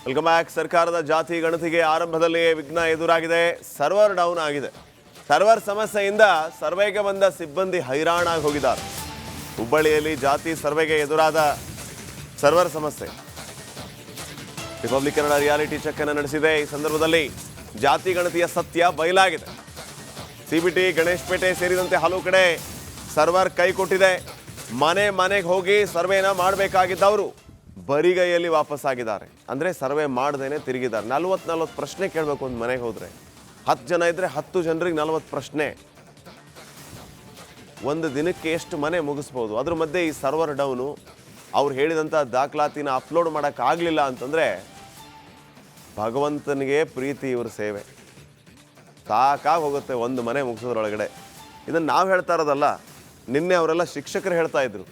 Welcome back. ಸರ್ಕಾರದ ಜಾತಿ ಗಣತಿಗೆ ಆರಂಭದಲ್ಲಿ ವಿಘ್ನ ಎದುರಾಗಿದೆ. ಸರ್ವರ್ ಡೌನ್ ಆಗಿದೆ. ಸರ್ವರ್ ಸಮಸ್ಯೆಯಿಂದ ಸರ್ವೆಗೆ ಬಂದ ಸಿಬ್ಬಂದಿ ಹೈರಾಣಾಗಿ ಹೋಗಿದ್ದಾರೆ. ಹುಬ್ಬಳ್ಳಿಯಲ್ಲಿ ಜಾತಿ ಸರ್ವೆಗೆ ಎದುರಾದ ಸರ್ವರ್ ಸಮಸ್ಯೆ. ರಿಪಬ್ಲಿಕ್ ಕನ್ನಡ ರಿಯಾಲಿಟಿ ಚೆಕ್ ಅನ್ನು ನಡೆಸಿದೆ. ಈ ಸಂದರ್ಭದಲ್ಲಿ ಜಾತಿ ಗಣತಿಯ ಸತ್ಯ ಬಯಲಾಗಿದೆ. ಸಿಬಿಟಿ, ಗಣೇಶಪೇಟೆ ಸೇರಿದಂತೆ ಹಲವು ಕಡೆ ಸರ್ವರ್ ಕೈ ಕೊಟ್ಟಿದೆ. ಮನೆಗೆ ಹೋಗಿ ಸರ್ವೆನ ಮಾಡಬೇಕಾಗಿದ್ದವರು ಬರಿಗೈಯಲ್ಲಿ ವಾಪಸ್ ಆಗಿದ್ದಾರೆ. ಅಂದರೆ ಸರ್ವೆ ಮಾಡ್ದೇನೆ ತಿರುಗಿದ್ದಾರೆ. 40 ಪ್ರಶ್ನೆ ಕೇಳಬೇಕು ಒಂದು ಮನೆಗೆ ಹೋದರೆ. 10 ಜನ ಇದ್ದರೆ 10 ಜನರಿಗೆ 40 ಪ್ರಶ್ನೆ. ಒಂದು ದಿನಕ್ಕೆ ಎಷ್ಟು ಮನೆ ಮುಗಿಸ್ಬೋದು? ಅದ್ರ ಮಧ್ಯೆ ಈ ಸರ್ವರ್ ಡೌನು, ಅವ್ರು ಹೇಳಿದಂಥ ದಾಖಲಾತಿನ ಅಪ್ಲೋಡ್ ಮಾಡೋಕ್ಕಾಗಲಿಲ್ಲ ಅಂತಂದರೆ ಭಗವಂತನಿಗೆ ಪ್ರೀತಿ ಇವ್ರ ಸೇವೆ. ಸಾಕಾಗಿ ಹೋಗುತ್ತೆ ಒಂದು ಮನೆ ಮುಗಿಸೋದ್ರೊಳಗಡೆ. ಇದನ್ನು ನಾವು ಹೇಳ್ತಾ ಇರೋದಲ್ಲ, ನಿನ್ನೆ ಅವರೆಲ್ಲ ಶಿಕ್ಷಕರು ಹೇಳ್ತಾ ಇದ್ರು.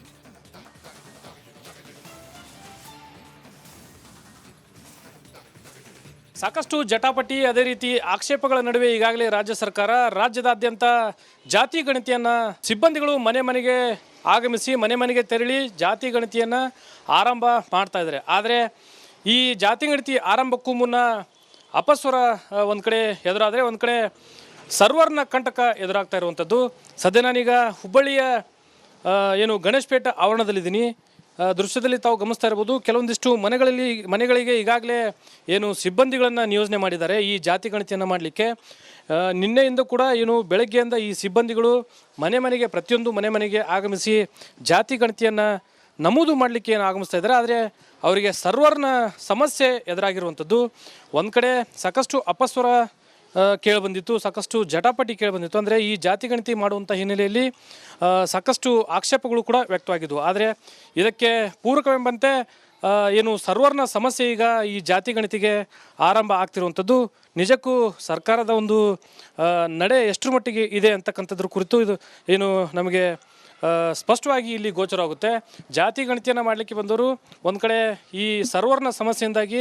ಸಾಕಷ್ಟು ಜಟಾಪಟಿ, ಅದೇ ರೀತಿ ಆಕ್ಷೇಪಗಳ ನಡುವೆ ಈಗಾಗಲೇ ರಾಜ್ಯ ಸರ್ಕಾರ ರಾಜ್ಯದಾದ್ಯಂತ ಜಾತಿ ಗಣತಿಯನ್ನು ಸಿಬ್ಬಂದಿಗಳು ಮನೆಗೆ ಆಗಮಿಸಿ ಮನೆಗೆ ತೆರಳಿ ಜಾತಿ ಗಣತಿಯನ್ನು ಆರಂಭ ಮಾಡ್ತಾ ಇದ್ದಾರೆ. ಆದರೆ ಈ ಜಾತಿ ಗಣತಿ ಆರಂಭಕ್ಕೂ ಮುನ್ನ ಅಪಸ್ವರ ಒಂದು ಕಡೆ ಎದುರಾದರೆ, ಒಂದು ಕಡೆ ಸರ್ವರ್ನ ಕಂಟಕ ಎದುರಾಗ್ತಾ ಇರುವಂಥದ್ದು. ಸದ್ಯ ನಾನೀಗ ಹುಬ್ಬಳ್ಳಿಯ ಗಣೇಶಪೇಟೆ ಆವರಣದಲ್ಲಿದ್ದೀನಿ. ದೃಶ್ಯದಲ್ಲಿ ತಾವು ಗಮನಿಸ್ತಾ ಇರ್ಬೋದು, ಕೆಲವೊಂದಿಷ್ಟು ಮನೆಗಳಿಗೆ ಈಗಾಗಲೇ ಸಿಬ್ಬಂದಿಗಳನ್ನು ನಿಯೋಜನೆ ಮಾಡಿದ್ದಾರೆ ಈ ಜಾತಿ ಗಣತಿಯನ್ನು ಮಾಡಲಿಕ್ಕೆ. ನಿನ್ನೆಯಿಂದ ಕೂಡ ಬೆಳಗ್ಗೆಯಿಂದ ಈ ಸಿಬ್ಬಂದಿಗಳು ಮನೆಗೆ ಪ್ರತಿಯೊಂದು ಮನೆಗೆ ಆಗಮಿಸಿ ಜಾತಿ ಗಣತಿಯನ್ನು ನಮೂದು ಮಾಡಲಿಕ್ಕೆ ಆಗಮಿಸ್ತಾ ಇದ್ದಾರೆ. ಆದರೆ ಅವರಿಗೆ ಸರ್ವರ್ನ ಸಮಸ್ಯೆ ಎದುರಾಗಿರುವಂಥದ್ದು. ಒಂದು ಕಡೆ ಸಾಕಷ್ಟು ಅಪಸ್ವರ ಕೇಳಿಬಂದಿತ್ತು, ಸಾಕಷ್ಟು ಜಟಾಪಟಿ ಕೇಳಿಬಂದಿತ್ತು. ಅಂದರೆ ಈ ಜಾತಿ ಗಣತಿ ಮಾಡುವಂಥ ಹಿನ್ನೆಲೆಯಲ್ಲಿ ಸಾಕಷ್ಟು ಆಕ್ಷೇಪಗಳು ಕೂಡ ವ್ಯಕ್ತವಾಗಿದ್ದವು. ಆದರೆ ಇದಕ್ಕೆ ಪೂರಕವೆಂಬಂತೆ ಸರ್ವರ್ನ ಸಮಸ್ಯೆ ಈಗ ಈ ಜಾತಿ ಗಣತಿಗೆ ಆರಂಭ ಆಗ್ತಿರುವಂಥದ್ದು. ನಿಜಕ್ಕೂ ಸರ್ಕಾರದ ಒಂದು ನಡೆ ಎಷ್ಟರ ಮಟ್ಟಿಗೆ ಇದೆ ಅಂತಕ್ಕಂಥದ್ರ ಕುರಿತು ಇದು ನಮಗೆ ಸ್ಪಷ್ಟವಾಗಿ ಇಲ್ಲಿ ಗೋಚರವಾಗುತ್ತೆ. ಜಾತಿ ಗಣತಿಯನ್ನು ಮಾಡಲಿಕ್ಕೆ ಬಂದವರು ಒಂದು ಕಡೆ ಈ ಸರ್ವರ್ನ ಸಮಸ್ಯೆಯಿಂದಾಗಿ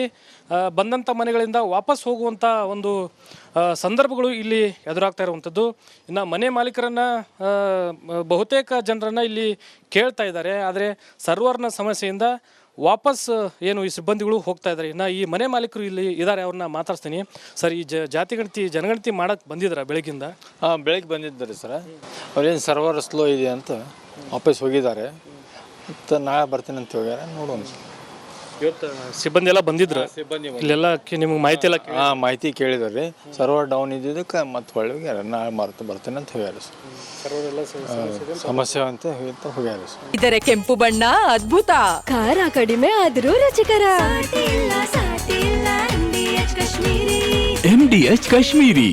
ಬಂದಂಥ ಮನೆಗಳಿಂದ ವಾಪಸ್ ಹೋಗುವಂಥ ಒಂದು ಸಂದರ್ಭಗಳು ಇಲ್ಲಿ ಎದುರಾಗ್ತಾ ಇರುವಂಥದ್ದು. ಇನ್ನು ಮನೆ ಮಾಲೀಕರನ್ನು ಬಹುತೇಕ ಜನರನ್ನು ಇಲ್ಲಿ ಕೇಳ್ತಾ ಇದ್ದಾರೆ. ಆದರೆ ಸರ್ವರ್ನ ಸಮಸ್ಯೆಯಿಂದ ವಾಪಸ್ ಈ ಸಿಬ್ಬಂದಿಗಳು ಹೋಗ್ತಾ ಇದ್ದಾರೆ. ಇನ್ನು ಈ ಮನೆ ಮಾಲೀಕರು ಇಲ್ಲಿ ಇದ್ದಾರೆ, ಅವ್ರನ್ನ ಮಾತಾಡ್ತೀನಿ. ಸರ್, ಈ ಜಾತಿ ಗಣತಿ ಜನಗಣತಿ ಮಾಡಕ್ಕೆ ಬಂದಿದ್ದೀರಾ ಬೆಳಗ್ಗಿಂದ? ಬೆಳಗ್ಗೆ ಬಂದಿದ್ದಾರೆ ಸರ್. ಅವ್ರೇನು ಸರ್ವರ್ ಸ್ಲೋ ಇದೆ ಅಂತ ವಾಪಸ್ ಹೋಗಿದ್ದಾರೆ. ಮತ್ತು ನಾಳೆ ಬರ್ತೀನಿ ಅಂತ ಹೋಗ್ಯಾರ, ನೋಡೋಣ. ಇವತ್ತು ಸಿಬ್ಬಂದಿ ಎಲ್ಲ ಬಂದಿದ್ರು, ಇಲ್ಲೆಲ್ಲ ನಿಮ್ಗೆ ಮಾಹಿತಿ ಎಲ್ಲ ಮಾಹಿತಿ ಕೇಳಿದಾರೆ ರೀ. ಸರ್ವರ್ ಡೌನ್ ಇದ್ದಿದ್ದಕ್ಕೆ ಮತ್ತೆ ಹೊಳ್ಳಿ ಹೋಗ್ಯಾರ. ನಾಳೆ ಬರ್ತೀನಿ ಅಂತ ಹೋಗ್ಯಾರ ಸರ್. ಸಮಸ್ಯೆ ಅಂತ ಹೋಗ್ಯಾರ ಸರ್. ಇದರ ಕೆಂಪು ಬಣ್ಣ ಅದ್ಭುತ, ಖಾರ ಕಡಿಮೆ ಆದರೂ ರುಚಿಕರ. MDH ಕಾಶ್ಮೀರಿ.